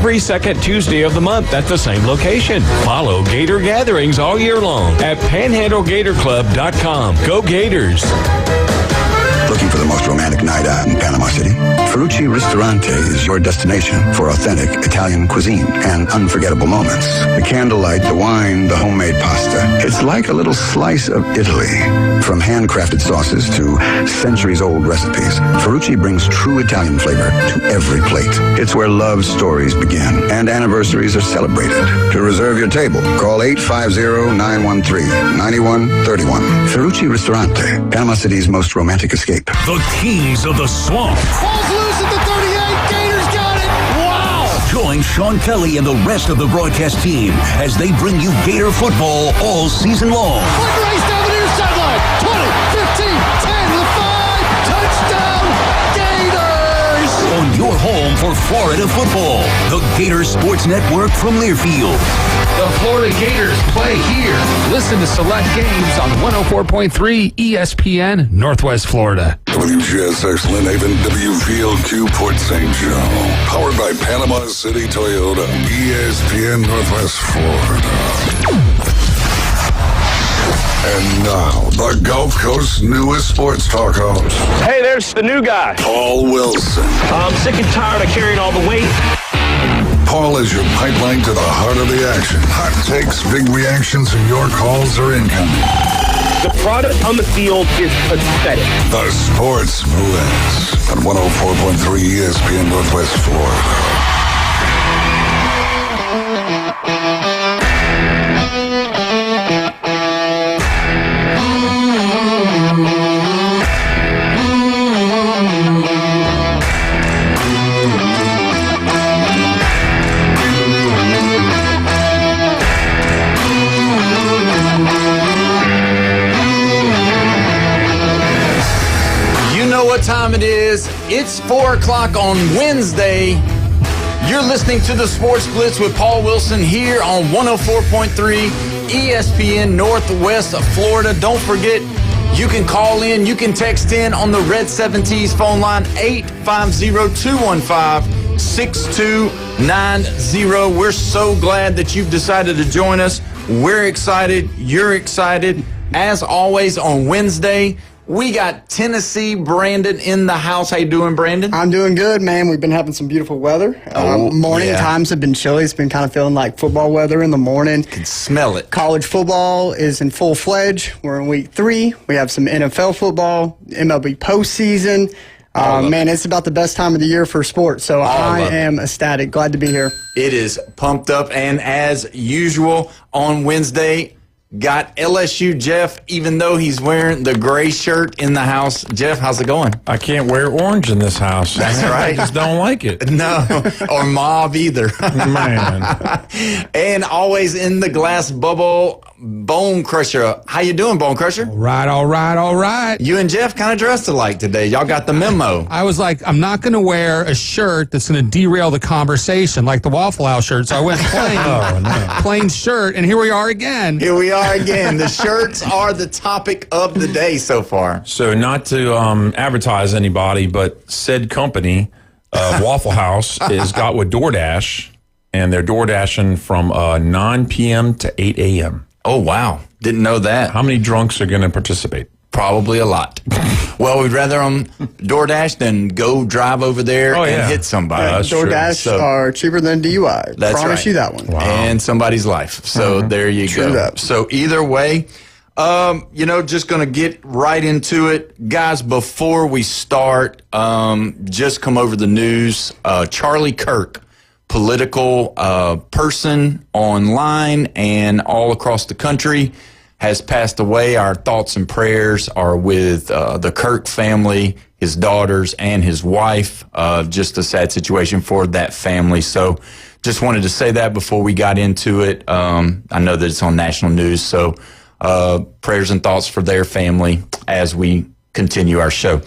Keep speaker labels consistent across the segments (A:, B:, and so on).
A: every second Tuesday of the month at the same location. Follow Gator gatherings all year long at PanhandleGatorClub.com. Go Gators!
B: Looking for the most romantic night out in Panama City? Ferrucci Ristorante is your destination for authentic Italian cuisine and unforgettable moments. The candlelight, the wine, the homemade pasta. It's like a little slice of Italy. From handcrafted sauces to centuries-old recipes, Ferrucci brings true Italian flavor to every plate. It's where love stories begin and anniversaries are celebrated. To reserve your table, call 850-913-9131. Ferrucci Ristorante, Panama City's most romantic escape.
C: The Kings of the Swamp.
D: Falls loose at the 38. Gators got it. Wow.
C: Join Sean Kelly and the rest of the broadcast team as they bring you Gator football all season long.
D: Quick race down the near sideline. 20, 15, 10, the 5. Touchdown, Gators.
C: On your home for Florida football. The Gator Sports Network from Learfield.
E: The Florida Gators play here. Listen to select games on 104.3 ESPN Northwest Florida.
F: WGSX Lynn Haven, WVLQ Port St. Joe. Powered by Panama City Toyota. ESPN Northwest Florida. And now, the Gulf Coast's newest sports talk host.
G: Hey, there's the new guy.
F: Paul Wilson.
G: I'm sick and tired of carrying all the weight.
F: Paul is your pipeline to the heart of the action. Hot takes, big reactions, and your calls are incoming.
G: The product on the field is pathetic.
F: The Sports Blitz on 104.3 ESPN Northwest Florida.
H: Time it is. It's 4 o'clock on Wednesday. You're listening to the Sports Blitz with Paul Wilson here on 104.3 ESPN Northwest of Florida. Don't forget, you can call in, you can text in on the Red 70s phone line 850-215-6290. We're so glad that you've decided to join us. We're excited. You're excited. As always on Wednesday, we got Tennessee Brandon in the house. How you doing, Brandon?
I: I'm doing good, man. We've been having some beautiful weather. Morning times have been chilly. It's been kind of feeling like football weather in the morning.
H: Can smell it.
I: College football is in full fledged. We're in week 3. We have some NFL football, MLB postseason. Man, it's about the best time of the year for sports. So I am ecstatic. Glad to be here.
H: It is pumped up. And as usual on Wednesday, got LSU Jeff, even though he's wearing the gray shirt in the house. Jeff, how's it going?
J: I can't wear orange in this house.
H: That's right.
J: I just don't like it.
H: No, or mauve either.
J: Man.
H: And always in the glass bubble, Bone Crusher. How you doing, Bone Crusher?
K: All right.
H: You and Jeff kind of dressed alike today. Y'all got the memo.
K: I was like, I'm not going to wear a shirt that's going to derail the conversation, like the Waffle House shirt. So I went plain shirt, and here we are again.
H: The shirts are the topic of the day so far.
J: So not to advertise anybody, but said company, Waffle House, is got with DoorDash, and they're DoorDashing from 9 p.m. to 8 a.m.
H: Oh, wow. Didn't know that.
J: How many drunks are going to participate?
H: Probably a lot. Well, we'd rather DoorDash than go drive over there and hit somebody.
I: DoorDash are cheaper than DUI. Promise you that one.
H: Wow. And somebody's life. So there you go.
I: That.
H: So either way, just going to get right into it. Guys, before we start, just come over the news. Charlie Kirk, political person online and all across the country, has passed away. Our thoughts and prayers are with the Kirk family, his daughters, and his wife. Just a sad situation for that family. So just wanted to say that before we got into it. I know that it's on national news, so prayers and thoughts for their family as we continue our show.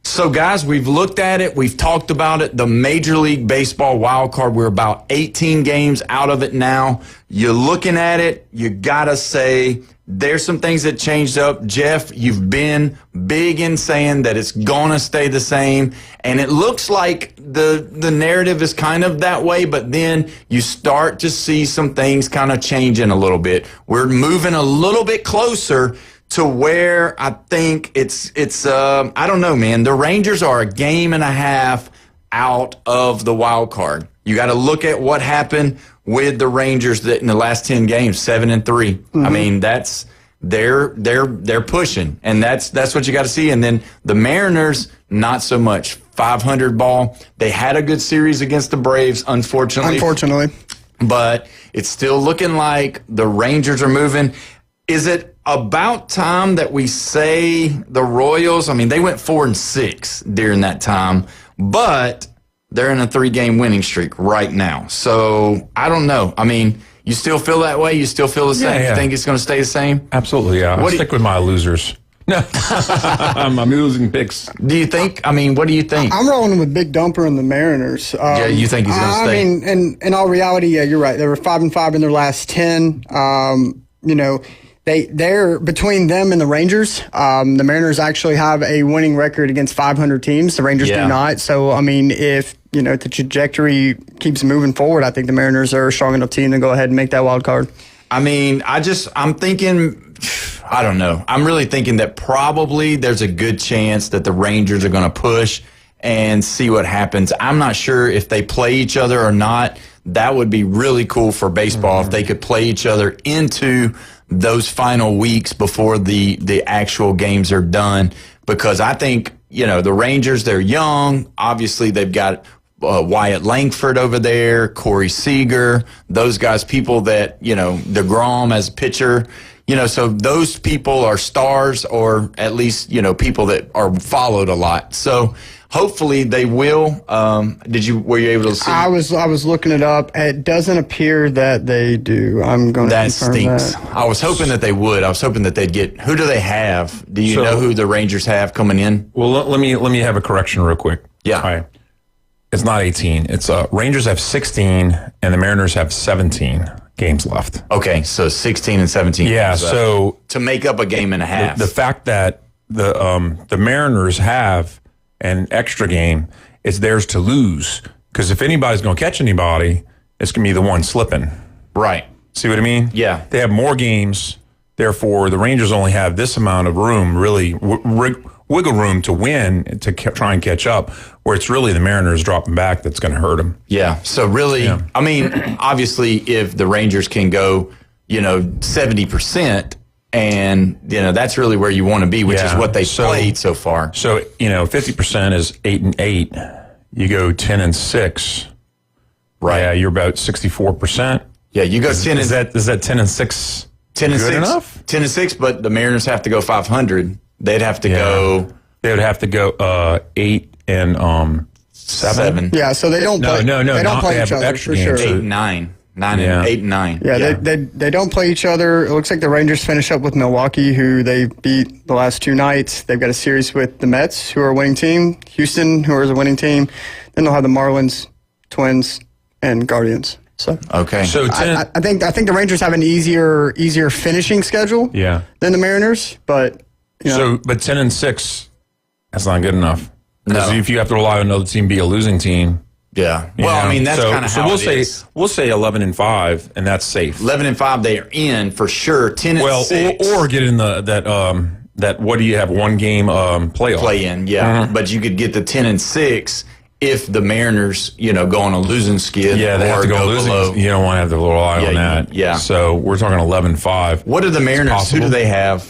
H: So, guys, we've looked at it. We've talked about it. The Major League Baseball wild card, we're about 18 games out of it now. You're looking at it. You got to say there's some things that changed up. Jeff, you've been big in saying that it's going to stay the same, and it looks like the narrative is kind of that way, but then you start to see some things kind of changing a little bit. We're moving a little bit closer to where I think it's I don't know, man. The Rangers are a game and a half out of the wild card. You got to look at what happened with the Rangers that in the last 10 games, 7-3. Mm-hmm. I mean, that's they're pushing, and that's what you got to see. And then the Mariners, not so much. 500 ball. They had a good series against the Braves, unfortunately. But it's still looking like the Rangers are moving. Is it about time that we say the Royals? I mean, they went 4-6 during that time, but they're in a 3-game winning streak right now. So I don't know. I mean, you still feel that way? You still feel the same?
J: Yeah.
H: You think it's going to stay the same?
J: Absolutely, yeah. I'll stick with my losers. No, I'm losing picks.
H: Do you think? I mean, what do you think?
I: I'm rolling with Big Dumper and the Mariners.
H: Yeah, you think he's going to stay?
I: I mean, in all reality, yeah, you're right. They were 5-5 in their last 10. You know, they're between them and the Rangers. The Mariners actually have a winning record against 500 teams. The Rangers do not. So, I mean, if the trajectory keeps moving forward, I think the Mariners are a strong enough team to go ahead and make that wild card.
H: I mean, I'm thinking, I don't know. I'm really thinking that probably there's a good chance that the Rangers are going to push and see what happens. I'm not sure if they play each other or not. That would be really cool for baseball if they could play each other into those final weeks before the actual games are done. Because I think, the Rangers, they're young. Obviously, they've got Wyatt Langford over there, Corey Seager, those guys, people that, DeGrom as a pitcher, so those people are stars, or at least, people that are followed a lot. So hopefully they will. Were you able to see?
I: I was looking it up. It doesn't appear that they do. I'm going to confirm
H: stinks.
I: that.
H: I was hoping that they would. I was hoping that they'd get. Who do they have? Do you know who the Rangers have coming in?
J: Well, let me have a correction real quick.
H: Yeah.
J: All right. It's not 18. It's Rangers have 16 and the Mariners have 17 games left.
H: Okay, so 16 and 17.
J: Yeah,
H: games left
J: so
H: to make up a game and a half.
J: The fact that the Mariners have an extra game, it's theirs to lose. Because if anybody's going to catch anybody, it's going to be the one slipping.
H: Right.
J: See what I mean?
H: Yeah.
J: They have more games. Therefore, the Rangers only have this amount of room, really wiggle room to win, to try and catch up, where it's really the Mariners dropping back that's going to hurt them.
H: Yeah. So really, I mean, obviously, if the Rangers can go, 70%, and, that's really where you want to be, which is what they played so far.
J: So, 50% is 8-8. You go 10-6.
H: Right.
J: Yeah, you're about 64%.
H: Yeah, you go 10
J: is that 10-6 good enough?
H: 10-6, but the Mariners have to go 500. They'd have to go.
J: They would have to go 8-7.
I: Yeah, so they don't play.
J: No.
I: They don't play each other
J: extra
I: for sure.
J: games.
H: 8-9. 8-9.
I: Yeah, they don't play each other. It looks like the Rangers finish up with Milwaukee, who they beat the last 2 nights. They've got a series with the Mets, who are a winning team, Houston, who is a winning team. Then they'll have the Marlins, Twins, and Guardians. So
H: okay.
I: So I think the Rangers have an easier finishing schedule. Than the Mariners, but
J: but 10-6, that's not good enough. Because
H: No.
J: if you have to rely on another team be a losing team.
H: Yeah. Well, I mean, that's kind of how
J: we'll
H: it
J: say
H: is.
J: we'll say 11-5, and that's safe.
H: 11-5, they are in for sure. 10-6.
J: Or get in that what do you have, 1 game playoff
H: Play in, yeah. But you could get the 10-6 if the Mariners, go on a losing skid.
J: Yeah, they have to go losing.
H: Below.
J: You don't want to have to rely on that.
H: Yeah.
J: So we're talking 11-5.
H: What are the Mariners? Who do they have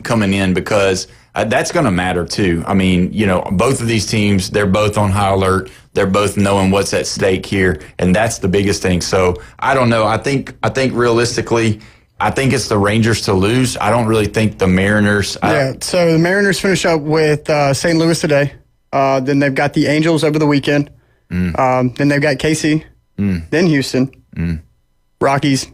H: coming in? Because that's going to matter too. I mean, both of these teams, they're both on high alert. They're both knowing what's at stake here, and that's the biggest thing. So I don't know. I think realistically, I think it's the Rangers to lose. I don't really think the Mariners.
I: So the Mariners finish up with St. Louis today. Then they've got the Angels over the weekend. Then they've got KC. Then Houston. Rockies.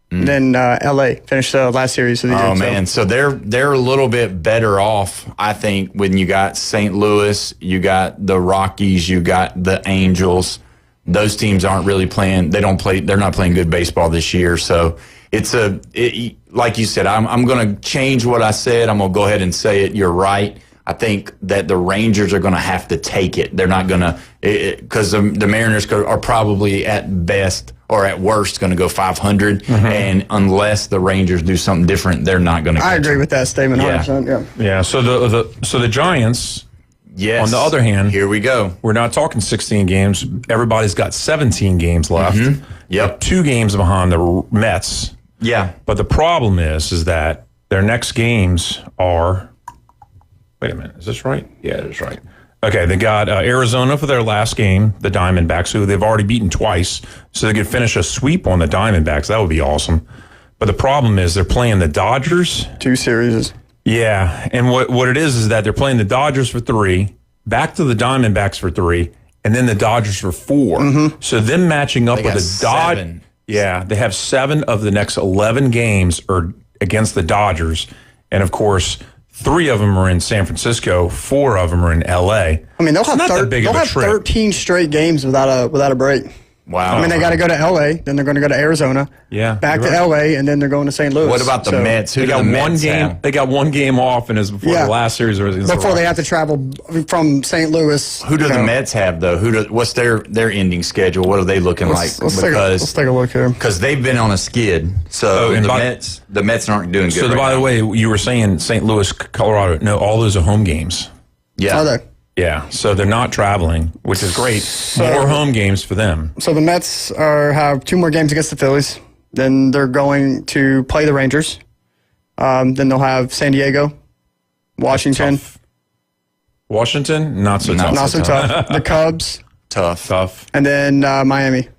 I: Then L.A. finished the last series of the year.
H: Oh, man. So they're a little bit better off, I think, when you got St. Louis, you got the Rockies, you got the Angels. Those teams aren't really playing. They're not playing good baseball this year. So like like you said, I'm going to change what I said. I'm going to go ahead and say it. You're right. I think that the Rangers are going to have to take it. They're not going to, because the Mariners are probably at best or at worst going to go 500. Mm-hmm. And unless the Rangers do something different, they're not going to.
I: I agree with that statement. 100%.
J: Yeah. So the Giants.
H: Yes.
J: On the other hand,
H: here we go.
J: We're not talking 16 games. Everybody's got 17 games left.
H: Mm-hmm. Yep.
J: 2 games behind the Mets.
H: Yeah.
J: But the problem is that their next games are. Wait a minute. Is this right? Yeah, it is right. Okay, they got Arizona for their last game, the Diamondbacks, who they've already beaten twice, so they could finish a sweep on the Diamondbacks. That would be awesome. But the problem is they're playing the Dodgers.
I: 2 series.
J: Yeah, and what it is that they're playing the Dodgers for 3, back to the Diamondbacks for 3, and then the Dodgers for 4. Mm-hmm. So them matching up with the Dodgers. Yeah, they have 7 of the next 11 games are against the Dodgers, and of course 3 of them are in San Francisco. 4 of them are in L.A.
I: I mean, they'll have 13 straight games without a break.
H: Wow.
I: I mean, they got to go to L.A., then they're going to go to Arizona.
J: Yeah.
I: Back to L.A., and then they're going to St. Louis.
H: What about the Mets?
J: They got one game. They got one game off, and it's before the last series.
I: Before they have to travel from St. Louis.
H: Who do the Mets have though? What's their ending schedule? What are they looking like?
I: Let's take a look here.
H: Because they've been on a skid. So the Mets aren't doing good.
J: So by the way, you were saying St. Louis, Colorado. No, all those are home games.
H: Yeah.
I: Are they?
J: Yeah, so they're not traveling, which is great. More home games for them.
I: So the Mets have 2 more games against the Phillies. Then they're going to play the Rangers. Then they'll have San Diego, Washington.
J: Washington, not so tough.
I: Not so tough. The Cubs.
J: Tough.
I: And then Miami.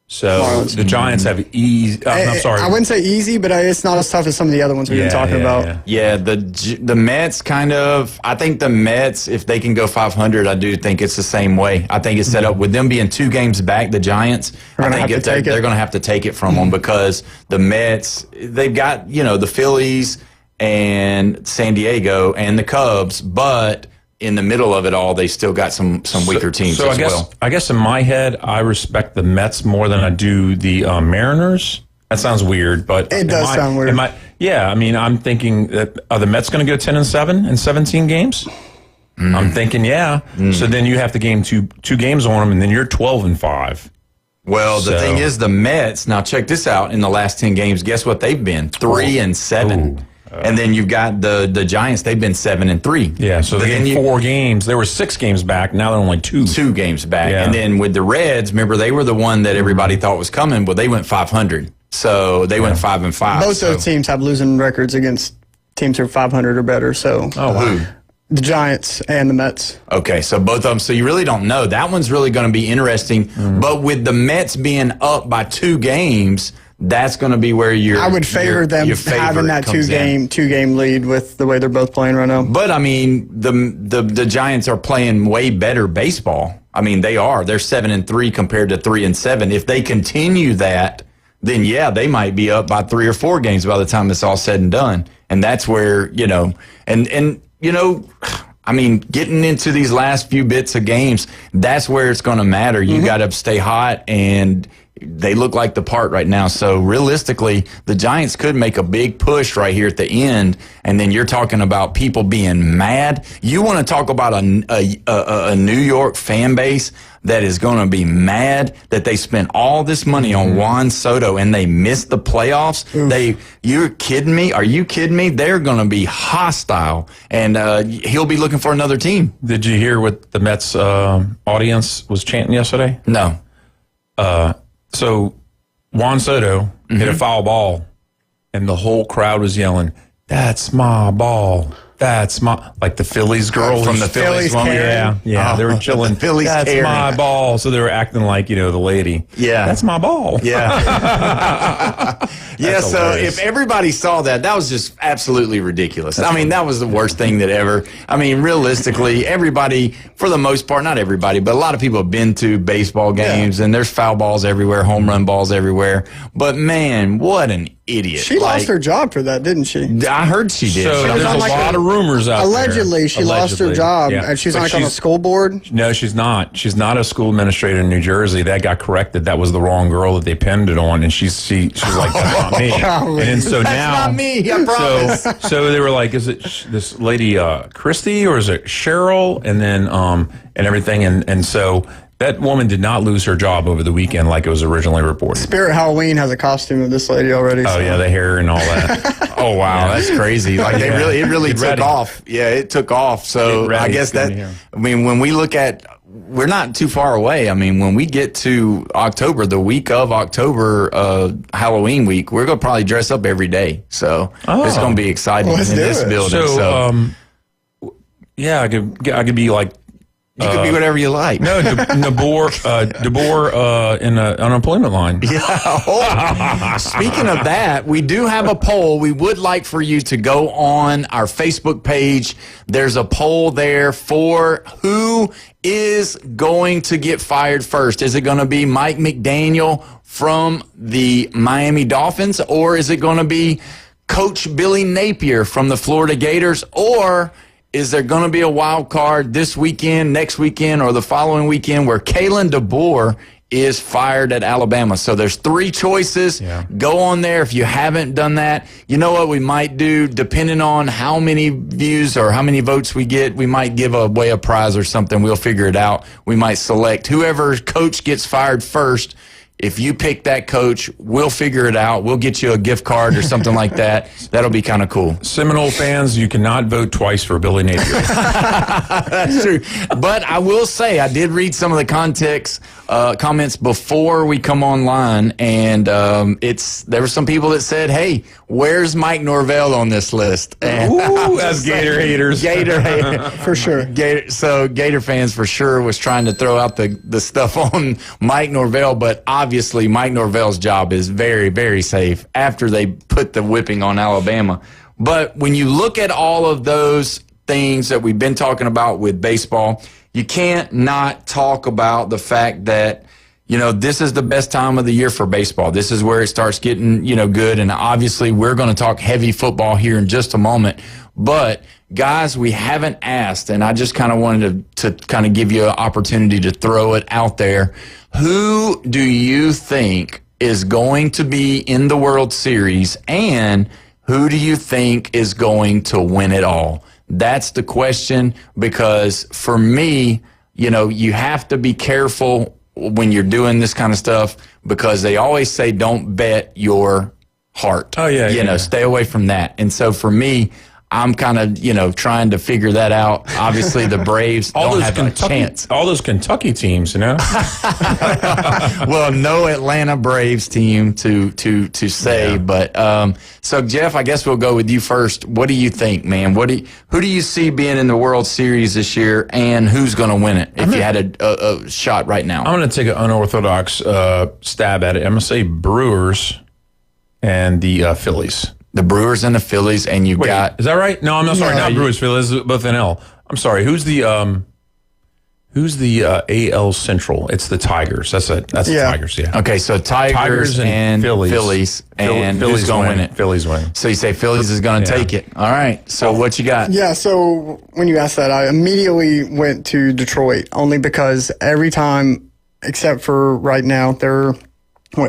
J: So Marlins. The Giants have easy. I'm sorry.
I: I wouldn't say easy, but it's not as tough as some of the other ones we've been talking about.
H: Yeah, the Mets kind of. I think the Mets, if they can go 500, I do think it's the same way. I think it's set up with them being 2 games back. The Giants, I think they're going to have to take it from them because the Mets, they've got the Phillies and San Diego and the Cubs, but in the middle of it all, they still got some weaker teams as well.
J: I guess in my head, I respect the Mets more than I do the Mariners. That sounds weird, but
I: it does sound weird.
J: I mean, I'm thinking that are the Mets going to go 10-7 in 17 games? I'm thinking, So then you have to game two games on them, and then you're 12-5.
H: Well, the thing is, the Mets. Now check this out. In the last 10 games, guess what they've been? 3-7. And then you've got the Giants. They've been 7-3.
J: Yeah, so they gained 4 games. There were 6 games back. Now they're only 2.
H: 2 games back.
J: Yeah.
H: And then with the Reds, remember they were the one that everybody thought was coming, but they went 500. So they went 5-5.
I: Both those teams have losing records against teams who are 500 or better. So the Giants and the Mets.
H: Okay, so both of them. So you really don't know. That one's really going to be interesting. But with the Mets being up by 2 games. That's going to be where
I: I would favor them having that 2-game lead with the way they're both playing right now.
H: But I mean, the Giants are playing way better baseball. I mean, they are. They're 7-3 compared to 3-7. If they continue that, then they might be up by 3 or 4 games by the time it's all said and done. And that's where I mean, getting into these last few bits of games, that's where it's going to matter. You got to stay hot, and they look like the part right now. So realistically, the Giants could make a big push right here at the end, and then you're talking about people being mad. You want to talk about a New York fan base that is going to be mad that they spent all this money on Juan Soto and they missed the playoffs. You're kidding me? Are you kidding me? They're going to be hostile, and he'll be looking for another team.
J: Did you hear what the Mets audience was chanting yesterday?
H: No.
J: So Juan Soto hit a foul ball, and the whole crowd was yelling, "That's my ball. That's my," like the Phillies girl
H: from the Phillies one.
J: Yeah. They were chilling.
H: The Phillies
J: That's
H: caring.
J: my ball. So they were acting like, the lady.
H: Yeah.
J: That's my ball.
H: Yeah. So if everybody saw that was just absolutely ridiculous. I mean, that was the worst thing that ever. I mean, realistically, everybody, for the most part, not everybody, but a lot of people have been to baseball games, and there's foul balls everywhere, home run balls everywhere. But man, what an idiot.
I: She lost her job for that, didn't she?
H: I heard she did.
J: So there's a lot of rumors out
I: allegedly,
J: there.
I: She lost her job.
J: Yeah.
I: And she's on a school board.
J: No, she's not. She's not a school administrator in New Jersey. That got corrected. That was the wrong girl that they pinned it on, and she's like, that's not me. And then so
H: That's
J: now,
H: not me. I promise.
J: so they were like, is it this lady Christy or is it Cheryl? And then and everything, and so. That woman did not lose her job over the weekend like it was originally reported.
I: Spirit Halloween has a costume of this lady already.
J: Oh, yeah, the hair and all that.
H: Oh, wow, that's crazy. Like, it really took
J: ready.
H: off. Yeah, it took off. So I guess when we look at, we're not too far away. I mean, when we get to October, the week of October, Halloween week, we're going to probably dress up every day. So it's going to be exciting in this building.
J: So, yeah, I could be like,
H: you could be whatever you like.
J: No, DeBoer in an unemployment line.
H: Yeah. Oh. Speaking of that, we do have a poll. We would like for you to go on our Facebook page. There's a poll there for who is going to get fired first. Is it going to be Mike McDaniel from the Miami Dolphins, or is it going to be Coach Billy Napier from the Florida Gators, or is there going to be a wild card this weekend, next weekend, or the following weekend where Kalen DeBoer is fired at Alabama? So there's 3 choices. Yeah. Go on there if you haven't done that. You know what we might do, depending on how many views or how many votes we get, we might give away a prize or something. We'll figure it out. We might select whoever coach gets fired first. If you pick that coach, we'll figure it out. We'll get you a gift card or something like that. That'll be kind of cool.
J: Seminole fans, you cannot vote twice for Billy Napier.
H: That's true. But I will say, I did read some of the comments before we come online, and there were some people that said, "Hey, where's Mike Norvell on this list?" And
J: ooh, as Gator haters.
H: Gator haters.
I: For sure.
H: Gator fans for sure was trying to throw out the stuff on Mike Norvell, but obviously Mike Norvell's job is very, very safe after they put the whipping on Alabama. But when you look at all of those things that we've been talking about with baseball, you can't not talk about the fact that, this is the best time of the year for baseball. This is where it starts getting, good. And obviously we're going to talk heavy football here in just a moment. But guys, we haven't asked, and I just kind of wanted to kind of give you an opportunity to throw it out there. Who do you think is going to be in the World Series, and who do you think is going to win it all? That's the question, because for me, you have to be careful when you're doing this kind of stuff, because they always say don't bet your heart.
J: Oh, yeah.
H: Stay away from that. And so for me, I'm kind of, trying to figure that out. Obviously, the Braves don't have a chance.
J: All those Kentucky teams,
H: Well, no Atlanta Braves team to say. Yeah. But so, Jeff, I guess we'll go with you first. What do you think, man? Who do you see being in the World Series this year, and who's going to win it if you had a shot right now?
J: I'm going to take an unorthodox stab at it. I'm going to say Brewers and the Phillies.
H: The Brewers and the Phillies, and you got...
J: Is that right? No, I'm not sorry. Not Brewers, Phillies, both in L. I'm sorry. Who's the AL Central? It's the Tigers. That's the Tigers, yeah.
H: Okay, so Tigers and Phillies. And
J: Phillies
H: who's going to win it?
J: Phillies win.
H: So you say Phillies is going to take it. All right. So what you got?
I: Yeah, so when you asked that, I immediately went to Detroit, only because every time, except for right now, they're...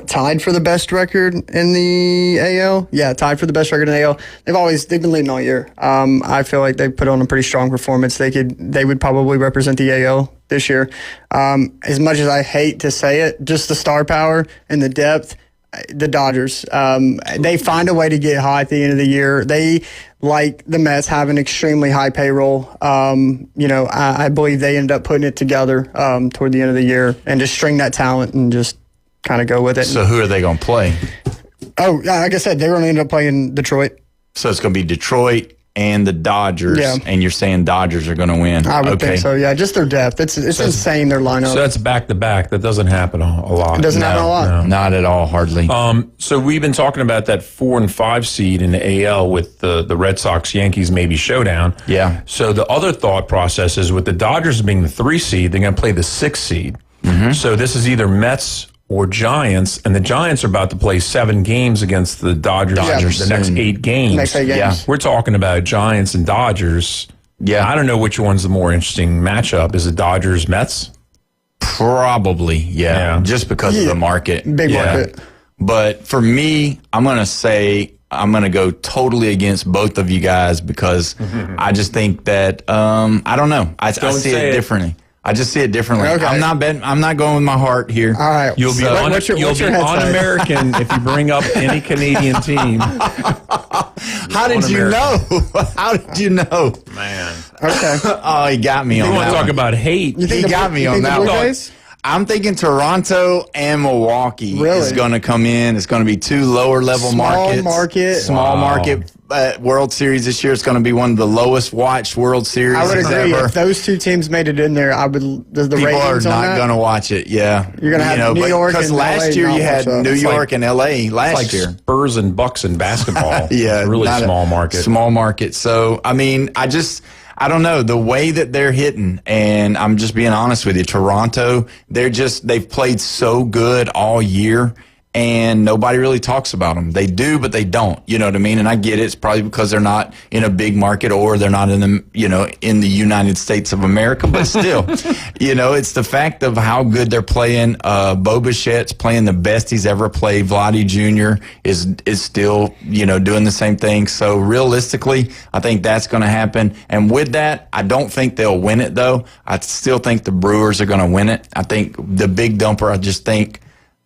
I: tied for the best record in the AL? Yeah, tied for the best record in the AL. They've been leading all year. I feel like they put on a pretty strong performance. They would probably represent the AL this year. As much as I hate to say it, just the star power and the depth, the Dodgers. They find a way to get hot at the end of the year. They, like the Mets, have an extremely high payroll. I believe they ended up putting it together toward the end of the year and just string that talent and just kind of go with it.
H: So who are they going to play?
I: Oh, like I said, they're going to end up playing Detroit.
H: So it's going to be Detroit and the Dodgers, and you're saying Dodgers are going to win.
I: I would think so, yeah. Just their depth. It's insane, their lineup.
J: So that's back-to-back. That doesn't happen a lot.
I: It doesn't happen a lot.
H: No. Not at all, hardly.
J: So we've been talking about that 4 and 5 seed in the AL with the Red Sox-Yankees maybe showdown.
H: Yeah.
J: So the other thought process is with the Dodgers being the 3 seed, they're going to play the 6 seed. Mm-hmm. So this is either Mets or Giants, and the Giants are about to play 7 games against the Dodgers the next 8 games.
I: Next 8 games.
J: Yeah, we're talking about Giants and Dodgers.
H: Yeah.
J: I don't know which one's the more interesting matchup. Is it Dodgers-Mets?
H: Probably, yeah. Just because of the market.
I: Big market.
H: But for me, I'm going to say I'm going to go totally against both of you guys because I just think that, I don't know. I see it differently. I just see it differently.
I: Okay.
H: I'm not going with my heart here.
I: All right.
J: You'll be un-American if you bring up any Canadian team.
H: How did you know? How did you know?
J: Man.
I: Okay.
H: Oh, he got me on that.
J: You want to talk about hate?
H: He got me on that one. I'm thinking Toronto and Milwaukee is going to come in. It's going to be 2 lower level markets. Small market World Series this year. It's going to be one of the lowest watched World Series
I: I would agree.
H: ever.
I: If those 2 teams made it in there, I would. The
H: People
I: ratings
H: are
I: on
H: not going to watch it. Yeah,
I: you're going to have New York
H: because
I: and
H: last
I: LA
H: year you had
I: not
H: New York and LA last
J: year.
H: Spurs
J: and Bucks in basketball.
H: Yeah,
J: it's really small market.
H: Small market. So I mean, I don't know the way that they're hitting, and I'm just being honest with you. Toronto, they've played so good all year, and nobody really talks about them. They do, but they don't. You know what I mean? And I get it. It's probably because they're not in a big market or they're not in the in the United States of America. But still, it's the fact of how good they're playing. Bo Bichette's playing the best he's ever played. Vladdy Jr. is still doing the same thing. So realistically, I think that's going to happen. And with that, I don't think they'll win it though. I still think the Brewers are going to win it. I think the big dumper. I just think.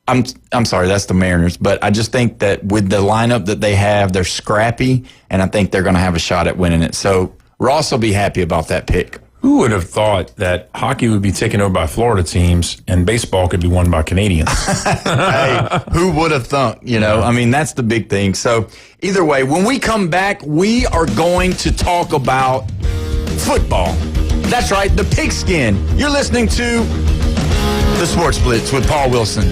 H: I'm sorry, that's the Mariners, but I just think that with the lineup that they have, they're scrappy, and I think they're going to have a shot at winning it. So Ross will be happy about that pick.
J: Who would have thought that hockey would be taken over by Florida teams and baseball could be won by Canadians?
H: Hey, who would have thunk? I mean, that's the big thing. So either way, when we come back, we are going to talk about football. That's right, the pigskin. You're listening to The Sports Blitz with Paul Wilson.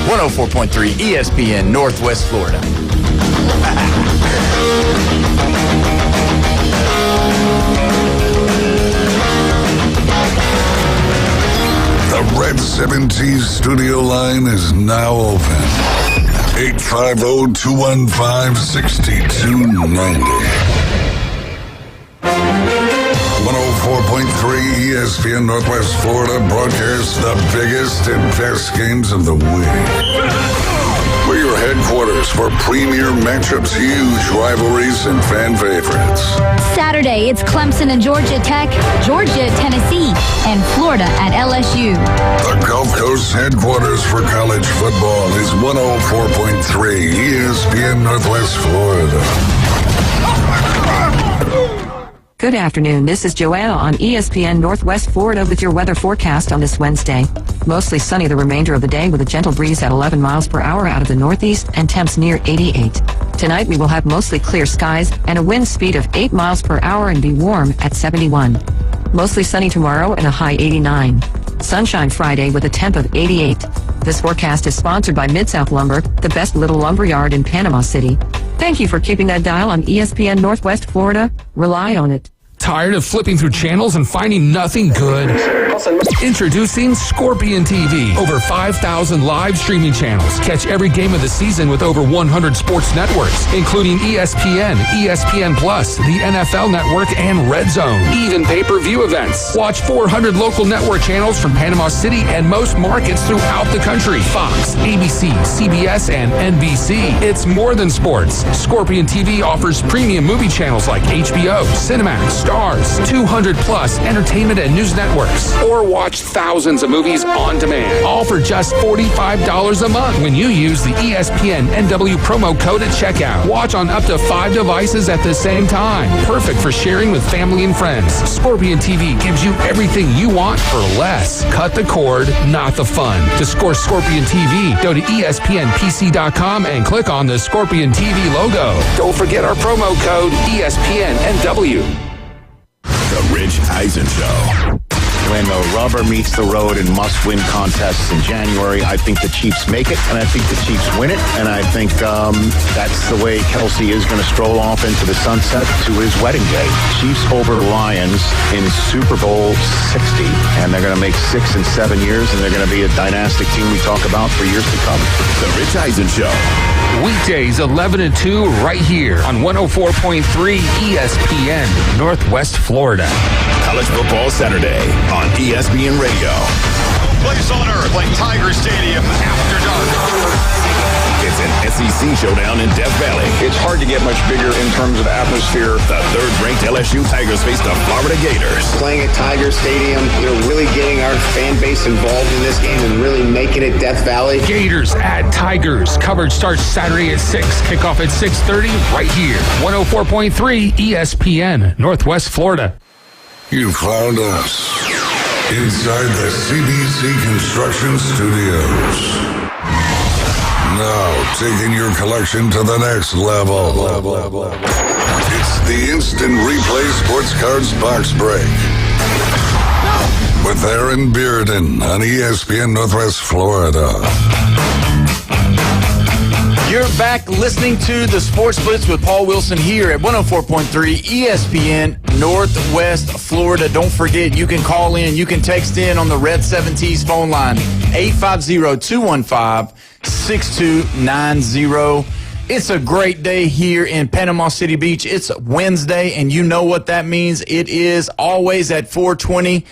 H: 104.3 ESPN, Northwest Florida.
F: The Red 70s studio line is now open. 850-215-6290. 104.3 ESPN Northwest Florida broadcasts the biggest and best games of the week. We're your headquarters for premier matchups, huge rivalries, and fan favorites.
L: Saturday, it's Clemson and Georgia Tech, Georgia at Tennessee, and Florida at LSU.
F: The Gulf Coast headquarters for college football is 104.3 ESPN Northwest Florida.
M: Good afternoon. This is Joanna on ESPN Northwest Florida with your weather forecast on this Wednesday. Mostly sunny the remainder of the day with a gentle breeze at 11 miles per hour out of the northeast and temps near 88. Tonight we will have mostly clear skies and a wind speed of 8 miles per hour and be warm at 71. Mostly sunny tomorrow and a high 89. Sunshine Friday with a temp of 88. This forecast is sponsored by Mid-South Lumber, the best little lumber yard in Panama City. Thank you for keeping that dial on ESPN Northwest Florida. Rely on it.
K: Tired of flipping through channels and finding nothing good? Introducing Scorpion TV. Over 5,000 live streaming channels. Catch every game of the season with over 100 sports networks, including ESPN, ESPN Plus, the NFL Network, and Red Zone. Even pay-per-view events. Watch 400 local network channels from Panama City and most markets throughout the country. Fox, ABC, CBS, and NBC. It's more than sports. Scorpion TV offers premium movie channels like HBO, Cinemax, Stars, 200 plus entertainment and news networks, or watch thousands of movies on demand, all for just $45 a month when you use the ESPN NW promo code at checkout. Watch on up to 5 devices at the same time. Perfect for sharing with family and friends. Scorpion TV gives you everything you want for less. Cut the cord, not the fun. To score Scorpion TV, go to ESPNPC.com and click on the Scorpion TV logo. Don't forget our promo code ESPN NW.
N: The Rich Eisen Show. when the rubber meets the road in must-win contests in January, I think the Chiefs make it, and I think the Chiefs win it, and I think that's the way Kelsey is going to stroll off into the sunset to his wedding day. Chiefs over the Lions in Super Bowl 60, and they're going to make 6 and 7 years, and they're going to be a dynastic team we talk about for years to come.
C: The Rich Eisen Show.
K: Weekdays 11 to 2 right here on 104.3 ESPN, Northwest Florida.
C: College Football Saturday on ESPN Radio.
O: Place on earth like Tiger Stadium after dark.
C: It's an SEC showdown in Death Valley.
F: It's hard to get much bigger in terms of atmosphere.
C: The third-ranked LSU Tigers face the Florida Gators.
P: Playing at Tiger Stadium, really getting our fan base involved in this game and really making it Death Valley.
K: Gators at Tigers. Coverage starts Saturday at 6. Kickoff at 6:30 right here. 104.3 ESPN, Northwest Florida.
F: You found us inside the CBC Construction Studios. Now, taking your collection to the next level. It's the Instant Replay Sports Cards Box Break. With Aaron Bearden on ESPN Northwest Florida.
H: You're back listening to the Sports Blitz with Paul Wilson here at 104.3 ESPN Northwest Florida. Don't forget, you can call in, you can text in on the Red 7T's phone line, 850-215-6290. It's a great day here in Panama City Beach. It's Wednesday, and you know what that means. It is always at 420.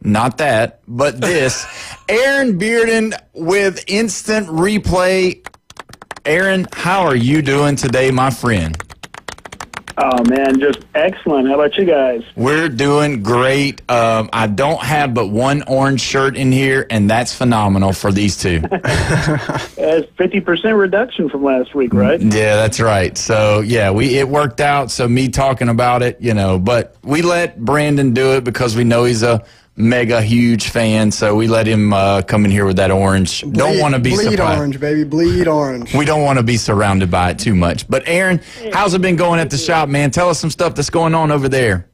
H: Not that, but this. Aaron Bearden with Instant Replay. Aaron, how are you doing today, my friend?
G: Oh, man, just excellent. How about you guys?
H: We're doing great. I don't have but one orange shirt in here, and that's phenomenal for these two.
G: It's 50% reduction from last week, right?
H: Yeah, that's right. So, yeah, it worked out. So me talking about it, but we let Brandon do it because we know he's a mega huge fan, so we let him come in here with that orange. Don't want to be
I: bleed
H: surprised.
I: Orange, baby, bleed orange.
H: We don't want to be surrounded by it too much. But Aaron, how's it been going at the shop, man? Tell us some stuff that's going on over there.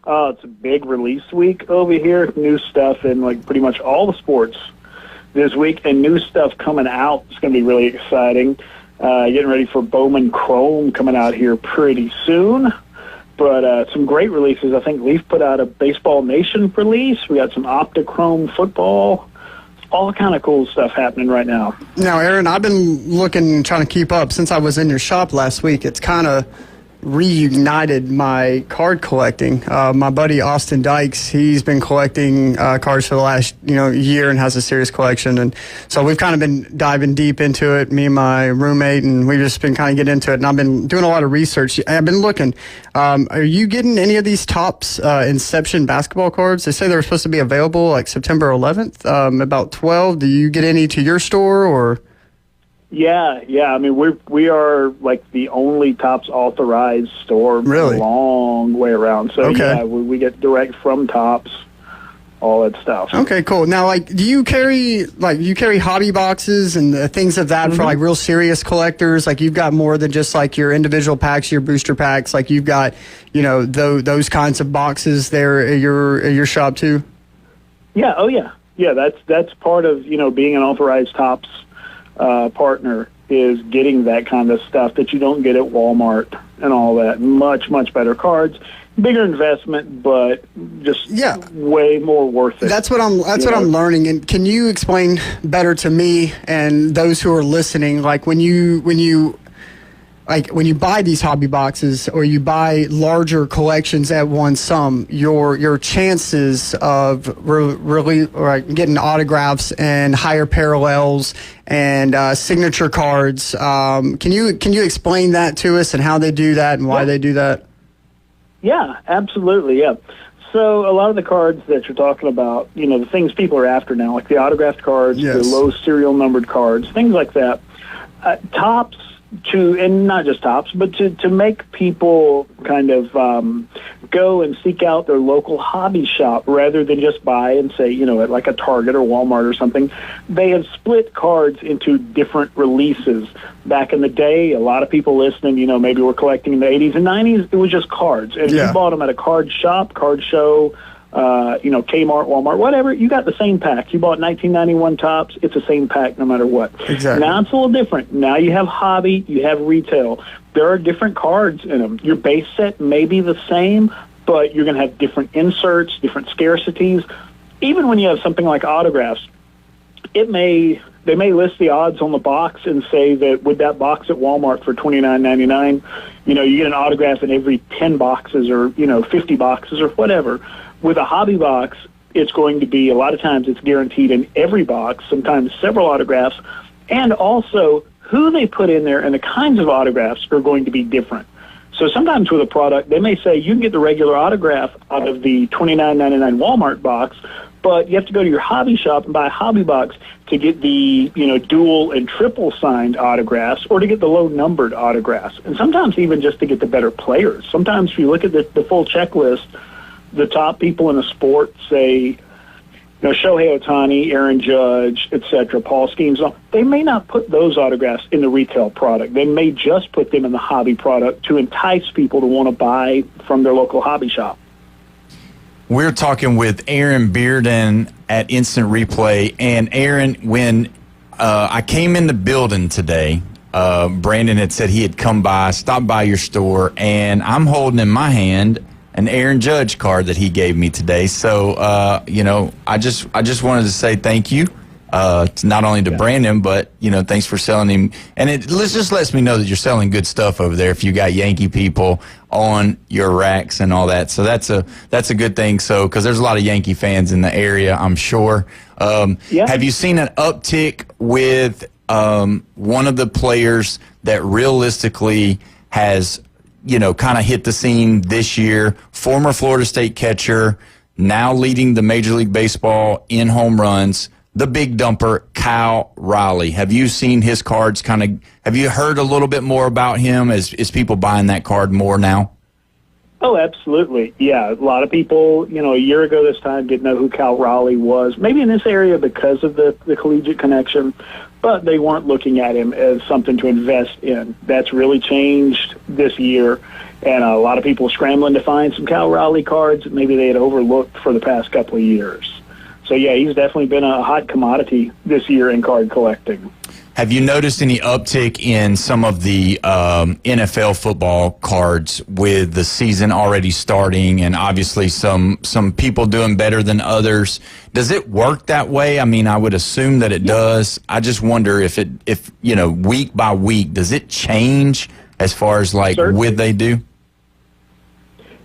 G: It's a big release week over here. New stuff in pretty much all the sports this week, and new stuff coming out. It's going to be really exciting. Getting ready for Bowman Chrome coming out here pretty soon. But some great releases. I think Leaf put out a Baseball Nation release. We got some Optichrome football. All kind of cool stuff happening right now.
I: Now, Aaron, I've been trying to keep up. Since I was in your shop last week, it's kind of reunited my card collecting. My buddy Austin Dykes, he's been collecting cards for the last year and has a serious collection, and so we've kind of been diving deep into it, me and my roommate, and we've just been kind of getting into it, and I've been doing a lot of research. I've been looking. Are you getting any of these Topps Inception basketball cards? They say they're supposed to be available like September 11th, about 12. Do you get any to your store, or?
G: Yeah. I mean, we are like the only Topps authorized store.
I: Really?
G: A long way around. So
I: okay.
G: Yeah, we get direct from Topps, all that stuff.
I: Okay, cool. Now, do you carry hobby boxes and things of that for real serious collectors? Like you've got more than just like your individual packs, your booster packs. Like you've got those kinds of boxes there at your shop too.
G: Yeah. Oh yeah. Yeah. That's part of being an authorized Topps partner, is getting that kind of stuff that you don't get at Walmart and all that. Much, much better cards, bigger investment, but just way more worth it.
I: That's what I'm learning. And can you explain better to me and those who are listening, like when you buy these hobby boxes or you buy larger collections at one sum, your chances of really getting autographs and higher parallels and signature cards. Can you explain that to us and how they do that and why they do that?
G: Yeah, absolutely. Yeah. So a lot of the cards that you're talking about, the things people are after now, like the autographed cards, the low serial numbered cards, things like that. Topps, and not just Topps, but to make people kind of go and seek out their local hobby shop rather than just buy and say, at like a Target or Walmart or something. They have split cards into different releases. Back in the day, a lot of people listening, maybe were collecting in the 80s and 90s, it was just cards. And if you bought them at a card shop, card show, Kmart, Walmart, whatever, you got the same pack. You bought 1991 Topps, it's the same pack no matter what.
I: Exactly.
G: Now it's a little different. Now you have hobby, you have retail. There are different cards in them. Your base set may be the same, but you're going to have different inserts, different scarcities. Even when you have something like autographs, they may list the odds on the box and say that with that box at Walmart for $29.99, you get an autograph in every 10 boxes or 50 boxes or whatever. With a hobby box, it's going to be, a lot of times it's guaranteed in every box, sometimes several autographs, and also who they put in there and the kinds of autographs are going to be different. So sometimes with a product, they may say you can get the regular autograph out of the $29.99 Walmart box, but you have to go to your hobby shop and buy a hobby box to get the dual and triple signed autographs, or to get the low numbered autographs, and sometimes even just to get the better players. Sometimes if you look at the full checklist, the top people in a sport, say Shohei Ohtani, Aaron Judge, etc., Paul Skeens, they may not put those autographs in the retail product. They may just put them in the hobby product to entice people to want to buy from their local hobby shop.
H: We're talking with Aaron Bearden at Instant Replay. And Aaron, when I came in the building today, Brandon had said he had stopped by your store, and I'm holding in my hand an Aaron Judge card that he gave me today. So, I just wanted to say thank you, not only to Brandon, but, thanks for selling him. And it just lets me know that you're selling good stuff over there if you got Yankee people on your racks and all that. So that's a good thing. So, because there's a lot of Yankee fans in the area, I'm sure. Have you seen an uptick with one of the players that realistically has kind of hit the scene this year, former Florida State catcher, now leading the Major League Baseball in home runs, the big dumper, Kyle Riley? Have you seen his cards have you heard a little bit more about him? Is people buying that card more now?
G: Oh, absolutely. Yeah, a lot of people, a year ago this time didn't know who Kyle Riley was, maybe in this area because of the collegiate connection, but they weren't looking at him as something to invest in. That's really changed this year, and a lot of people scrambling to find some Kyle Riley cards that maybe they had overlooked for the past couple of years. So, yeah, he's definitely been a hot commodity this year in card collecting.
H: Have you noticed any uptick in some of the NFL football cards with the season already starting, and obviously some people doing better than others? Does it work that way? I mean, I would assume that it does. I just wonder if week by week, does it change as far as what they do?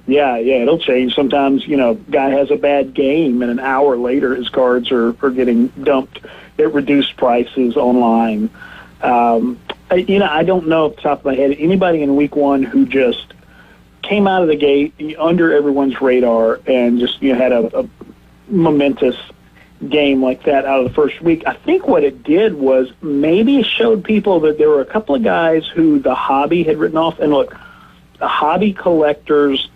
G: Yeah, it'll change. Sometimes, guy has a bad game, and an hour later his cards are getting dumped at reduced prices online. I don't know off the top of my head anybody in week one who just came out of the gate under everyone's radar and just had a momentous game like that out of the first week. I think what it did was maybe it showed people that there were a couple of guys who the hobby had written off. And look, the hobby collectors,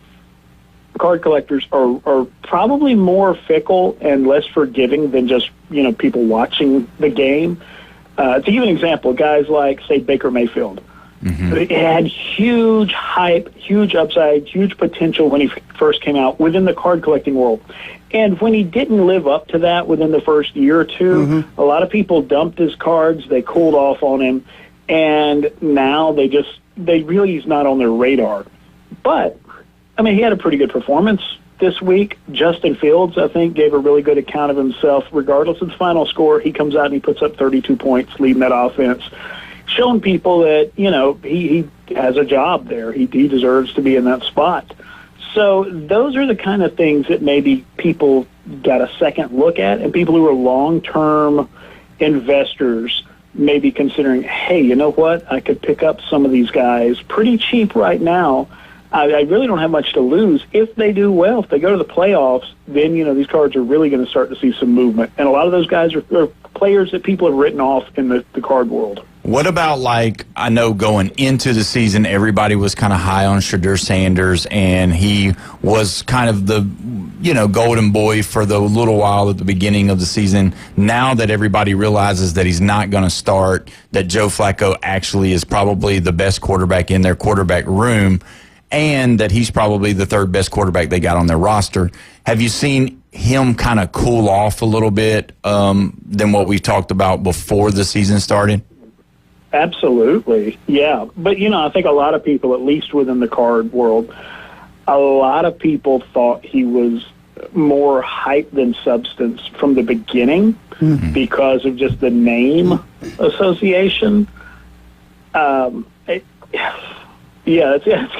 G: card collectors are probably more fickle and less forgiving than just, people watching the game. To give an example, guys like, say, Baker Mayfield. Mm-hmm. It had huge hype, huge upside, huge potential when he first came out within the card collecting world. And when he didn't live up to that within the first year or two, a lot of people dumped his cards, they cooled off on him, and now he's not on their radar. But he had a pretty good performance this week. Justin Fields, I think, gave a really good account of himself. Regardless of the final score, he comes out and he puts up 32 points leading that offense, showing people that, he has a job there. He deserves to be in that spot. So those are the kind of things that maybe people got a second look at, and people who are long-term investors may be considering, hey, you know what? I could pick up some of these guys pretty cheap right now. I really don't have much to lose. If they do well, if they go to the playoffs, then, these cards are really going to start to see some movement. And a lot of those guys are players that people have written off in the card world.
H: What about, I know going into the season, everybody was kind of high on Shedeur Sanders, and he was kind of the, golden boy for the little while at the beginning of the season. Now that everybody realizes that he's not going to start, that Joe Flacco actually is probably the best quarterback in their quarterback room, and that he's probably the third best quarterback they got on their roster. Have you seen him kind of cool off a little bit than what we talked about before the season started?
G: Absolutely, yeah. But, I think a lot of people, at least within the card world, a lot of people thought he was more hype than substance from the beginning because of just the name association. It's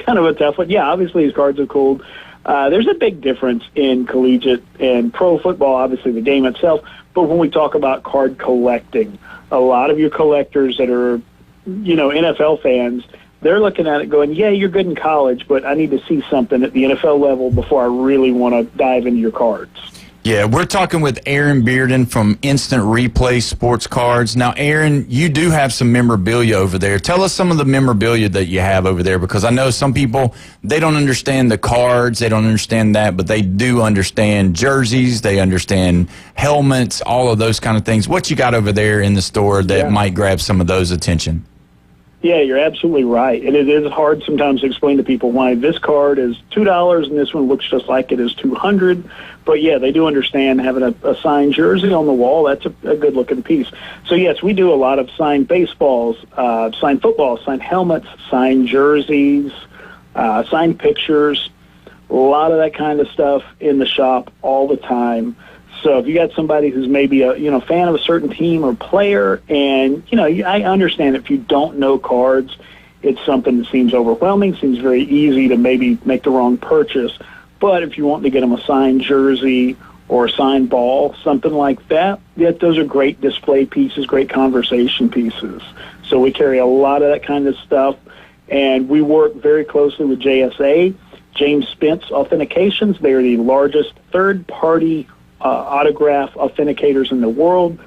G: kind of a tough one. Yeah, obviously his cards are cooled. There's a big difference in collegiate and pro football, obviously the game itself, but when we talk about card collecting, a lot of your collectors that are, NFL fans, they're looking at it going, yeah, you're good in college, but I need to see something at the NFL level before I really want to dive into your cards.
H: Yeah, we're talking with Aaron Bearden from Instant Replay Sports Cards. Now, Aaron, you do have some memorabilia over there. Tell us some of the memorabilia that you have over there, because I know some people, they don't understand the cards, they don't understand that, but they do understand jerseys, they understand helmets, all of those kind of things. What you got over there in the store that might grab some of those attention?
G: Yeah, you're absolutely right. And it is hard sometimes to explain to people why this card is $2 and this one looks just like it is $200. But, yeah, they do understand having a signed jersey on the wall. That's a good-looking piece. So, yes, we do a lot of signed baseballs, signed footballs, signed helmets, signed jerseys, signed pictures, a lot of that kind of stuff in the shop all the time. So if you got somebody who's maybe a fan of a certain team or player, and I understand if you don't know cards, it's something that seems overwhelming, seems very easy to maybe make the wrong purchase. But if you want to get them a signed jersey or a signed ball, something like that, those are great display pieces, great conversation pieces. So we carry a lot of that kind of stuff, and we work very closely with JSA, James Spence Authentications. They are the largest third-party autograph authenticators in the world.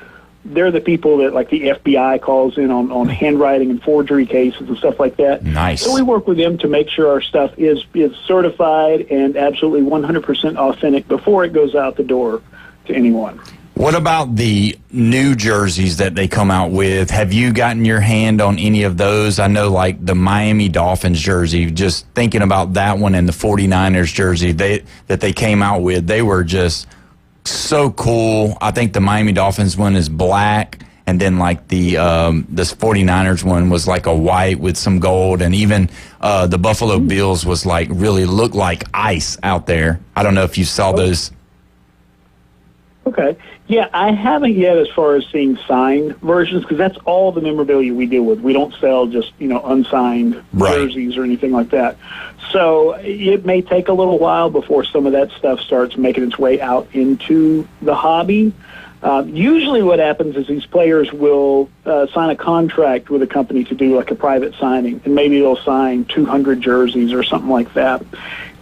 G: They're the people that, like, the FBI calls in on handwriting and forgery cases and stuff like that.
H: Nice.
G: So we work with them to make sure our stuff is certified and absolutely 100% authentic before it goes out the door to anyone.
H: What about the new jerseys that they come out with? Have you gotten your hand on any of those? I know, like, the Miami Dolphins jersey, just thinking about that one, and the 49ers jersey that they came out with, they were just so cool. I think the Miami Dolphins one is black, and then like the 49ers one was like a white with some gold, and even the Buffalo Bills was like really looked like ice out there. I don't know if you saw those.
G: Okay. Yeah, I haven't yet as far as seeing signed versions, because that's all the memorabilia we deal with. We don't sell just, unsigned jerseys or anything like that. So it may take a little while before some of that stuff starts making its way out into the hobby. Usually what happens is these players will sign a contract with a company to do like a private signing, and maybe they'll sign 200 jerseys or something like that.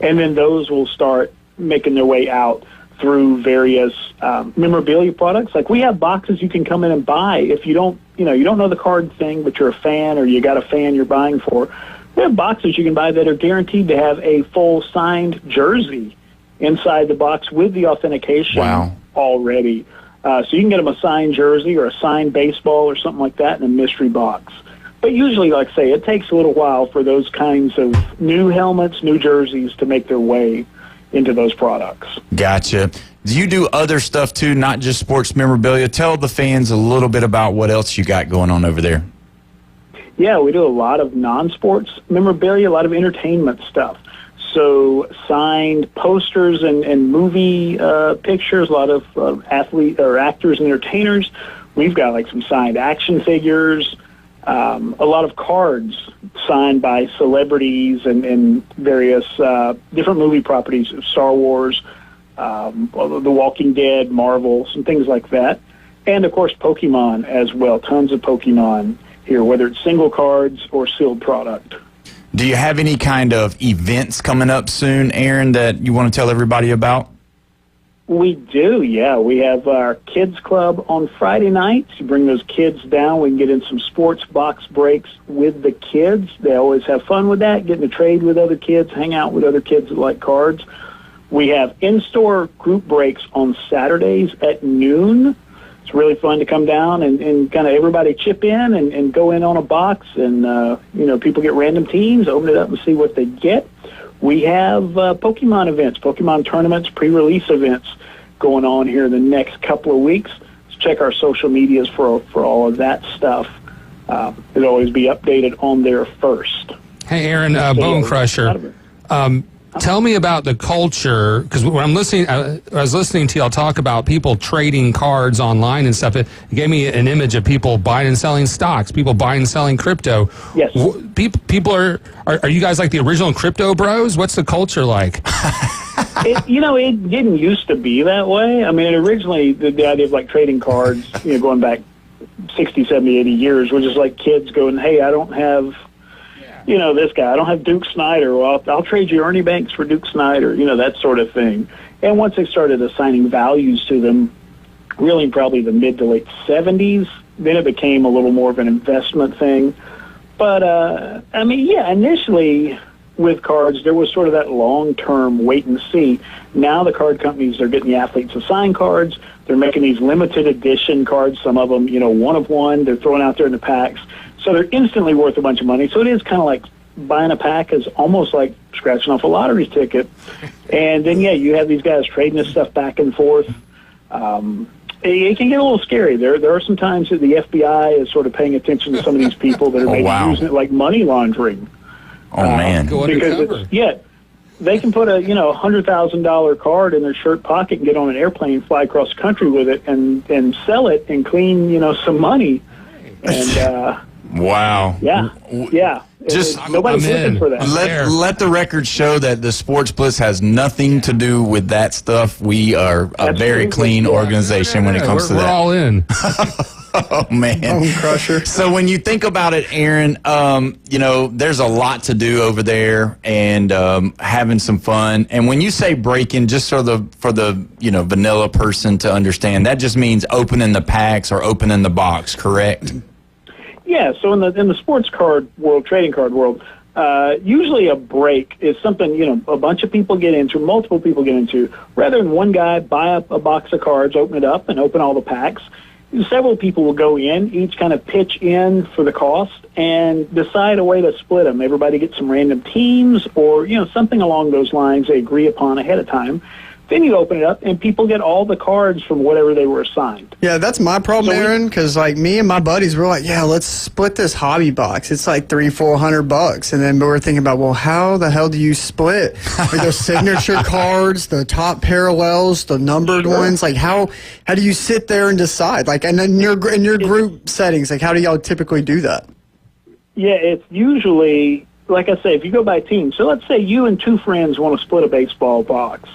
G: And then those will start making their way out through various memorabilia products. Like, we have boxes you can come in and buy if you don't know the card thing, but you're a fan, or you got a fan you're buying for. We have boxes you can buy that are guaranteed to have a full signed jersey inside the box with the authentication already. So you can get them a signed jersey or a signed baseball or something like that in a mystery box. But usually, like I say, it takes a little while for those kinds of new helmets, new jerseys to make their way into those products.
H: Gotcha. Do you do other stuff too, not just sports memorabilia? Tell the fans a little bit about what else you got going on over there.
G: Yeah, we do a lot of non-sports memorabilia, a lot of entertainment stuff. So signed posters and movie pictures, a lot of athlete or actors and entertainers. We've got like some signed action figures, a lot of cards signed by celebrities and various different movie properties, Star Wars, The Walking Dead, Marvel, some things like that. And, of course, Pokemon as well. Tons of Pokemon here, whether it's single cards or sealed product.
H: Do you have any kind of events coming up soon, Aaron, that you want to tell everybody about?
G: We do, yeah. We have our kids club on Friday nights. You bring those kids down. We can get in some sports box breaks with the kids. They always have fun with that, getting to trade with other kids, hang out with other kids that like cards. We have in-store group breaks on Saturdays at noon. It's really fun to come down and kind of everybody chip in and go in on a box, and people get random teams, open it up and see what they get. We have Pokemon events, Pokemon tournaments, pre-release events going on here in the next couple of weeks. So check our social medias for all of that stuff. It'll always be updated on there first.
Q: Hey, Aaron, Bone Crusher. Tell me about the culture, because when I'm listening, I was listening to y'all talk about people trading cards online and stuff. It gave me an image of people buying and selling stocks, people buying and selling crypto.
G: Yes.
Q: People are you guys like the original crypto bros? What's the culture like?
G: It didn't used to be that way. I mean, originally the idea of like trading cards, going back 60, 70, 80 years, was just like kids going, hey, I don't have... this guy, I don't have Duke Snyder. Well, I'll trade you Ernie Banks for Duke Snyder, that sort of thing. And once they started assigning values to them, really probably the mid to late 70s, then it became a little more of an investment thing. But, initially with cards, there was sort of that long-term wait and see. Now the card companies are getting the athletes to sign cards. They're making these limited edition cards, some of them, one of one. They're throwing out there in the packs. So they're instantly worth a bunch of money. So it is kind of like buying a pack is almost like scratching off a lottery ticket. And then, you have these guys trading this stuff back and forth. It can get a little scary. There are some times that the FBI is sort of paying attention to some of these people that are maybe using it like money laundering.
H: Oh, man.
G: Because they can put a $100,000 card in their shirt pocket and get on an airplane, fly across the country with it, and sell it and clean some money. And
H: wow.
G: Yeah.
H: Just
G: nobody's looking for that.
H: Let the record show that the Sports Blitz has nothing to do with that stuff. We are a very clean organization when it comes to that.
Q: We're all in.
H: Oh, man.
I: Bone Crusher.
H: So when you think about it, Aaron, there's a lot to do over there and having some fun. And when you say breaking, just for the vanilla person to understand, that just means opening the packs or opening the box, correct?
G: Yeah, so in the sports card world, trading card world, usually a break is something, a bunch of people get into, multiple people get into. Rather than one guy buy up a box of cards, open it up, and open all the packs, several people will go in, each kind of pitch in for the cost, and decide a way to split them. Everybody gets some random teams or, something along those lines they agree upon ahead of time. Then you open it up, and people get all the cards from whatever they were assigned.
I: Yeah, that's my problem, Aaron, because me and my buddies were like, let's split this hobby box. It's like $300-400, and then we were thinking about, well, how the hell do you split those signature cards, the top parallels, the numbered ones? Like, how do you sit there and decide? Like, and then in your group settings, like, how do y'all typically do that?
G: Yeah, it's usually, like I say, if you go by team. So let's say you and two friends want to split a baseball box.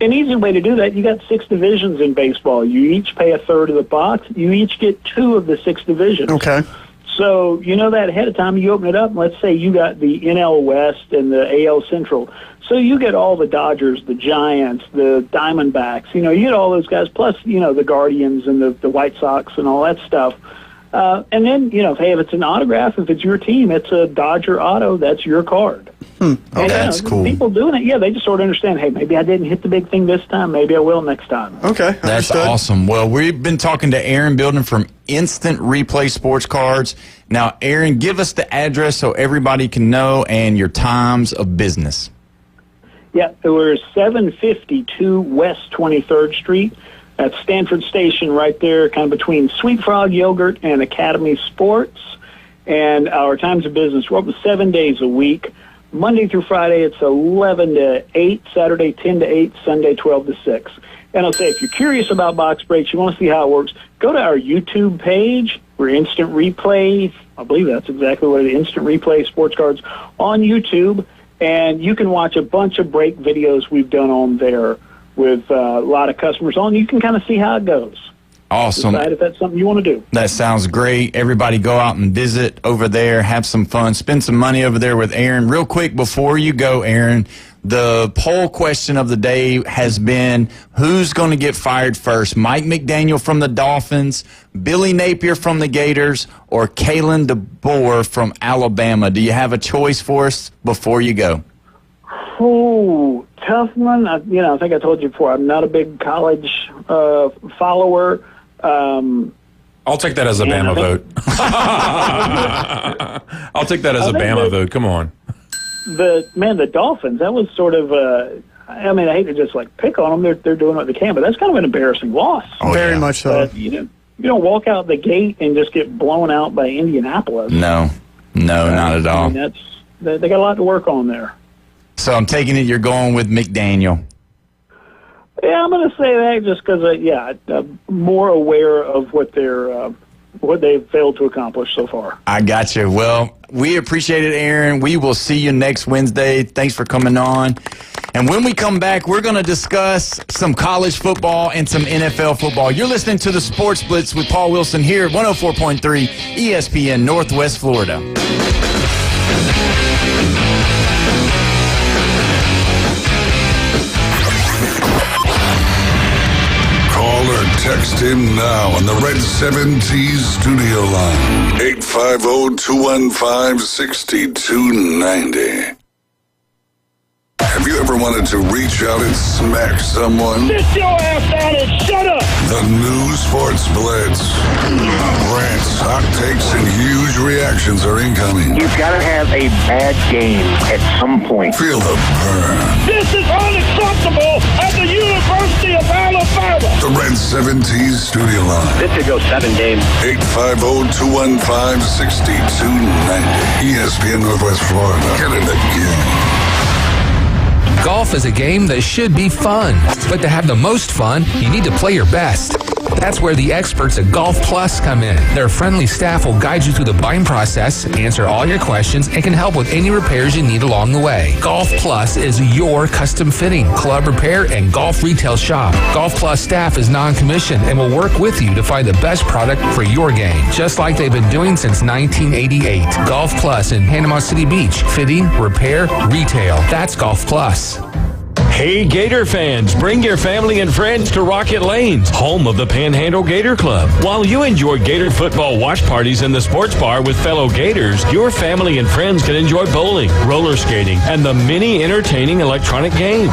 G: An easy way to do that, you got 6 divisions in baseball. You each pay a third of the box. You each get 2 of the 6 divisions.
I: Okay.
G: So you know that ahead of time. You open it up, and let's say you got the NL West and the AL Central. So you get all the Dodgers, the Giants, the Diamondbacks. You get all those guys, plus, the Guardians and the White Sox and all that stuff. And then, if it's an autograph, if it's your team, it's a Dodger auto, that's your card.
H: Oh, that's cool.
G: People doing it, they just sort of understand, hey, maybe I didn't hit the big thing this time, maybe I will next time.
I: Okay,
H: that's awesome. Well, we've been talking to Aaron Building from Instant Replay Sports Cards. Now, Aaron, give us the address so everybody can know and your times of business.
G: Yeah, we're 752 West 23rd Street. That's Stanford Station right there, kind of between Sweet Frog Yogurt and Academy Sports. And our times of business, we're open 7 days a week. Monday through Friday, it's 11 to 8, Saturday 10 to 8, Sunday 12 to 6. And I'll say, if you're curious about box breaks, you want to see how it works, go to our YouTube page. We're Instant Replay. I believe that's exactly what it is, Instant Replay Sports Cards on YouTube. And you can watch a bunch of break videos we've done on there with a lot of customers on. You can kind of see how it goes.
H: Awesome.
G: Decide if that's something you want to do.
H: That sounds great. Everybody go out and visit over there, have some fun, spend some money over there with Aaron. Real quick, before you go, Aaron, the poll question of the day has been, who's going to get fired first? Mike McDaniel from the Dolphins, Billy Napier from the Gators, or Kalen DeBoer from Alabama? Do you have a choice for us before you go?
G: Oh, tough one. I think I told you before, I'm not a big college follower.
J: I'll take that as a Bama vote. I'll take that as a Bama vote. Come on.
G: The Dolphins, that was sort of I hate to just pick on them. They're doing what they can, but that's kind of an embarrassing loss.
I: Very much so.
G: You don't walk out the gate and just get blown out by Indianapolis.
H: No, not at all.
G: They got a lot to work on there.
H: So I'm taking it you're going with McDaniel.
G: Yeah, I'm going to say that just because, I'm more aware of what they've failed to accomplish so far.
H: I got you. Well, we appreciate it, Aaron. We will see you next Wednesday. Thanks for coming on. And when we come back, we're going to discuss some college football and some NFL football. You're listening to the Sports Blitz with Paul Wilson here at 104.3 ESPN Northwest Florida.
F: Text him now on the Red 70s studio line. 850-215-6290. Have you ever wanted to reach out and smack someone?
D: Sit your ass down and shut up!
F: The new Sports Blitz. Rants, hot takes, and huge reactions are incoming.
N: You've got to have a bad game at some point.
F: Feel the burn.
D: This is unacceptable at the University of Alabama!
F: The Red 70s studio line.
N: This could go 7 games.
F: 850-215-6290. ESPN Northwest Florida. Get in the game.
K: Golf is a game that should be fun, but to have the most fun, you need to play your best. That's where the experts at Golf Plus come in. Their friendly staff will guide you through the buying process, answer all your questions, and can help with any repairs you need along the way. Golf Plus is your custom fitting, club repair, and golf retail shop. Golf Plus staff is non-commissioned and will work with you to find the best product for your game, just like they've been doing since 1988. Golf Plus in Panama City Beach. Fitting, repair, retail. That's Golf Plus.
A: Hey, Gator fans, bring your family and friends to Rocket Lanes, home of the Panhandle Gator Club. While you enjoy Gator football watch parties in the sports bar with fellow Gators, your family and friends can enjoy bowling, roller skating, and the many entertaining electronic games.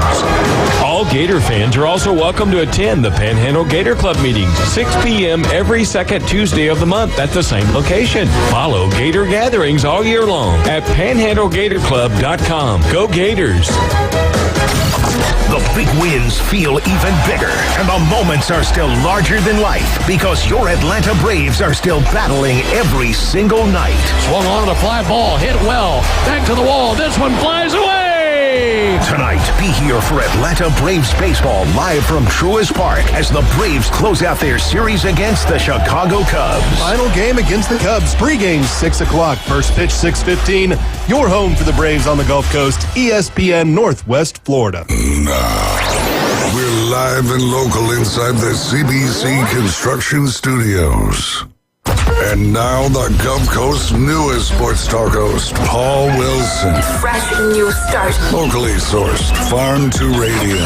A: All Gator fans are also welcome to attend the Panhandle Gator Club meetings, 6 p.m. every second Tuesday of the month at the same location. Follow Gator gatherings all year long at panhandlegatorclub.com. Go Gators!
C: The big wins feel even bigger, and the moments are still larger than life because your Atlanta Braves are still battling every single night.
D: Swung on the fly ball, hit well, back to the wall, this one flies away!
C: Tonight, be here for Atlanta Braves baseball live from Truist Park as the Braves close out their series against the Chicago Cubs.
R: Final game against the Cubs, pregame 6 o'clock, first pitch 6:15. Your home for the Braves on the Gulf Coast, ESPN Northwest Florida.
F: Now, we're live and local inside the CBC Construction Studios. And now the Gulf Coast's newest sports talk host, Paul Wilson.
S: Fresh new start.
F: Locally sourced, farm to radio.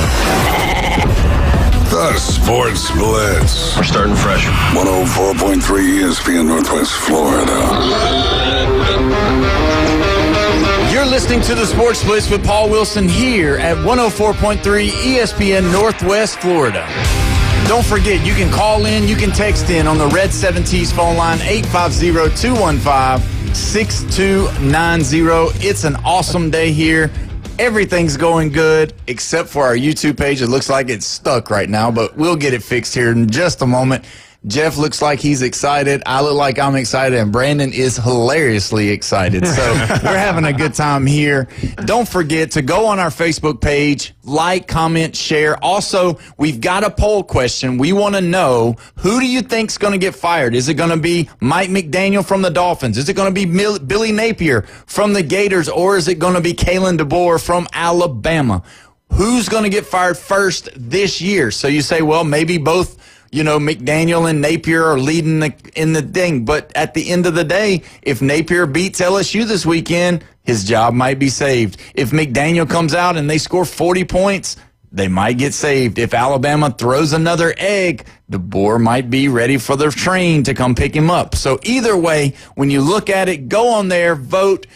F: The Sports Blitz.
O: We're starting fresh.
F: 104.3 ESPN Northwest Florida.
H: You're listening to the Sports Blitz with Paul Wilson here at 104.3 ESPN Northwest Florida. Don't forget, you can call in, you can text in on the Red 70s phone line, 850-215-6290. It's an awesome day here. Everything's going good, except for our YouTube page. It looks like it's stuck right now, but we'll get it fixed here in just a moment. Jeff looks like he's excited. I look like I'm excited, and Brandon is hilariously excited. So we're having a good time here. Don't forget to go on our Facebook page, like, comment, share. Also, we've got a poll question. We want to know, who do you think's going to get fired? Is it going to be Mike McDaniel from the Dolphins? Is it going to be Billy Napier from the Gators? Or is it going to be Kalen DeBoer from Alabama? Who's going to get fired first this year? So you say, well, maybe both, McDaniel and Napier are leading in the thing. But at the end of the day, if Napier beats LSU this weekend, his job might be saved. If McDaniel comes out and they score 40 points, they might get saved. If Alabama throws another egg, DeBoer might be ready for the train to come pick him up. So either way, when you look at it, go on there, vote.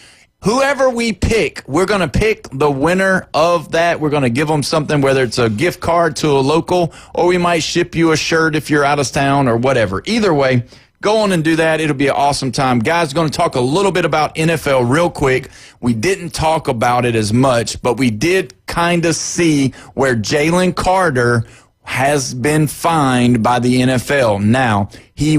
H: whoever we pick, we're going to pick the winner of that. We're going to give them something, whether it's a gift card to a local, or we might ship you a shirt if you're out of town or whatever. Either way, go on and do that. It'll be an awesome time. Guys, going to talk a little bit about NFL real quick. We didn't talk about it as much, but we did kind of see where Jalen Carter has been fined by the NFL. Now, he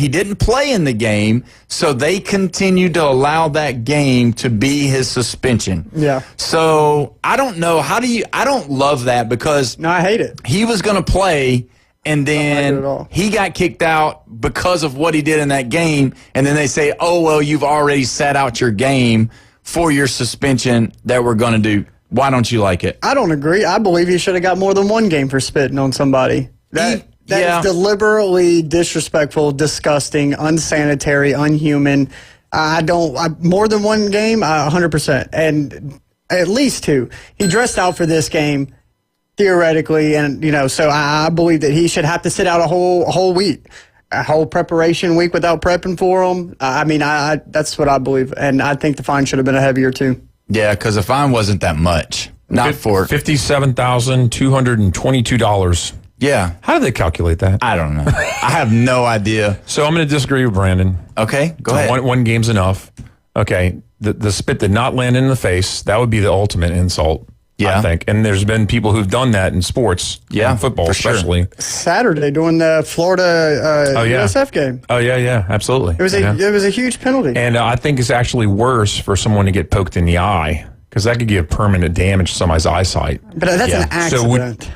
H: didn't play in the game, so they continued to allow that game to be his suspension.
I: Yeah.
H: So, I don't know. I don't love that because.
I: No, I hate it.
H: He was going to play, and then he got kicked out because of what he did in that game, and then they say, oh, well, you've already sat out your game for your suspension that we're going to do. Why don't you like it?
I: I don't agree. I believe he should have got more than one game for spitting on somebody. That is deliberately disrespectful, disgusting, unsanitary, unhuman. More than one game, 100%. And at least two. He dressed out for this game, theoretically, and so I believe that he should have to sit out a whole week. A whole preparation week without prepping for him. That's what I believe. And I think the fine should have been a heavier too.
H: Yeah, because the fine wasn't that much. Not for
J: $57,222.
H: Yeah.
J: How do they calculate that?
H: I don't know. I have no idea.
J: So I'm going to disagree with Brandon.
H: Okay, go ahead.
J: One game's enough. Okay, the spit did not land in the face. That would be the ultimate insult.
H: Yeah.
J: I think. And there's been people who've done that in sports, in football especially.
I: Sure. Saturday during the Florida USF game.
J: Oh, yeah, absolutely.
I: It was a huge penalty.
J: And I think it's actually worse for someone to get poked in the eye because that could give permanent damage to somebody's eyesight.
I: But that's an accident.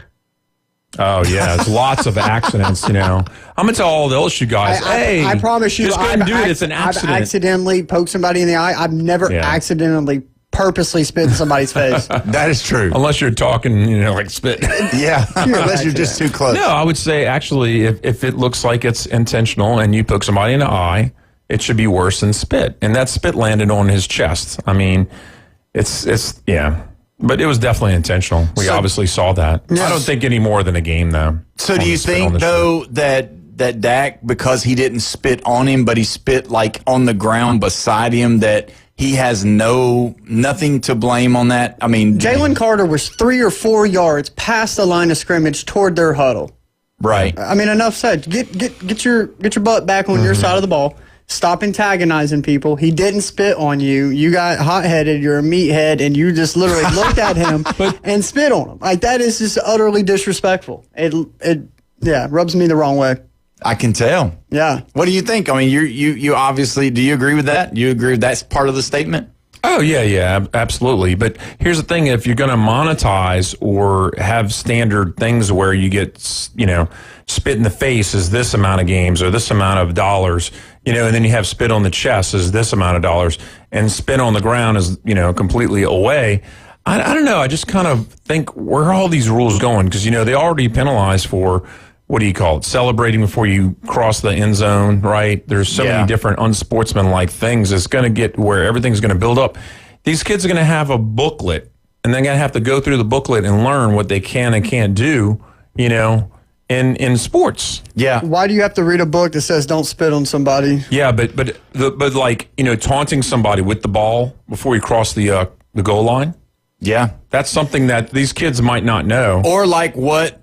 J: There's lots of accidents, I'm going to tell all the LSU guys,
I: I promise you,
J: just go and do it. It's an accident.
I: I've accidentally poked somebody in the eye. I've never accidentally purposely spit in somebody's face.
H: That is true.
J: Unless you're talking, like spit.
H: Yeah. Unless you're just too close.
J: No, I would say actually if it looks like it's intentional and you poke somebody in the eye, it should be worse than spit. And that spit landed on his chest. I mean, it's but it was definitely intentional. We obviously saw that. Yes. I don't think any more than a game though.
H: So do you think though that Dak, because he didn't spit on him, but he spit like on the ground beside him, that he has nothing to blame on that? I mean,
I: Jalen Carter was 3 or 4 yards past the line of scrimmage toward their huddle.
H: Right.
I: I mean, enough said. Get your butt back on your side of the ball. Stop antagonizing people. He didn't spit on you. You got hot-headed. You're a meathead, and you just literally looked at him and spit on him. Like, that is just utterly disrespectful. It rubs me the wrong way.
H: I can tell.
I: Yeah.
H: What do you think? I mean, you obviously, do you agree with that? You agree with that's part of the statement?
J: Oh, yeah, absolutely. But here's the thing. If you're going to monetize or have standard things where you get, spit in the face is this amount of games or this amount of dollars, and then you have spit on the chest is this amount of dollars and spit on the ground is, completely away. I don't know. I just kind of think where are all these rules going? Because, they already penalize for, what do you call it? Celebrating before you cross the end zone, right? There's so many different unsportsmanlike things. It's going to get where everything's going to build up. These kids are going to have a booklet, and they're going to have to go through the booklet and learn what they can and can't do, in sports.
H: Yeah.
I: Why do you have to read a book that says don't spit on somebody?
J: Yeah, but like, taunting somebody with the ball before you cross the goal line.
H: Yeah.
J: That's something that these kids might not know.
H: Or like what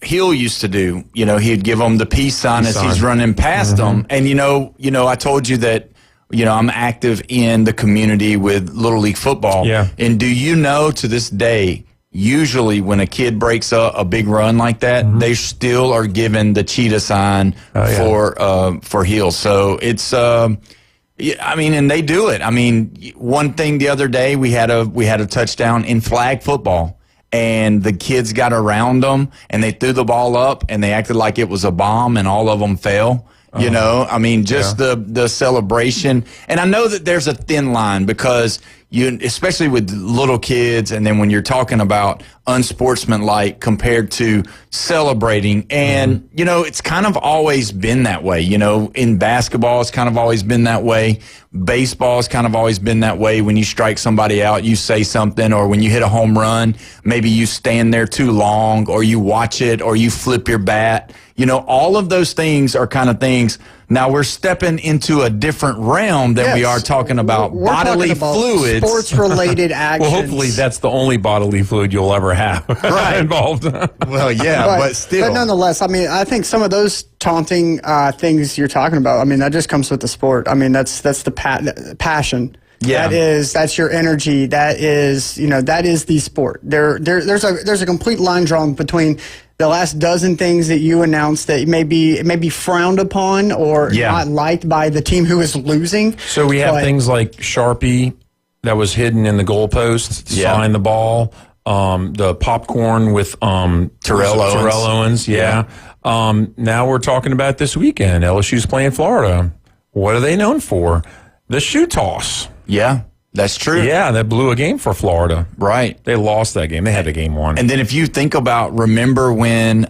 H: Hill used to do. He'd give them the peace sign as he's running past them. And I told you that I'm active in the community with Little League football.
J: Yeah.
H: And do you know, to this day, usually when a kid breaks a big run like that, they still are given the cheetah sign for Hill. So it's and they do it. I mean, one thing the other day we had a touchdown in flag football. And the kids got around them, and they threw the ball up, and they acted like it was a bomb, and all of them fell. The celebration. And I know that there's a thin line because especially with little kids, and then when you're talking about unsportsmanlike compared to celebrating, and it's kind of always been that way. In basketball, it's kind of always been that way. Baseball has kind of always been that way. When you strike somebody out, you say something, or when you hit a home run, maybe you stand there too long, or you watch it, or you flip your bat. All of those things are kind of things Now we're stepping into a different realm than we are talking about bodily fluids.
I: Sports-related actions.
J: Well, hopefully that's the only bodily fluid you'll ever have involved.
H: Well, yeah, but still.
I: But nonetheless, I mean, I think some of those taunting things you're talking about, I mean, that just comes with the sport. I mean, that's the passion.
H: Yeah,
I: that's your energy. That is the sport. There's a complete line drawn between the last dozen things that you announced that may be frowned upon or not liked by the team who is losing.
J: So we have things like Sharpie that was hidden in the goalpost to sign the ball. The popcorn with
H: Terrell
J: Owens. Now we're talking about this weekend. LSU's playing Florida. What are they known for? The shoe toss.
H: Yeah, that's true.
J: Yeah, that blew a game for Florida.
H: Right.
J: They lost that game. They had the game won.
H: And then if you think about, remember when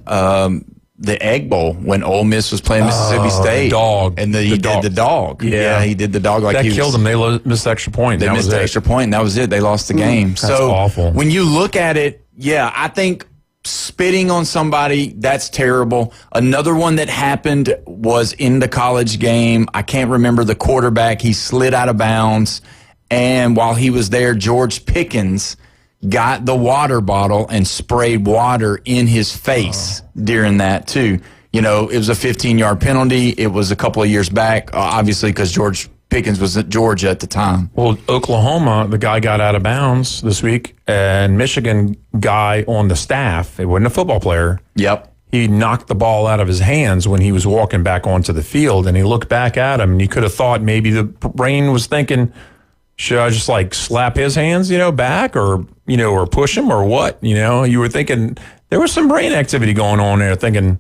H: the Egg Bowl, when Ole Miss was playing Mississippi State.
J: The dog.
H: And he did the dog. Yeah, he did the dog like
J: that
H: he
J: killed them. They missed the extra point.
H: They missed the extra point, and that was it. They lost the game.
J: That's awful.
H: When you look at it, I think spitting on somebody, that's terrible. Another one that happened was in the college game. I can't remember the quarterback. He slid out of bounds, and while he was there, George Pickens got the water bottle and sprayed water in his face during that, too. You know, it was a 15-yard penalty. It was a couple of years back, obviously, because George Pickens was at Georgia at the time.
J: Well, Oklahoma, the guy got out of bounds this week, and Michigan guy on the staff, it wasn't a football player.
H: Yep.
J: He knocked the ball out of his hands when he was walking back onto the field, and he looked back at him, and you could have thought maybe the brain was thinking, should I just like slap his hands, back or push him or what? You were thinking there was some brain activity going on there thinking,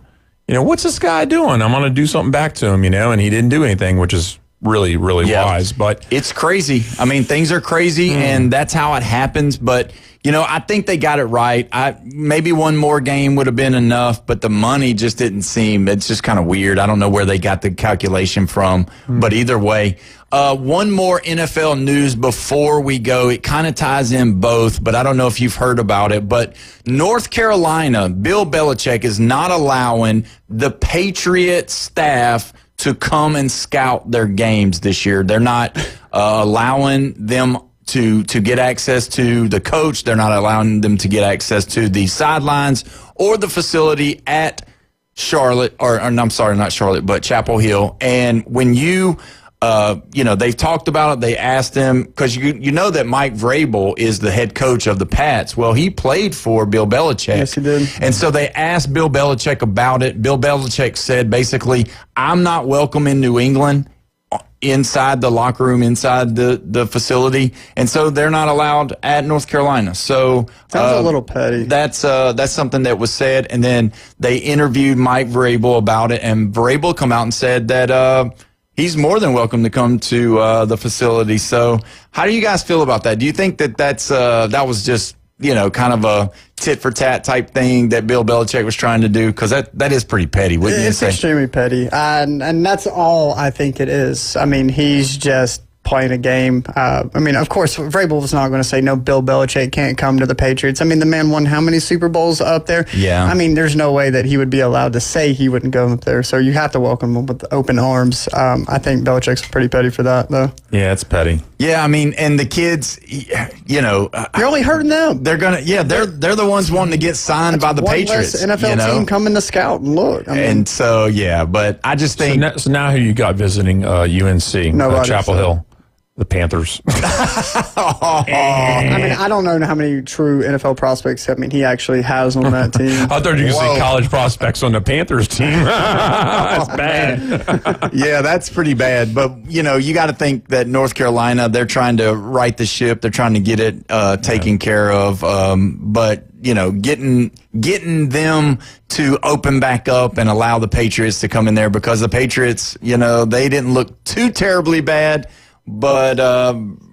J: what's this guy doing? I'm going to do something back to him, and he didn't do anything, which is really, really wise. But
H: it's crazy. I mean, things are crazy and that's how it happens. But, I think they got it right. Maybe one more game would have been enough, but the money just didn't seem, it's just kind of weird. I don't know where they got the calculation from, but either way, one more NFL news before we go. It kind of ties in both, but I don't know if you've heard about it. But North Carolina, Bill Belichick is not allowing the Patriot staff to come and scout their games this year. They're not allowing them to get access to the coach. They're not allowing them to get access to the sidelines or the facility at Charlotte, or I'm sorry, not Charlotte, but Chapel Hill. And when they've talked about it. They asked him, because you know that Mike Vrabel is the head coach of the Pats. Well, he played for Bill Belichick.
I: Yes, he did.
H: And so they asked Bill Belichick about it. Bill Belichick said, basically, I'm not welcome in New England, inside the locker room, inside the facility. And so they're not allowed at North Carolina. So
I: sounds a little petty.
H: That's something that was said. And then they interviewed Mike Vrabel about it, and Vrabel come out and said that he's more than welcome to come to the facility. So how do you guys feel about that? Do you think that that was just, kind of a tit-for-tat type thing that Bill Belichick was trying to do? Because that is pretty petty, wouldn't you say?
I: It's extremely petty. And that's all I think it is. I mean, he's just playing a game. Of course, Vrabel was not going to say, no, Bill Belichick can't come to the Patriots. I mean, the man won how many Super Bowls up there?
H: Yeah.
I: I mean, there's no way that he would be allowed to say he wouldn't go up there. So you have to welcome him with open arms. I think Belichick's pretty petty for that, though.
J: Yeah, it's petty.
H: Yeah, I mean, and the kids,
I: you're only hurting them.
H: They're they're the ones wanting to get signed by the Patriots.
I: NFL team coming to scout and look.
H: And so, but I just think.
J: So now who you got visiting UNC, Chapel Hill? The Panthers.
I: I don't know how many true NFL prospects. he actually has on that team.
J: I thought you could say college prospects on the Panthers team. That's bad.
H: Yeah, that's pretty bad. But, you got to think that North Carolina, they're trying to right the ship. They're trying to get it taken care of. But, getting them to open back up and allow the Patriots to come in there, because the Patriots, they didn't look too terribly bad. But,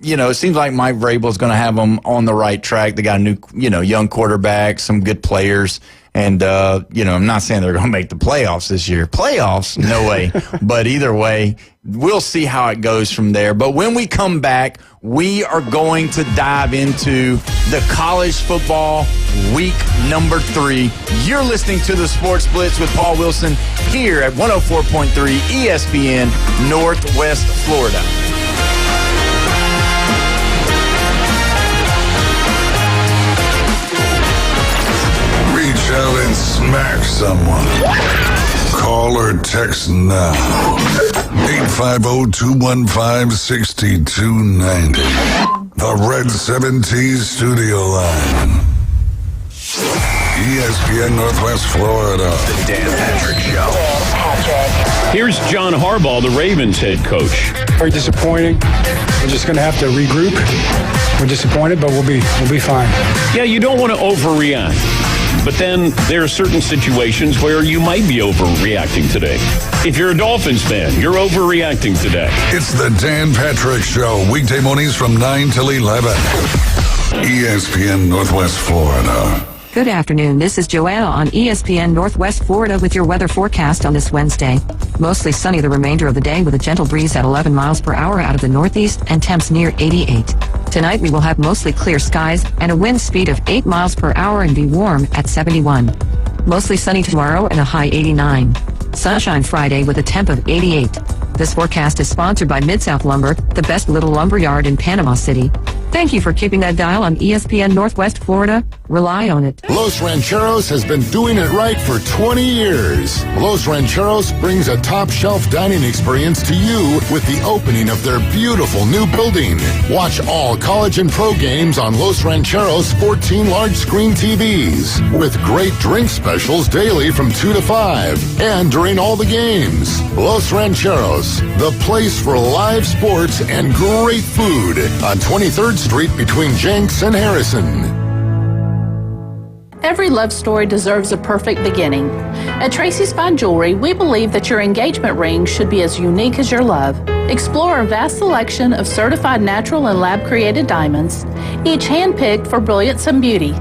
H: it seems like Mike Vrabel is going to have them on the right track. They got a new, young quarterback, some good players. And, I'm not saying they're going to make the playoffs this year. Playoffs? No way. But either way, we'll see how it goes from there. But when we come back, we are going to dive into the college football week number 3. You're listening to the Sports Blitz with Paul Wilson here at 104.3 ESPN, Northwest Florida.
F: Reach out and smack someone. Call or text now. 850-215-6290. The Red 7T Studio Line. ESPN Northwest Florida.
C: The Dan Patrick Show.
S: Here's John Harbaugh, the Ravens head coach.
T: Very disappointing. We're just going to have to regroup. We're disappointed, but we'll be fine.
S: Yeah, you don't want to overreact. But then there are certain situations where you might be overreacting today. If you're a Dolphins fan, you're overreacting today.
F: It's the Dan Patrick Show, weekday mornings from 9 till 11. ESPN Northwest Florida.
M: Good afternoon. This is Joanna on ESPN Northwest Florida with your weather forecast on this Wednesday. Mostly sunny the remainder of the day with a gentle breeze at 11 miles per hour out of the northeast and temps near 88. Tonight we will have mostly clear skies and a wind speed of 8 miles per hour and be warm at 71. Mostly sunny tomorrow and a high 89. Sunshine Friday with a temp of 88. This forecast is sponsored by Mid-South Lumber, the best little lumber yard in Panama City. Thank you for keeping that dial on ESPN Northwest Florida. Rely on it.
U: Los Rancheros has been doing it right for 20 years. Los Rancheros brings a top-shelf dining experience to you with the opening of their beautiful new building. Watch all college and pro games on Los Rancheros 14 large-screen TVs with great drink specials daily from 2 to 5 and during all the games. Los Rancheros, the place for live sports and great food on 23rd Street between Jenks and Harrison.
V: Every love story deserves a perfect beginning. At Tracy's Fine Jewelry, we believe that your engagement ring should be as unique as your love. Explore a vast selection of certified natural and lab-created diamonds, each hand-picked for brilliance and beauty.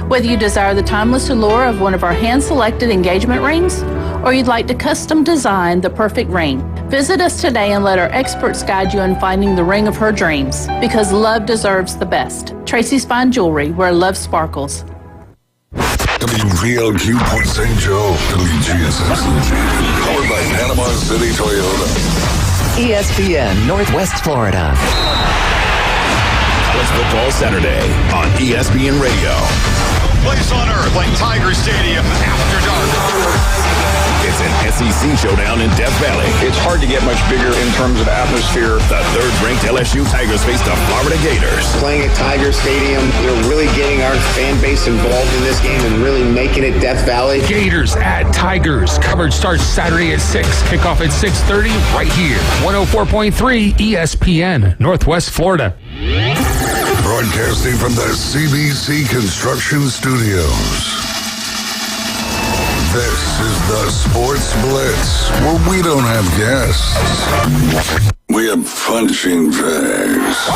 V: Whether you desire the timeless allure of one of our hand-selected engagement rings, or you'd like to custom design the perfect ring, visit us today and let our experts guide you in finding the ring of her dreams, because love deserves the best. Tracy's Fine Jewelry, where love sparkles.
F: WVLQ Port St. Joe, WGSS, powered by Panama City Toyota.
W: ESPN Northwest Florida.
C: College Football Saturday on ESPN Radio.
O: No place on earth like Tiger Stadium after dark.
C: It's an SEC showdown in Death Valley.
X: It's hard to get much bigger in terms of atmosphere.
C: The third-ranked LSU Tigers face the Florida Gators.
P: Playing at Tiger Stadium, really getting our fan base involved in this game and really making it Death Valley.
K: Gators at Tigers. Coverage starts Saturday at 6. Kickoff at 6:30 right here. 104.3 ESPN, Northwest Florida.
F: Broadcasting from the CBC Construction Studios. This is the Sports Blitz, where we don't have guests. We have punching bags.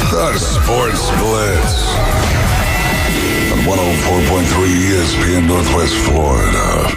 F: The Sports Blitz on 104.3 ESPN Northwest Florida.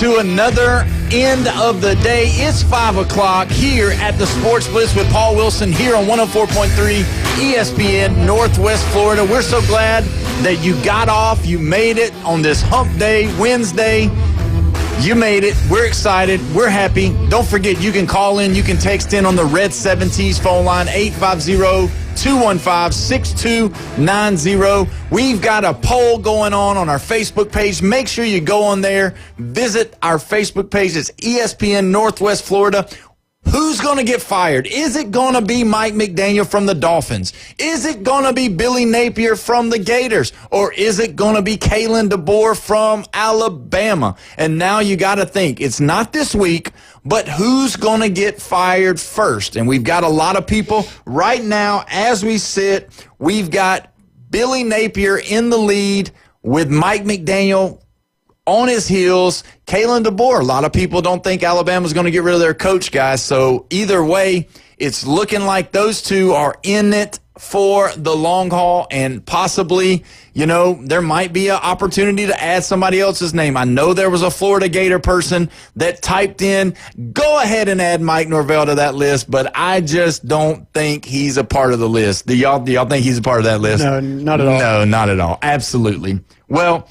H: To another end of the day. It's 5 o'clock here at the Sports Blitz with Paul Wilson here on 104.3 ESPN Northwest Florida. We're so glad that you got off. You made it on this hump day, Wednesday. You made it. We're excited. We're happy. Don't forget, you can call in. You can text in on the Red 7T's phone line, 850-215-6290. We've got a poll going on our Facebook page. Make sure you go on there. Visit our Facebook page. It's ESPN Northwest Florida. Who's going to get fired? Is it going to be Mike McDaniel from the Dolphins? Is it going to be Billy Napier from the Gators? Or is it going to be Kalen DeBoer from Alabama? And now you got to think, it's not this week, but who's going to get fired first? And we've got a lot of people right now as we sit. We've got Billy Napier in the lead with Mike McDaniel on his heels, Kalen DeBoer. A lot of people don't think Alabama's going to get rid of their coach, guys. So either way, it's looking like those two are in it for the long haul, and possibly, there might be an opportunity to add somebody else's name. I know there was a Florida Gator person that typed in, go ahead and add Mike Norvell to that list, but I just don't think he's a part of the list. Do y'all think he's a part of that list?
I: No, not at all.
H: No, not at all. Absolutely. Well,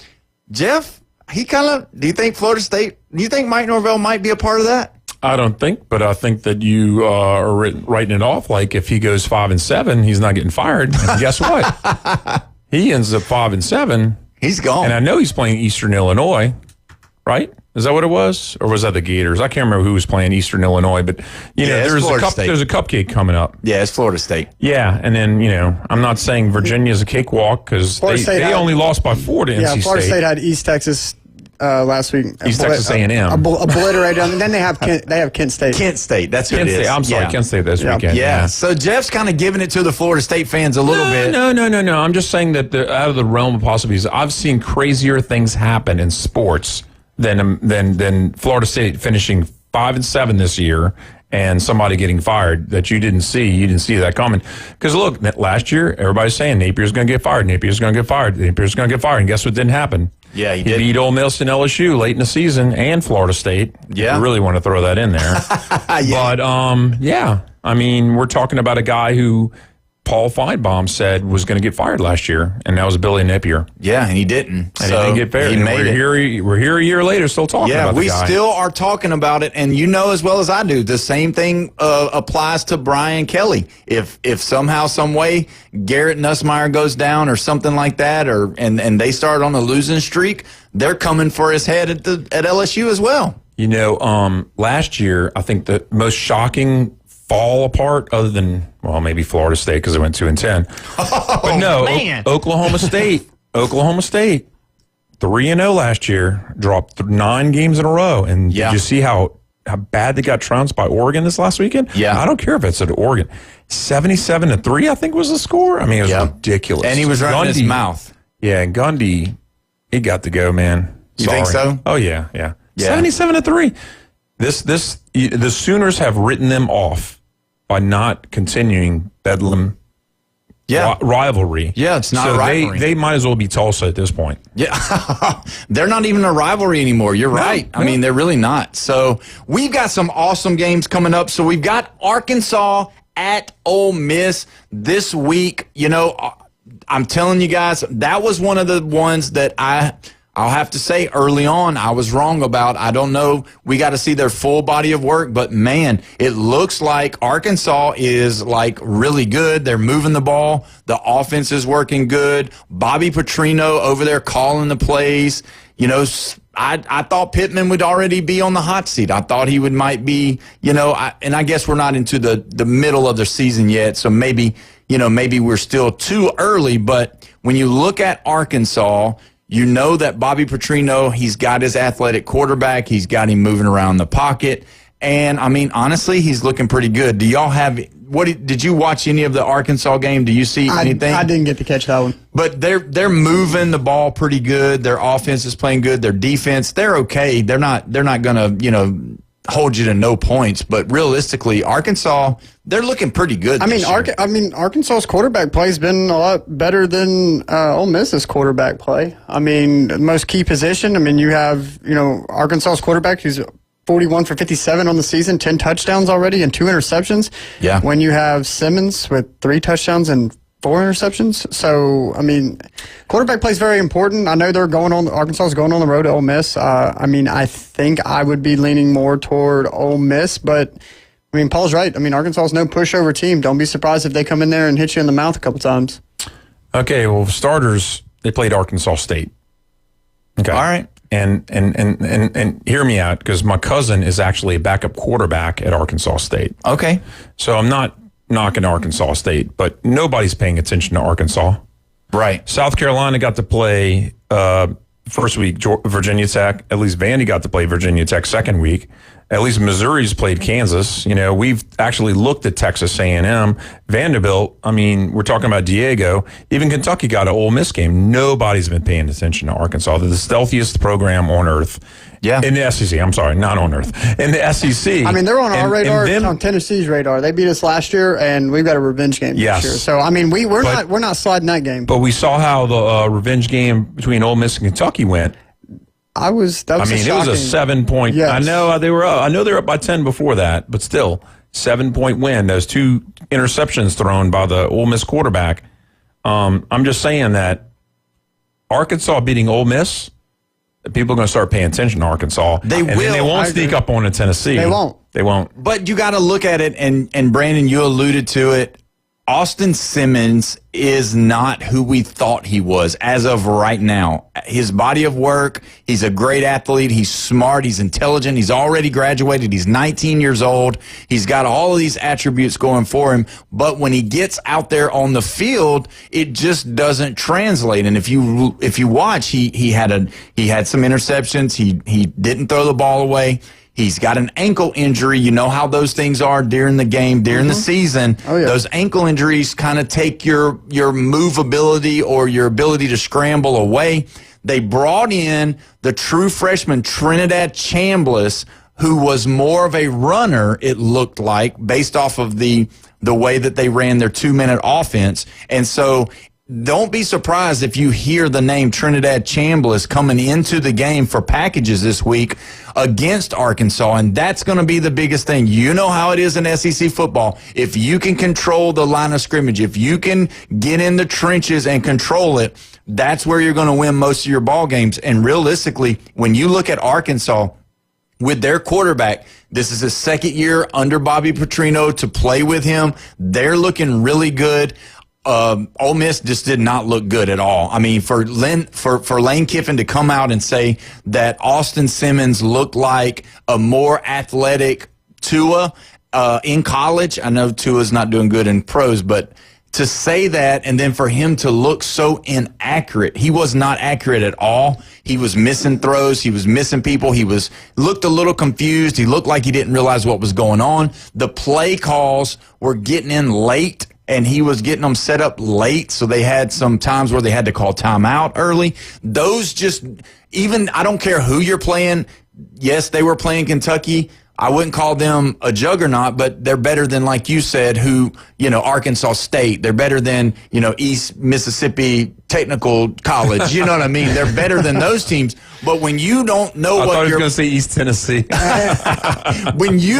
H: Jeff, do you think Mike Norvell might be a part of that?
J: I don't think, but I think that you are writing it off like if he goes 5-7, he's not getting fired. And guess what? He ends up 5-7.
H: He's gone.
J: And I know he's playing Eastern Illinois, right? Is that what it was? Or was that the Gators? I can't remember who was playing Eastern Illinois, but there's a cupcake coming up.
H: Yeah, it's Florida State.
J: Yeah, and then, I'm not saying Virginia's a cakewalk because they only lost by 4 to NC State.
I: Yeah, Florida State had East Texas last week.
J: East Texas A&M.
I: Obliterated them. And then they have Kent State.
H: Kent State. That's who it is.
J: I'm sorry, Kent State this weekend.
H: Yeah. So Jeff's kind of giving it to the Florida State fans a little bit.
J: No. I'm just saying that out of the realm of possibilities, I've seen crazier things happen in sports than Florida State finishing 5-7 this year and somebody getting fired that you didn't see. You didn't see that coming. Because look, last year, everybody's saying Napier's going to get fired. Napier's going to get fired. Napier's going to get fired. And guess what didn't happen?
H: Yeah, he
J: did. He beat Ole Miss and LSU late in the season and Florida State.
H: Yeah.
J: I really want to throw that in there.
H: Yeah.
J: But, I mean, we're talking about a guy who Paul Feinbaum said was going to get fired last year, and that was Billy Napier.
H: Yeah, and he didn't.
J: And he didn't get fired. We're here a year later still talking about the guy. Yeah, we
H: still are talking about it, and as well as I do, the same thing applies to Brian Kelly. If somehow, some way, Garrett Nussmeier goes down or something like that, and they start on a losing streak, they're coming for his head at LSU as well.
J: Last year, I think the most shocking fall apart, other than maybe Florida State because they went 2-10. But no, Oklahoma State 3-0 last year, dropped 9 games in a row, and did you see how bad they got trounced by Oregon this last weekend?
H: Yeah,
J: I don't care if it's at Oregon. 77-3, I think was the score. I mean, it was ridiculous,
H: and he was running his mouth.
J: Yeah, and Gundy, he got to go, man.
H: You think so?
J: Oh yeah. 77-3. The Sooners have written them off by not continuing Bedlam rivalry.
H: Yeah, it's not a rivalry.
J: They might as well be Tulsa at this point.
H: Yeah, they're not even a rivalry anymore. You're right. I mean, they're really not. So we've got some awesome games coming up. So we've got Arkansas at Ole Miss this week. I'm telling you guys, that was one of the ones that I'll have to say early on I was wrong about. I don't know. We got to see their full body of work, but man, it looks like Arkansas is really good. They're moving the ball. The offense is working good. Bobby Petrino over there calling the plays. I thought Pittman would already be on the hot seat. I thought he might be, and I guess we're not into the middle of the season yet. So maybe we're still too early, but when you look at Arkansas, that Bobby Petrino, he's got his athletic quarterback. He's got him moving around the pocket. And, I mean, honestly, he's looking pretty good. Do y'all have did you watch any of the Arkansas game? Do you see anything?
I: I didn't get to catch that one.
H: But they're moving the ball pretty good. Their offense is playing good. Their defense, they're okay. They're not going to, hold you to no points. But realistically, Arkansas, they're looking pretty good.
I: Arkansas's quarterback play has been a lot better than Ole Miss's quarterback play. I mean, the most key position. I mean, you have Arkansas's quarterback who's 41 for 57 on the season, 10 touchdowns already and 2 interceptions.
H: Yeah.
I: When you have Simmons with 3 touchdowns and 4 interceptions. So, I mean, quarterback play is very important. I know Arkansas is going on the road to Ole Miss. I think I would be leaning more toward Ole Miss, but I mean, Paul's right. I mean, Arkansas is no pushover team. Don't be surprised if they come in there and hit you in the mouth a couple times.
J: Okay, well, starters, they played Arkansas State. Okay.
H: All right.
J: And hear me out, because my cousin is actually a backup quarterback at Arkansas State.
H: Okay.
J: So I'm not knocking Arkansas State, but nobody's paying attention to Arkansas.
H: Right.
J: South Carolina got to play first week Virginia Tech. At least Vandy got to play Virginia Tech second week. At least Missouri's played Kansas. You know, we've actually looked at Texas A&M, Vanderbilt. I mean, we're talking about Diego. Even Kentucky got an Ole Miss game. Nobody's been paying attention to Arkansas. They're the stealthiest program on earth.
H: Yeah.
J: In the SEC. I'm sorry, not on earth. In the SEC.
I: I mean, they're on our radar. It's on Tennessee's radar. They beat us last year, and we've got a revenge game this year. So, I mean, we're not sliding that game.
J: But we saw how the revenge game between Ole Miss and Kentucky went.
I: It was a
J: shocking. 7-point.
I: Yes.
J: I know they were up. I know they were up by 10 before that, but still, 7-point win. Those 2 interceptions thrown by the Ole Miss quarterback. I'm just saying that Arkansas beating Ole Miss, people are going to start paying attention to Arkansas.
H: They will.
J: And they won't sneak up on Tennessee.
I: They won't.
J: They won't.
H: But you got to look at it, and Brandon, you alluded to it. Austin Simmons is not who we thought he was as of right now. His body of work, he's a great athlete. He's smart. He's intelligent. He's already graduated. He's 19 years old. He's got all of these attributes going for him. But when he gets out there on the field, it just doesn't translate. And if you watch, he had some interceptions. He didn't throw the ball away. He's got an ankle injury. You know how those things are during the game, during the season.
I: Oh, yeah.
H: Those ankle injuries kind of take your movability or your ability to scramble away. They brought in the true freshman Trinidad Chambliss, who was more of a runner, it looked like, based off of the way that they ran their 2-minute offense. And so don't be surprised if you hear the name Trinidad Chambliss coming into the game for packages this week against Arkansas, and that's going to be the biggest thing. You know how it is in SEC football. If you can control the line of scrimmage, if you can get in the trenches and control it, that's where you're going to win most of your ball games. And realistically, when you look at Arkansas with their quarterback, this is his second year under Bobby Petrino to play with him. They're looking really good. Ole Miss just did not look good at all. I mean, for Lane Kiffin to come out and say that Austin Simmons looked like a more athletic Tua in college. I know Tua's not doing good in pros, but to say that and then for him to look so inaccurate, he was not accurate at all. He was missing throws. He was missing people. He looked a little confused. He looked like he didn't realize what was going on. The play calls were getting in late, and he was getting them set up late, so they had some times where they had to call timeout early. Those just, even, I don't care who you're playing. Yes, they were playing Kentucky. I wouldn't call them a juggernaut, but they're better than, like you said, Arkansas State. They're better than, East Mississippi Technical College. You know what I mean? They're better than those teams. But when you don't know
J: I thought I was going to say East Tennessee.
H: when you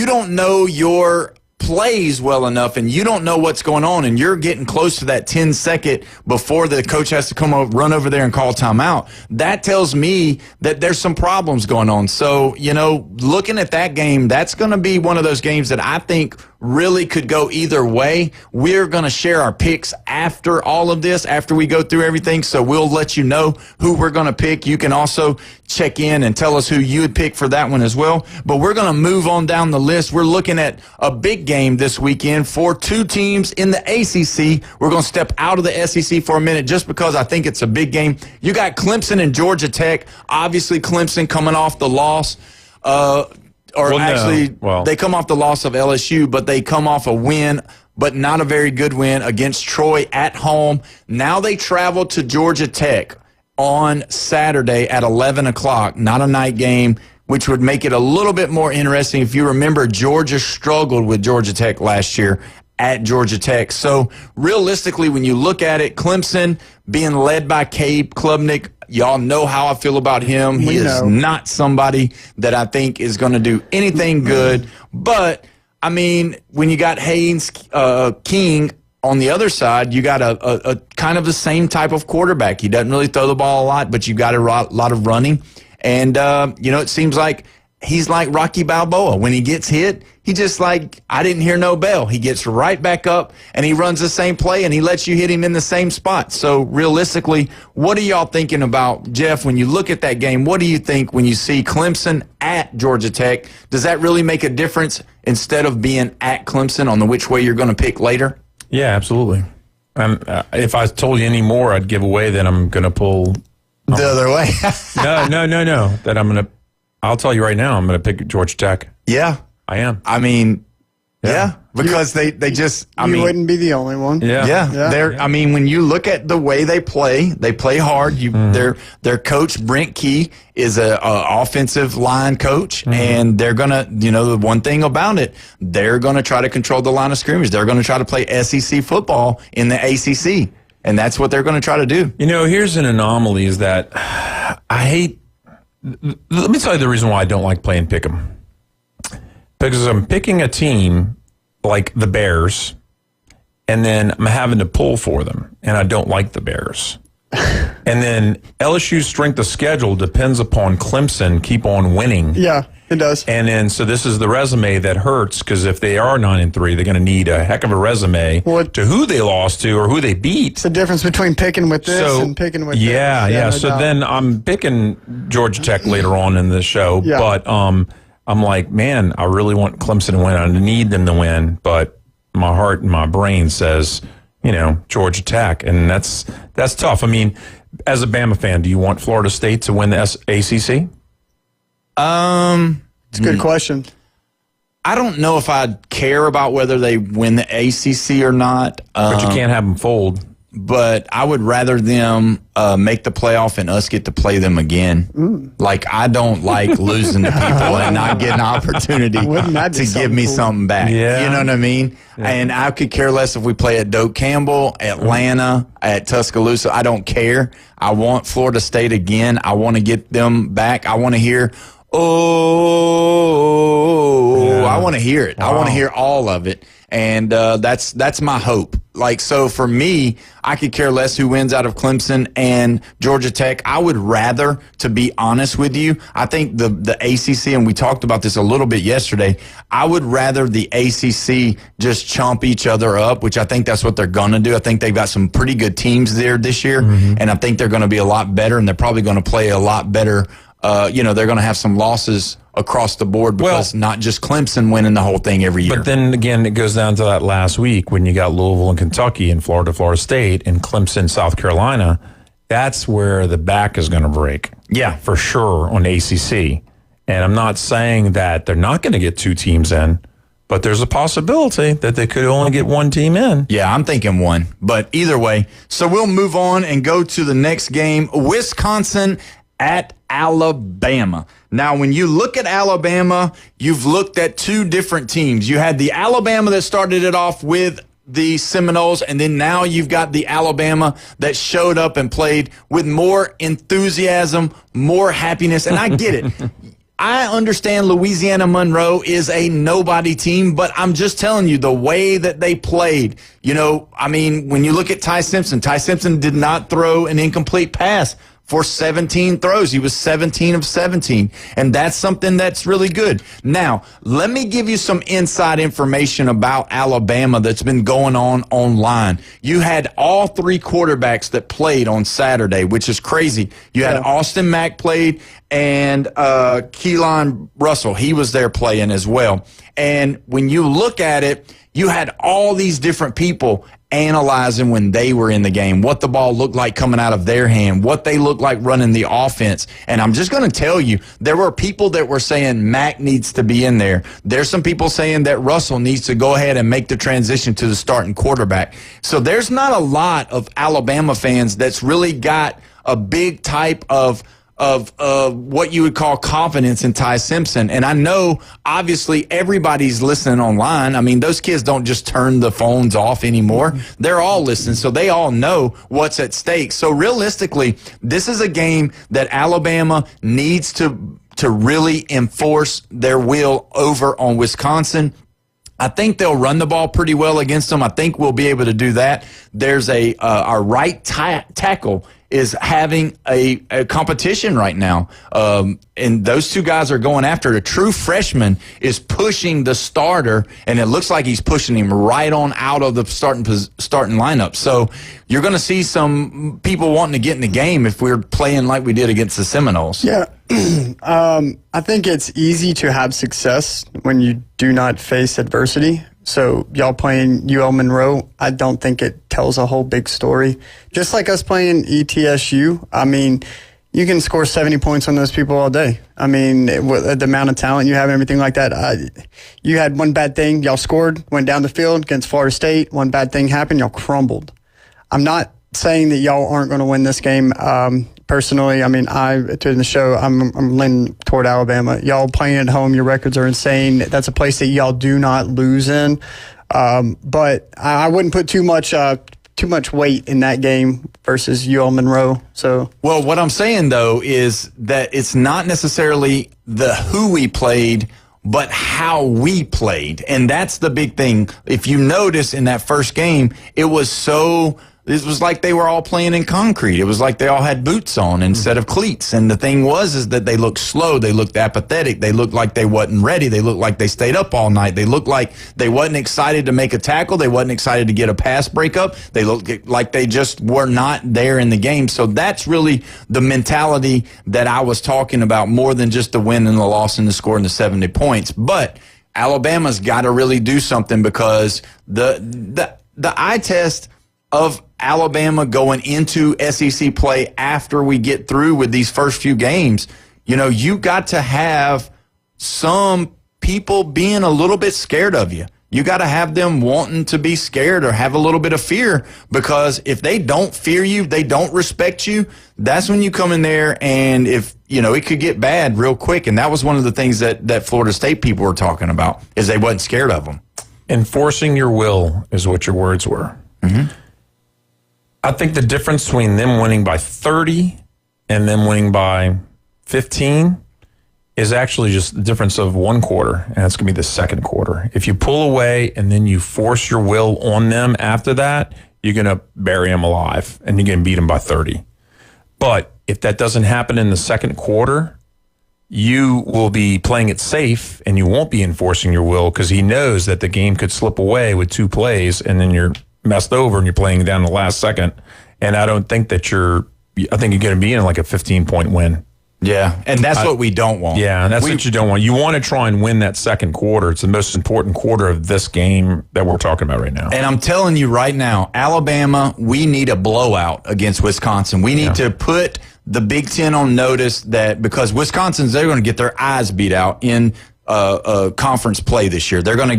H: don't know your plays well enough and you don't know what's going on and you're getting close to that 10-second before the coach has to run over there and call timeout, that tells me that there's some problems going on. So, looking at that game, that's going to be one of those games that I think really could go either way. We're going to share our picks after all of this, after we go through everything. So we'll let you know who we're going to pick. You can also check in and tell us who you would pick for that one as well. But we're going to move on down the list. We're looking at a big game this weekend for 2 teams in the ACC. We're going to step out of the SEC for a minute just because I think it's a big game. You got Clemson and Georgia Tech. Obviously, Clemson coming off the loss. They come off the loss of LSU, but they come off a win, but not a very good win against Troy at home. Now they travel to Georgia Tech on Saturday at 11 o'clock, not a night game, which would make it a little bit more interesting. If you remember, Georgia struggled with Georgia Tech last year at Georgia Tech. So realistically, when you look at it, Clemson being led by Cade Klubnik, y'all know how I feel about him. He is not somebody that I think is going to do anything good. But, I mean, when you got Haynes King on the other side, you got a kind of the same type of quarterback. He doesn't really throw the ball a lot, but you got a lot of running. And, it seems like he's like Rocky Balboa. When he gets hit, he just like, I didn't hear no bell. He gets right back up, and he runs the same play, and he lets you hit him in the same spot. So, realistically, what are y'all thinking about, Jeff, when you look at that game? What do you think when you see Clemson at Georgia Tech? Does that really make a difference instead of being at Clemson on the which way you're going to pick later?
J: Yeah, absolutely. If I told you any more, I'd give away that I'm going to pull
H: the other way.
J: No. That I'm going to I'll tell you right now, I'm going to pick Georgia Tech.
H: Yeah.
J: I am.
H: I mean, yeah, because they just,
I: you wouldn't be the only one.
H: Yeah. I mean, when you look at the way they play hard. Their coach, Brent Key, is a offensive line coach, and they're going to, the one thing about it, they're going to try to control the line of scrimmage. They're going to try to play SEC football in the ACC, and that's what they're going to try to do.
J: Here's an anomaly is that let me tell you the reason why I don't like playing pick'em. Because I'm picking a team like the Bears, and then I'm having to pull for them, and I don't like the Bears. And then LSU's strength of schedule depends upon Clemson keep on winning.
I: Yeah, it does.
J: And then, so this is the resume that hurts, because if they are 9-3, they're going to need a heck of a resume to who they lost to or who they beat.
I: It's the difference between picking with this and picking with this.
J: Yeah. So then I'm picking Georgia Tech later on in the show, but I'm like, man, I really want Clemson to win. I need them to win, but my heart and my brain says, Georgia Tech, and that's tough. I mean, as a Bama fan, do you want Florida State to win the ACC?
I: It's a good question.
H: I don't know if I'd care about whether they win the ACC or not.
J: But you can't have them fold.
H: But I would rather them make the playoff and us get to play them again. Like, I don't like losing to people and not getting an opportunity to give me something back.
J: Yeah.
H: You know what I mean? Yeah. And I could care less if we play at Doak Campbell, Atlanta, at Tuscaloosa. I don't care. I want Florida State again. I want to get them back. I want to hear, I want to hear it. Wow. I want to hear all of it. And that's my hope. Like, so for me, I could care less who wins out of Clemson and Georgia Tech. I would rather, to be honest with you, I think the ACC, and we talked about this a little bit yesterday, I would rather the ACC just chomp each other up, which I think that's what they're going to do. I think they've got some pretty good teams there this year, and I think they're going to be a lot better, and they're probably going to play a lot better. They're going to have some losses across the board because not just Clemson winning the whole thing every year.
J: But then again, it goes down to that last week when you got Louisville and Kentucky and Florida State and Clemson, South Carolina. That's where the back is going to break.
H: Yeah,
J: for sure on ACC. And I'm not saying that they're not going to get two teams in, but there's a possibility that they could only get one team in.
H: Yeah, I'm thinking one. But either way, so we'll move on and go to the next game, Wisconsin at Alabama. Now, when you look at Alabama, you've looked at two different teams. You had the Alabama that started it off with the Seminoles, and then now you've got the Alabama that showed up and played with more enthusiasm, more happiness, and I get it. I understand Louisiana Monroe is a nobody team, but I'm just telling you the way that they played. When you look at Ty Simpson did not throw an incomplete pass for 17 throws. He was 17 of 17, and that's something that's really good. Now, let me give you some inside information about Alabama that's been going on online. You had all three quarterbacks that played on Saturday, which is crazy. You had Austin Mack played, and Keelan Russell, he was there playing as well. And when you look at it, you had all these different people analyzing when they were in the game, what the ball looked like coming out of their hand, what they looked like running the offense. And I'm just going to tell you, there were people that were saying Mack needs to be in there. There's some people saying that Russell needs to go ahead and make the transition to the starting quarterback. So there's not a lot of Alabama fans that's really got a big type of what you would call confidence in Ty Simpson. And I know, obviously, everybody's listening online. I mean, those kids don't just turn the phones off anymore. They're all listening, so they all know what's at stake. So realistically, this is a game that Alabama needs to really enforce their will over on Wisconsin. I think they'll run the ball pretty well against them. I think we'll be able to do that. There's our right tackle is having a competition right now. And those two guys are going after it. A true freshman is pushing the starter, and it looks like he's pushing him right on out of the starting lineup. So you're going to see some people wanting to get in the game if we're playing like we did against the Seminoles.
I: Yeah. I think it's easy to have success when you do not face adversity. So y'all playing UL Monroe, I don't think it tells a whole big story. Just like us playing ETSU, I mean, You can score 70 points on those people all day. I mean, with the amount of talent you have and everything like that. You had one bad thing, y'all scored, went down the field against Florida State. One bad thing happened, y'all crumbled. I'm not saying that y'all aren't going to win this game. Personally, I mean, to the show, I'm leaning toward Alabama. Y'all playing at home, your records are insane. That's a place that y'all do not lose in. But I wouldn't put too much weight in that game versus UL Monroe. So,
H: well, what I'm saying though is that it's not necessarily the who we played, but how we played, and that's the big thing. If you notice in that first game, it was like they were all playing in concrete. It was like they all had boots on instead of cleats. And the thing is that they looked slow. They looked apathetic. They looked like they wasn't ready. They looked like they stayed up all night. They looked like they wasn't excited to make a tackle. They wasn't excited to get a pass breakup. They looked like they just were not there in the game. So that's really the mentality that I was talking about, more than just the win and the loss and the score and the 70 points. But Alabama's got to really do something, because the eye test of Alabama going into SEC play after we get through with these first few games, you got to have some people being a little bit scared of you. You got to have them wanting to be scared or have a little bit of fear, because if they don't fear you, they don't respect you, that's when you come in there and it could get bad real quick. And that was one of the things that Florida State people were talking about, is they wasn't scared of them.
J: Enforcing your will is what your words were.
H: Mm-hmm.
J: I think the difference between them winning by 30 and them winning by 15 is actually just the difference of one quarter, and it's going to be the second quarter. If you pull away and then you force your will on them after that, you're going to bury them alive, and you're going to beat them by 30. But if that doesn't happen in the second quarter, you will be playing it safe, and you won't be enforcing your will, because he knows that the game could slip away with 2 plays, and then you're messed over and you're playing down the last second. And I don't think that I think you're going to be in like a 15-point win.
H: Yeah, and that's what we don't want.
J: Yeah, and that's what you don't want. You want to try and win that second quarter. It's the most important quarter of this game that we're talking about right now.
H: And I'm telling you right now, Alabama, we need a blowout against Wisconsin. We need to put the Big Ten on notice, that because they're going to get their eyes beat out in conference play this year. They're going to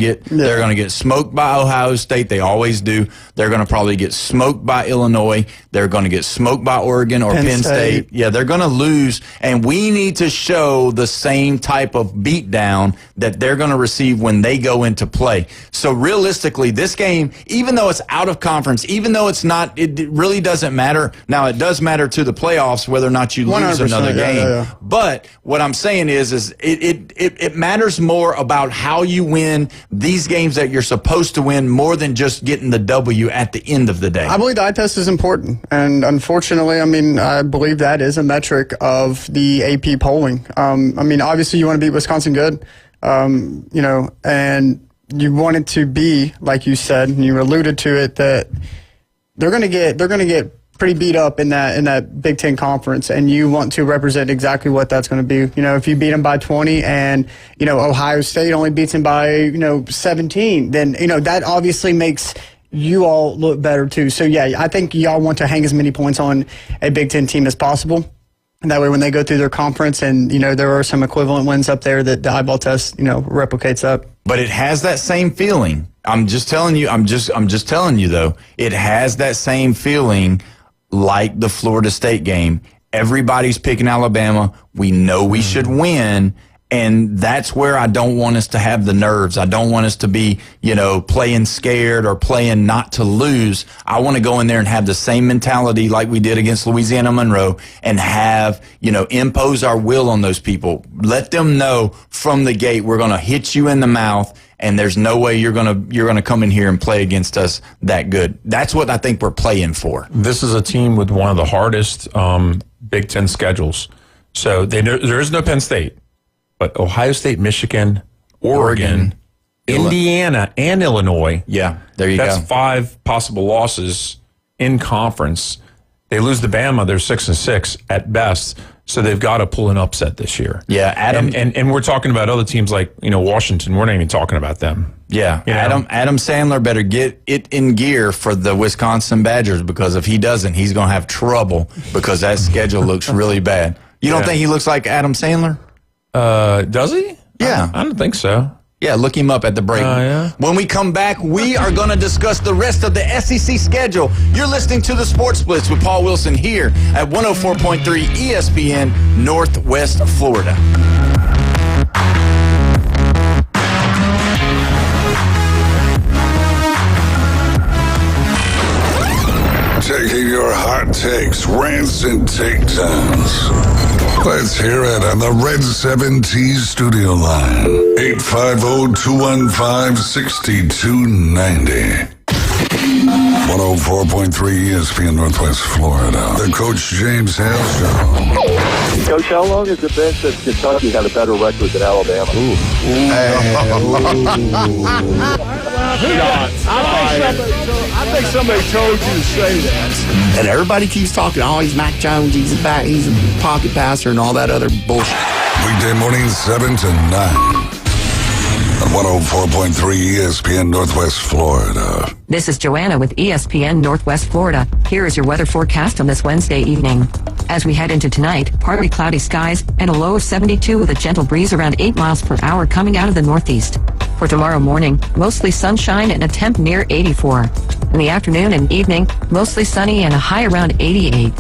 H: get smoked by Ohio State. They always do. They're going to probably get smoked by Illinois. They're going to get smoked by Oregon or Penn State. Yeah, they're going to lose, and we need to show the same type of beatdown that they're going to receive when they go into play. So realistically, this game, even though it's out of conference, even though it's not, it really doesn't matter. Now, it does matter to the playoffs whether or not you lose another game. Yeah. But what I'm saying is it matters more about how you win these games that you're supposed to win, more than just getting the W at the end of the day.
I: I believe the eye test is important, and unfortunately, I believe that is a metric of the AP polling. Obviously you want to beat Wisconsin good, and you want it to be, like you said, and you alluded to it, that they're going to get pretty beat up in that Big Ten conference, and you want to represent exactly what that's going to be. If you beat them by 20 and, Ohio State only beats them by, 17, then, that obviously makes you all look better too. So, yeah, I think y'all want to hang as many points on a Big Ten team as possible. And that way when they go through their conference and, there are some equivalent wins up there, that the eyeball test, replicates that.
H: But it has that same feeling. I'm just telling you, though, it has that same feeling like the Florida State game. Everybody's picking Alabama. We know we should win. And that's where I don't want us to have the nerves. I don't want us to be, playing scared or playing not to lose. I want to go in there and have the same mentality like we did against Louisiana Monroe, and have, impose our will on those people. Let them know from the gate, we're going to hit you in the mouth, and there's no way you're gonna come in here and play against us that good. That's what I think we're playing for.
J: This is a team with one of the hardest Big Ten schedules. So there is no Penn State, but Ohio State, Michigan, Oregon, Indiana, and Illinois.
H: Yeah, there you go.
J: That's 5 possible losses in conference. They lose to Bama, they're 6-6 at best. So they've got to pull an upset this year.
H: Yeah, Adam.
J: And we're talking about other teams like, Washington. We're not even talking about them.
H: Yeah, Adam Sandler better get it in gear for the Wisconsin Badgers, because if he doesn't, he's going to have trouble, because that schedule looks really bad. You don't think he looks like Adam Sandler?
J: Does he?
H: Yeah.
J: I don't think so.
H: Yeah, look him up at the break.
J: Yeah.
H: When we come back, we are going to discuss the rest of the SEC schedule. You're listening to the Sports Blitz with Paul Wilson here at 104.3 ESPN, Northwest Florida.
F: Taking your hot takes, rants, and takedowns. Let's hear it on the Red 7T studio line. 850-215-6290. 104.3 ESPN Northwest Florida. The Coach James Hale Show.
B: Coach, how long has it been since Kentucky had a better record than Alabama?
E: I think somebody told you to say that. And everybody keeps talking, he's Mac Jones, he's a pocket passer, and all that other bullshit.
F: Weekday mornings 7 to 9. On 104.3 ESPN Northwest Florida.
M: This is Joanna with ESPN Northwest Florida. Here is your weather forecast on this Wednesday evening. As we head into tonight, partly cloudy skies and a low of 72 with a gentle breeze around 8 miles per hour coming out of the northeast. For tomorrow morning, mostly sunshine and a temp near 84. In the afternoon and evening, mostly sunny and a high around 88.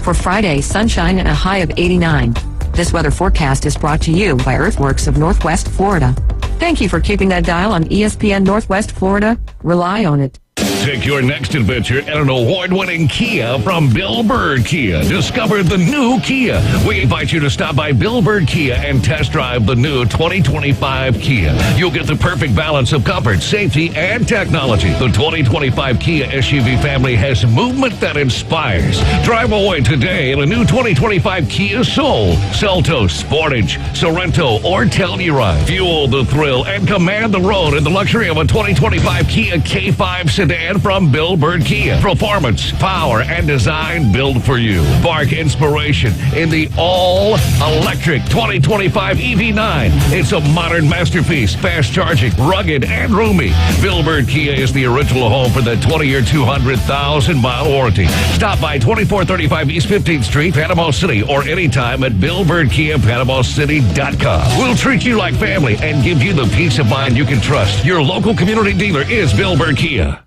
M: For Friday, sunshine and a high of 89. This weather forecast is brought to you by Earthworks of Northwest Florida. Thank you for keeping that dial on ESPN Northwest Florida. Rely on it.
L: Take your next adventure in an award-winning Kia from Bill Bird Kia. Discover the new Kia. We invite you to stop by Bill Bird Kia and test drive the new 2025 Kia. You'll get the perfect balance of comfort, safety, and technology. The 2025 Kia SUV family has movement that inspires. Drive away today in a new 2025 Kia Soul, Seltos, Sportage, Sorento, or Telluride. Fuel the thrill and command the road in the luxury of a 2025 Kia K5 sedan from Bill Bird Kia. Performance, power, and design built for you. Spark inspiration in the all-electric 2025 EV9. It's a modern masterpiece, fast charging, rugged, and roomy. Bill Bird Kia is the original home for the 20-year, 200,000-mile warranty. Stop by 2435 East 15th Street, Panama City, or anytime at BillBirdKia.PanamaCity.com. We'll treat you like family and give you the peace of mind you can trust. Your local community dealer is Bill Bird Kia.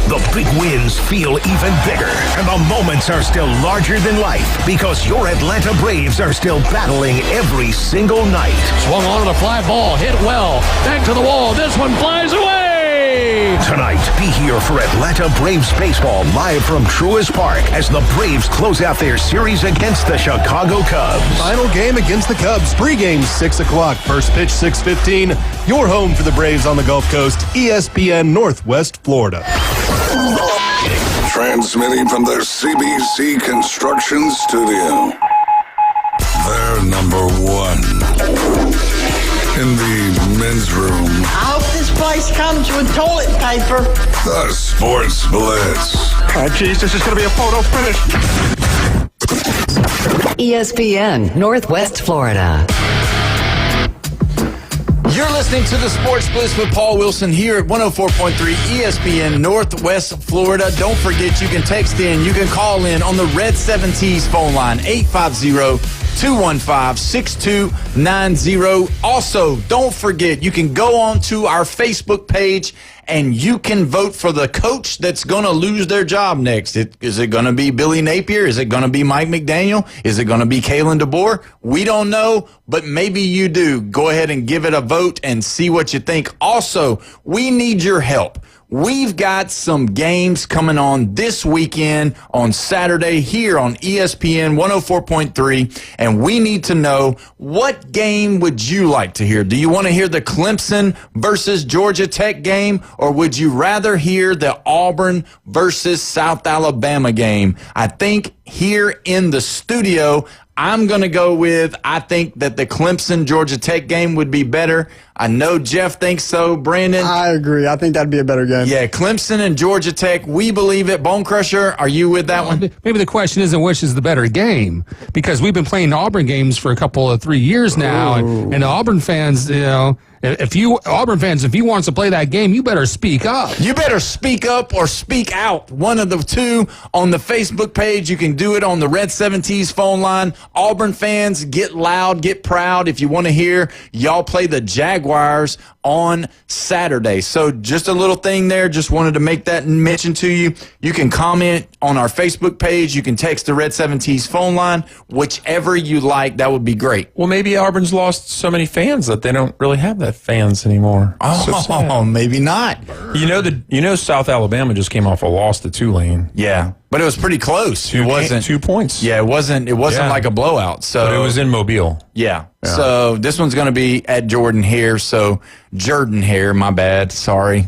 C: The big wins feel even bigger, and the moments are still larger than life, because your Atlanta Braves are still battling every single night.
D: Swung on a fly ball, hit well, back to the wall, this one flies away!
C: Tonight, be here for Atlanta Braves baseball live from Truist Park as the Braves close out their series against the Chicago Cubs.
R: Final game against the Cubs, pregame 6 o'clock, first pitch 6:15. Your home for the Braves on the Gulf Coast, ESPN Northwest Florida.
F: Transmitting from their CBC Construction Studio. They're number one in the men's room.
Q: I hope this place comes with toilet paper.
F: The Sports Blitz.
Q: Oh, geez, this is going to be a photo finish.
W: ESPN Northwest Florida.
H: You're listening to the Sports Blitz with Paul Wilson here at 104.3 ESPN Northwest Florida. Don't forget, you can text in, you can call in on the Red 7T's phone line, 850-215-6290. Also, don't forget, you can go on to our Facebook page and you can vote for the coach that's going to lose their job next. Is it going to be Billy Napier? Is it going to be Mike McDaniel? Is it going to be Kalen DeBoer? We don't know, but maybe you do. Go ahead and give it a vote and see what you think. Also, we need your help. We've got some games coming on this weekend on Saturday here on ESPN 104.3, and we need to know, what game would you like to hear? Do you want to hear the Clemson versus Georgia Tech game, or would you rather hear the Auburn versus South Alabama game? I think here in the studio, I'm going to go with, I think that the Clemson-Georgia Tech game would be better. I know Jeff thinks so. Brandon?
I: I agree. I think that'd be a better game.
H: Yeah, Clemson and Georgia Tech, we believe it. Bone Crusher, are you with that one?
K: Maybe the question isn't which is the better game, because we've been playing Auburn games for a couple of 3 years now, and the Auburn fans, if you want us to play that game, you better speak up.
H: You better speak up or speak out. One of the two on the Facebook page. You can do it on the Red 70s phone line. Auburn fans, get loud, get proud. If you want to hear y'all play the Jaguars on Saturday. So just a little thing there. Just wanted to make that mention to you. You can comment on our Facebook page. You can text the Red 70s phone line. Whichever you like, that would be great.
J: Well, maybe Auburn's lost so many fans that they don't really have that fans anymore.
H: Oh, maybe not.
J: South Alabama just came off a loss to Tulane.
H: Yeah, but it was pretty close. It wasn't
J: 2 points.
H: Yeah, it wasn't like a blowout. So
J: but it was in Mobile.
H: Yeah. So this one's going to be at Jordan Hare. So Jordan Hare, my bad. Sorry.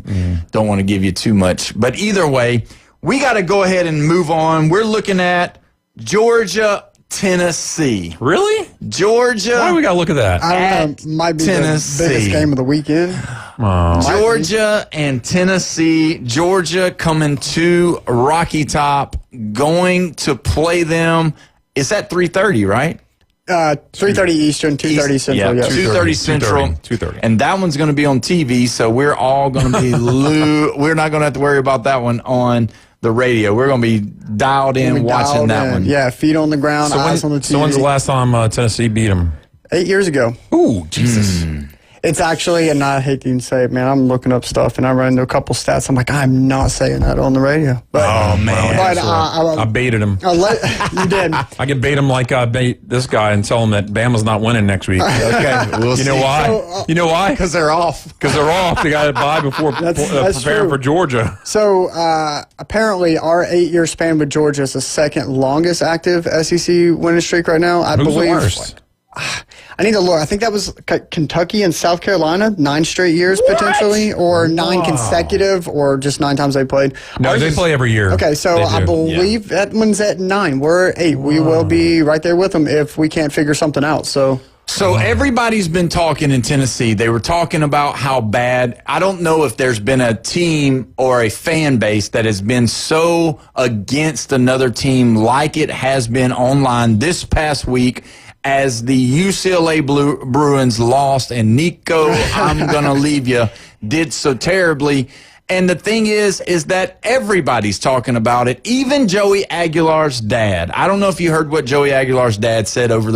H: Don't want to give you too much. But either way, we got to go ahead and move on. We're looking at Georgia, Tennessee.
J: Really?
H: Georgia.
J: Why do we got to look at that?
I: I don't know. Might be
H: Tennessee.
I: the biggest game of the weekend.
H: Georgia and Tennessee. Georgia coming to Rocky Top, going to play them. Is that 3:30, right?
I: 3:30 Eastern, 2:30 Central.
H: Yeah, 2:30 Central.
J: 2:30.
H: And that one's going to be on TV, so we're all going to be we're not going to have to worry about that one on the radio. We're going to be dialed in watching that one.
I: Yeah, feet on the ground, eyes on the TV.
J: So when's the last time Tennessee beat them?
I: 8 years ago.
J: Ooh, Jesus.
I: It's actually, and I hate to even say it, man, I'm looking up stuff, and I run into a couple stats. I'm like, I'm not saying that on the radio. But,
J: I baited him.
I: You did.
J: I could bait him like I bait this guy and tell him that Bama's not winning next week.
H: Okay, we'll see.
J: Know why?
I: So,
J: you know why?
H: Because they're off.
J: Because they're off. They got to buy before preparing for Georgia.
I: So apparently, our 8-year span with Georgia is the second longest active SEC winning streak right now. I
J: Who's
I: believe.
J: The worst?
I: I need to look. I think that was Kentucky and South Carolina, 9 straight years potentially, or 9 consecutive, or just 9 times they played.
J: No, they play every year.
I: Okay, so I believe that one's at 9. We're at 8. We will be right there with them if we can't figure something out. So
H: everybody's been talking in Tennessee. They were talking about how bad. I don't know if there's been a team or a fan base that has been so against another team like it has been online this past week, as the UCLA Bruins lost and Nico, I'm going to leave you, did so terribly. And the thing is that everybody's talking about it, even Joey Aguilar's dad. I don't know if you heard what Joey Aguilar's dad said over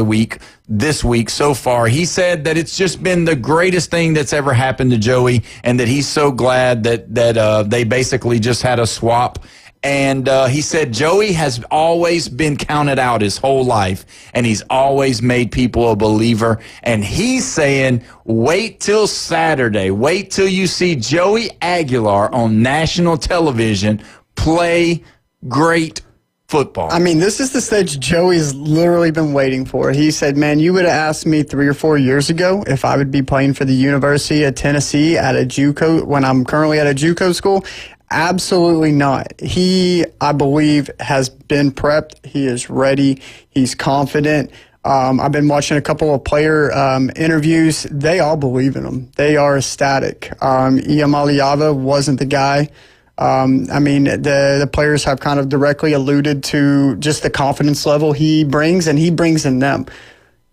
H: this week so far. He said that it's just been the greatest thing that's ever happened to Joey, and that he's so glad that they basically just had a swap. And he said Joey has always been counted out his whole life, and he's always made people a believer. And he's saying, wait till Saturday. Wait till you see Joey Aguilar on national television play great football.
I: I mean, this is the stage Joey's literally been waiting for. He said, man, you would have asked me 3 or 4 years ago if I would be playing for the University of Tennessee at a JUCO when I'm currently at a JUCO school. Absolutely not. He, I believe, has been prepped. He is ready. He's confident. I've been watching a couple of player interviews. They all believe in him. They are ecstatic. Iamaliava wasn't the guy. I mean, the players have kind of directly alluded to just the confidence level he brings, and he brings in them.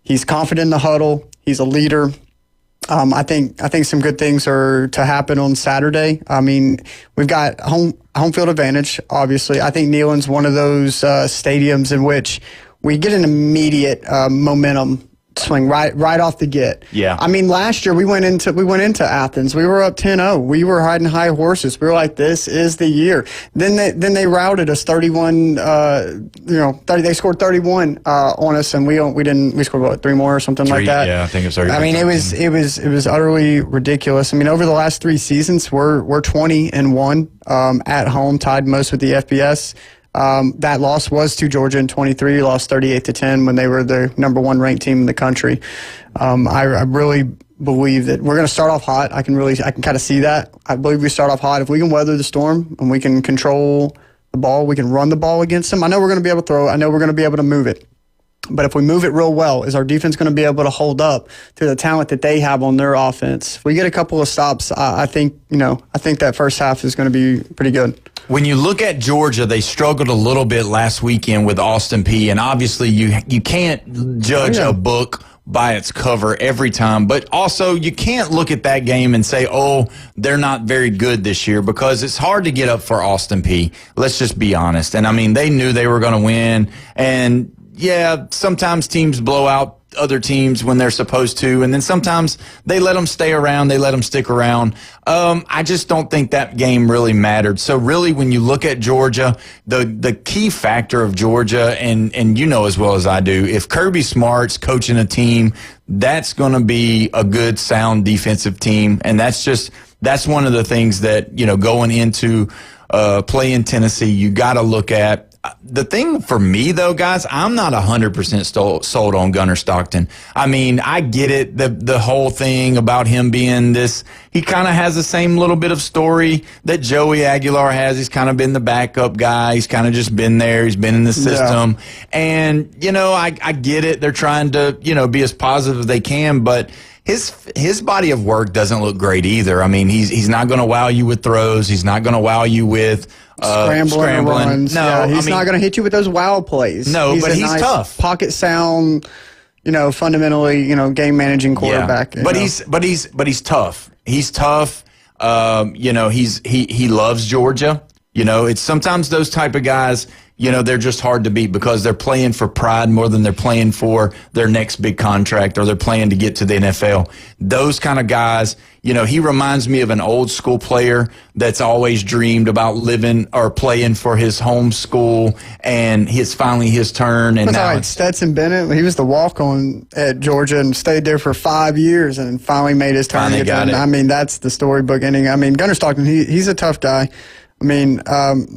I: He's confident in the huddle. He's a leader. I think some good things are to happen on Saturday. I mean, we've got home field advantage, obviously. I think Neyland's one of those stadiums in which we get an immediate momentum swing right off the get.
H: Yeah.
I: I mean, last year we went into Athens. We were up 10-0. We were riding high horses. We were like, this is the year. Then they routed us 31. They scored 31 on us, and we scored what, 3 more or something like that.
H: Yeah, I think it's 30.
I: I mean, it was utterly ridiculous. I mean, over the last 3 seasons, we're 20-1 at home, tied most with the FBS. That loss was to Georgia in 23. Lost 38-10 when they were the number 1 ranked team in the country. I really believe that we're going to start off hot. I can kind of see that. I believe we start off hot. If we can weather the storm and we can control the ball, we can run the ball against them. I know we're going to be able to throw. I know we're going to be able to move it. But if we move it real well, is our defense going to be able to hold up to the talent that they have on their offense? If we get a couple of stops, I think that first half is going to be pretty good.
H: When you look at Georgia, they struggled a little bit last weekend with Austin Peay, and obviously you can't judge a book by its cover every time, but also you can't look at that game and say, oh, they're not very good this year, because it's hard to get up for Austin Peay. Let's just be honest. And I mean, they knew they were going to win, and yeah, sometimes teams blow out other teams when they're supposed to, and then sometimes they let them stay around, they let them stick around. I just don't think that game really mattered. So really, when you look at Georgia, the key factor of Georgia, and you know as well as I do, if Kirby Smart's coaching a team, that's going to be a good, sound defensive team, and that's one of the things that, going into play in Tennessee, you got to look at. The thing for me, though, guys, I'm not 100% sold on Gunnar Stockton. I mean, I get it, the whole thing about him being this. He kind of has the same little bit of story that Joey Aguilar has. He's kind of been the backup guy. He's kind of just been there. He's been in the system. Yeah. And, I get it. They're trying to, be as positive as they can, but his body of work doesn't look great either. I mean, he's not going to wow you with throws. He's not going to wow you with scrambling
I: runs. No, he's not going to hit you with those wow plays.
H: No,
I: he's
H: nice
I: tough. Pocket sound, fundamentally, game managing quarterback.
H: Yeah. But he's tough. He's tough. He loves Georgia. It's sometimes those type of guys, they're just hard to beat because they're playing for pride more than they're playing for their next big contract, or they're playing to get to the NFL. Those kind of guys, he reminds me of an old school player that's always dreamed about living or playing for his home school, and it's finally his turn. And now
I: Stetson Bennett, he was the walk-on at Georgia and stayed there for 5 years and finally made his turn. I mean, that's the storybook ending. I mean, Gunnar Stockton, he's a tough guy. I mean,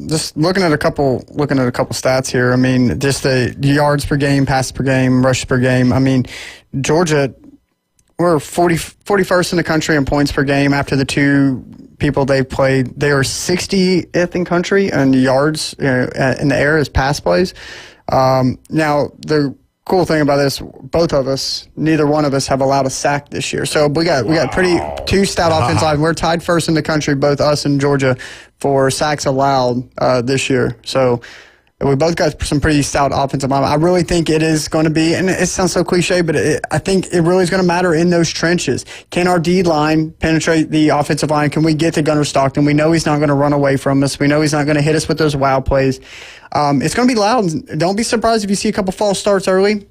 I: just looking at a couple stats here. I mean, just the yards per game, passes per game, rushes per game. I mean, Georgia, we're 41st in the country in points per game after the two people they played. They are 60th in country in yards in the air as pass plays. Now, the cool thing about this, neither one of us have allowed a sack this year. So we got pretty two stout offensive line. We're tied first in the country, both us and Georgia, for sacks allowed this year. So we both got some pretty stout offensive line. I really think it is going to be, and it sounds so cliche, but I think it really is going to matter in those trenches. Can our D line penetrate the offensive line? Can we get to Gunnar Stockton? We know he's not going to run away from us. We know he's not going to hit us with those wow plays. It's going to be loud. Don't be surprised if you see a couple false starts early.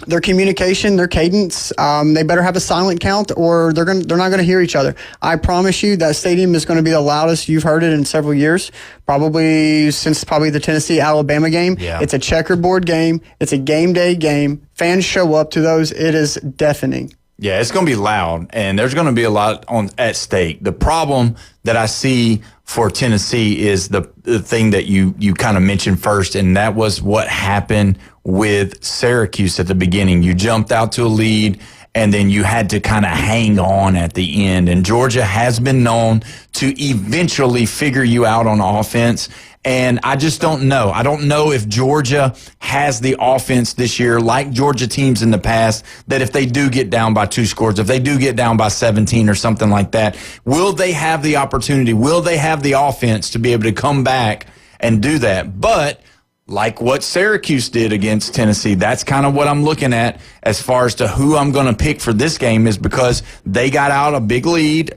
I: Their communication, their cadence, they better have a silent count, or they're not going to hear each other. I promise you that stadium is going to be the loudest you've heard it in several years, probably since the Tennessee-Alabama game. Yeah. It's a checkerboard game. It's a game day game. Fans show up to those. It is deafening.
H: Yeah, it's going to be loud, and there's going to be a lot at stake. The problem that I see for Tennessee is the thing that you kind of mentioned first, and that was what happened with Syracuse at the beginning. You jumped out to a lead, and then you had to kind of hang on at the end. And Georgia has been known to eventually figure you out on offense. And I just don't know. I don't know if Georgia has the offense this year, like Georgia teams in the past, that if they do get down by 2 scores, if they do get down by 17 or something like that, will they have the opportunity? Will they have the offense to be able to come back and do that? But like what Syracuse did against Tennessee, that's kind of what I'm looking at as far as to who I'm going to pick for this game, is because they got out a big lead,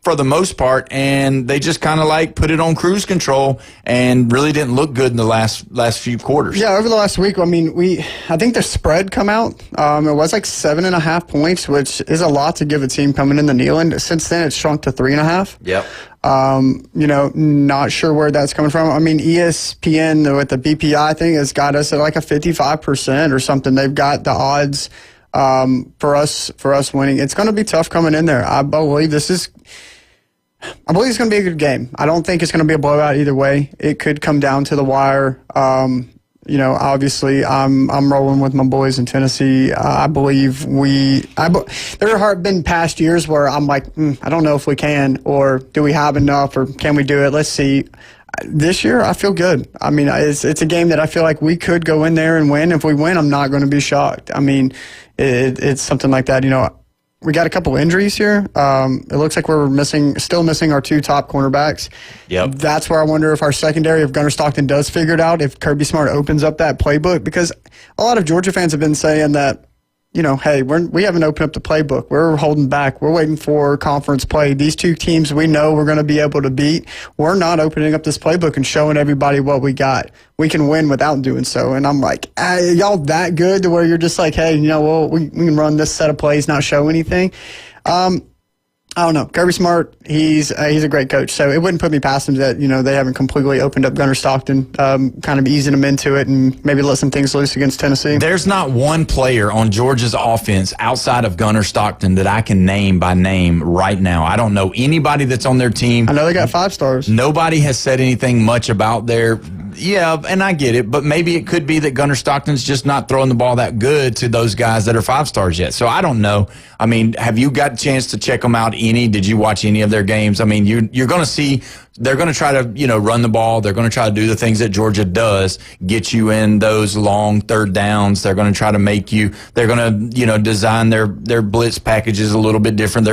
H: for the most part, and they just kind of put it on cruise control and really didn't look good in the last few quarters.
I: Yeah, over the last week, I mean, I think the spread come out. It was 7.5 points, which is a lot to give a team coming in the Neyland. Since then, it's shrunk to 3.5.
H: Yep.
I: Not sure where that's coming from. I mean, ESPN with the BPI thing has got us at a 55% or something. They've got the odds for us winning. It's going to be tough coming in there. I believe it's going to be a good game. I don't think it's going to be a blowout either way. It could come down to the wire. Obviously, I'm rolling with my boys in Tennessee. I believe there have been past years where I'm I don't know if we can, or do we have enough, or can we do it? Let's see. This year, I feel good. I mean, it's a game that I feel like we could go in there and win. If we win, I'm not going to be shocked. I mean, it's something like that. We got a couple injuries here. It looks like we're still missing our 2 top cornerbacks.
H: Yep.
I: That's where I wonder if our secondary, if Gunnar Stockton does figure it out, if Kirby Smart opens up that playbook. Because a lot of Georgia fans have been saying that, hey, we haven't opened up the playbook. We're holding back. We're waiting for conference play. These 2 teams we know we're going to be able to beat. We're not opening up this playbook and showing everybody what we got. We can win without doing so. And I'm like, y'all that good to where you're just like, hey, we can run this set of plays, not show anything. I don't know. Kirby Smart, he's a great coach, so it wouldn't put me past him that they haven't completely opened up Gunnar Stockton, kind of easing him into it and maybe let some things loose against Tennessee.
H: There's not one player on Georgia's offense outside of Gunnar Stockton that I can name by name right now. I don't know anybody that's on their team.
I: I know they got 5 stars.
H: Nobody has said anything much about their. Yeah, and I get it, but maybe it could be that Gunnar Stockton's just not throwing the ball that good to those guys that are 5 stars yet. So I don't know. I mean, have you got a chance to check them out any? Did you watch any of their games? I mean, you're going to see they're going to try to, run the ball. They're going to try to do the things that Georgia does, get you in those long third downs. They're going to try to they're going to, design their blitz packages a little bit different.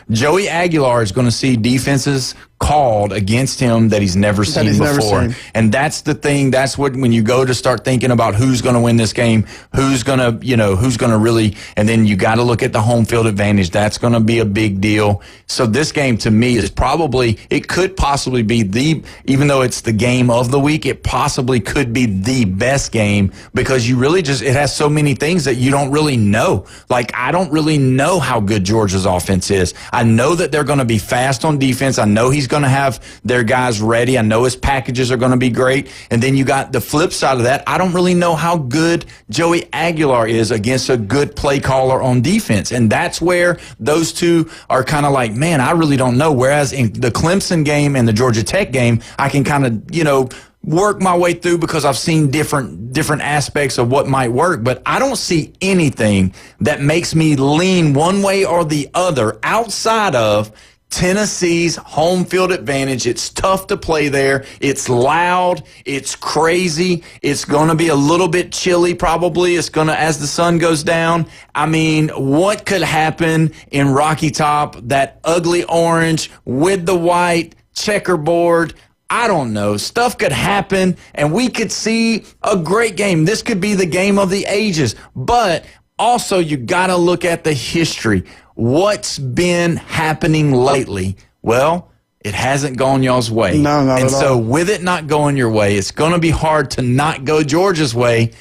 H: Joey Aguilar is going to see defenses called against him that he's never seen before. And that's the thing. That's what, when you go to start thinking about who's going to win this game, who's going to really, and then you got to look at the home field advantage. That's going to be a big deal. So this game to me is it could possibly be even though it's the game of the week, it possibly could be the best game because it has so many things that you don't really know. Like, I don't really know how good Georgia's offense is. I know that they're going to be fast on defense. I know he's going to have their guys ready. I know his packages are going to be great. And then you got the flip side of that. I don't really know how good Joey Aguilar is against a good play caller on defense. And that's where those two are kind of like, man, I really don't know. Whereas in the Clemson game and the Georgia Tech game, I can kind of, work my way through because I've seen different aspects of what might work, but I don't see anything that makes me lean one way or the other outside of Tennessee's home field advantage. It's tough to play there. It's loud. It's crazy. It's going to be a little bit chilly probably. It's going to, as the sun goes down. I mean, what could happen in Rocky Top, that ugly orange with the white checkerboard? I don't know. Stuff could happen, and we could see a great game. This could be the game of the ages. But also, you got to look at the history. What's been happening lately? Well, it hasn't gone y'all's way.
I: No, not at all.
H: And so with it not going your way, it's going to be hard to not go Georgia's way.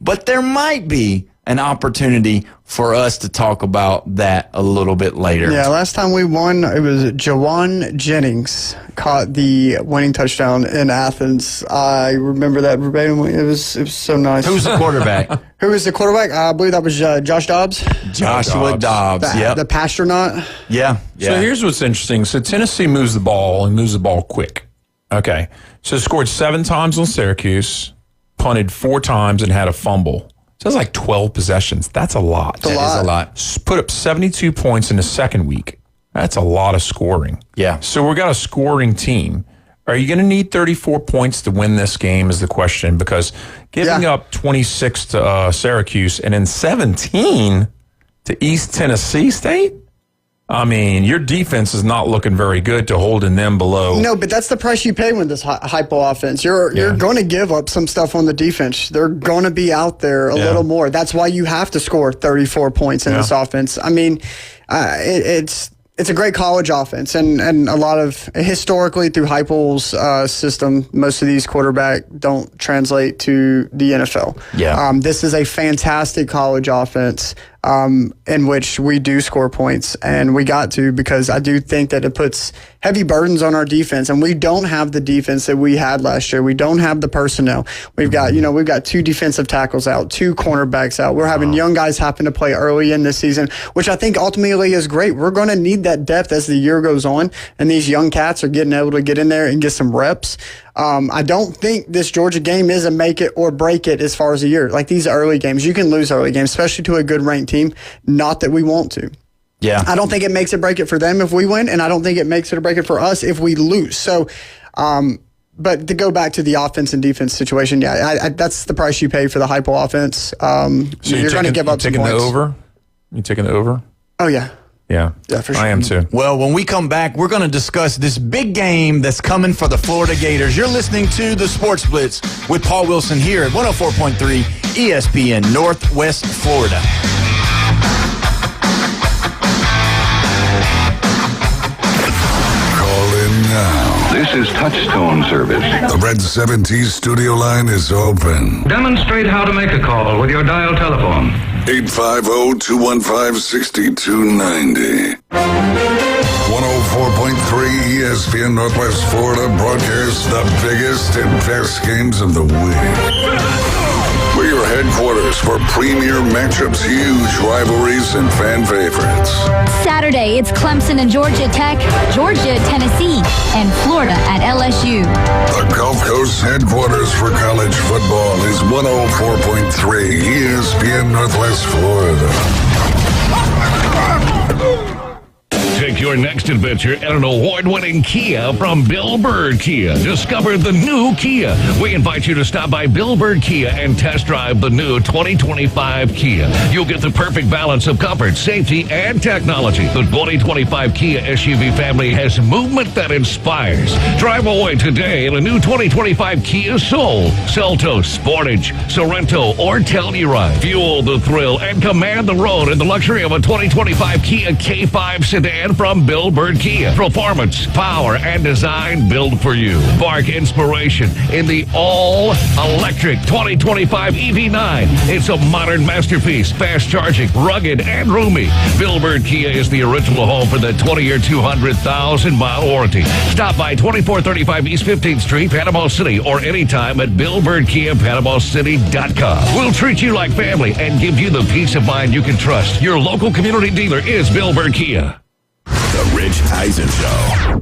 H: But there might be an opportunity for us to talk about that a little bit later.
I: Yeah, last time we won, it was Jawan Jennings caught the winning touchdown in Athens. I remember that verbatim. It was so nice.
H: Who's the quarterback?
I: Who was the quarterback? I believe that was Josh Dobbs.
H: Joshua Dobbs.
I: The Pastronaut.
H: Yeah.
J: So here's what's interesting. So Tennessee moves the ball quick. Okay. So scored 7 times on Syracuse, punted 4 times, and had a fumble. So that's like 12 possessions. That's a lot.
H: That is a lot.
J: Put up 72 points in the second week. That's a lot of scoring.
H: Yeah.
J: So we got a scoring team. Are you going to need 34 points to win this game is the question, because giving up 26 to Syracuse and then 17 to East Tennessee State? I mean, your defense is not looking very good to holding them below.
I: No, but that's the price you pay with this hypo offense. You're going to give up some stuff on the defense. They're going to be out there a little more. That's why you have to score 34 points in this offense. I mean, it's a great college offense, and a lot of, historically through Heupel's system, most of these quarterbacks don't translate to the NFL.
H: Yeah.
I: This is a fantastic college offense in which we do score points, and we got to, because I do think that it puts heavy burdens on our defense, and we don't have the defense that we had last year. We don't have the personnel. We've got 2 defensive tackles out, 2 cornerbacks out. We're having young guys happen to play early in this season, which I think ultimately is great. We're going to need that depth as the year goes on, and these young cats are getting able to get in there and get some reps. I don't think this Georgia game is a make it or break it as far as the year. Like these early games, you can lose early games, especially to a good ranked team. Not that we want to.
H: Yeah.
I: I don't think it makes it break it for them if we win, and I don't think it makes it or break it for us if we lose. So But to go back to the offense and defense situation, that's the price you pay for the hypo offense. So you're going to give up some points.
J: You taking the over?
I: Oh, yeah.
J: Yeah,
I: for sure.
J: I am too.
H: Well, when we come back, we're going to discuss this big game that's coming for the Florida Gators. You're listening to the Sports Blitz with Paul Wilson here at 104.3 ESPN Northwest Florida.
F: Call in now.
A: This is Touchstone service.
F: The Red 70 studio line is open.
A: Demonstrate how to make a call with your dial telephone.
F: 850-215-6290. 104.3 ESPN Northwest Florida broadcasts the biggest and best games of the week. We're your headquarters for premier matchups, huge rivalries, and fan favorites.
G: Saturday, it's Clemson and Georgia Tech, Georgia at Tennessee, and Florida at LSU.
F: The Gulf Coast headquarters for college football is 104.3 ESPN Northwest Florida.
L: Take your next adventure in an award-winning Kia from Bill Bird Kia. Discover the new Kia. We invite you to stop by Bill Bird Kia and test drive the new 2025 Kia. You'll get the perfect balance of comfort, safety, and technology. The 2025 Kia SUV family has movement that inspires. Drive away today in a new 2025 Kia Soul, Seltos, Sportage, Sorento, or Telluride. Fuel the thrill and command the road in the luxury of a 2025 Kia K5 sedan from Bill Bird Kia. Performance, power, and design built for you. Spark inspiration in the all-electric 2025 EV9. It's a modern masterpiece, fast charging, rugged, and roomy. Bill Bird Kia is the original home for the 20-year, 200,000-mile warranty. Stop by 2435 East 15th Street, Panama City, or anytime at BillBirdKia.PanamaCity.com. We'll treat you like family and give you the peace of mind you can trust. Your local community dealer is Bill Bird Kia.
C: The Rich Eisen Show.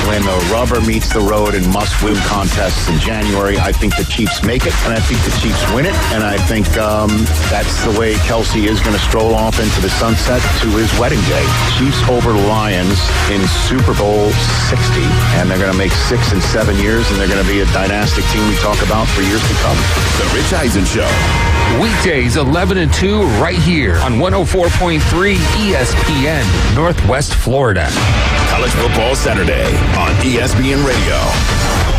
N: When the rubber meets the road in must-win contests in January, I think the Chiefs make it, and I think the Chiefs win it, and I think that's the way Kelsey is going to stroll off into the sunset to his wedding day. Chiefs over Lions in Super Bowl 60, and they're going to make 6 and 7 years, and they're going to be a dynastic team we talk about for years to come.
C: The Rich Eisen Show.
K: Weekdays 11 and 2 right here on 104.3 ESPN Northwest Florida.
C: College Football Saturday on ESPN Radio.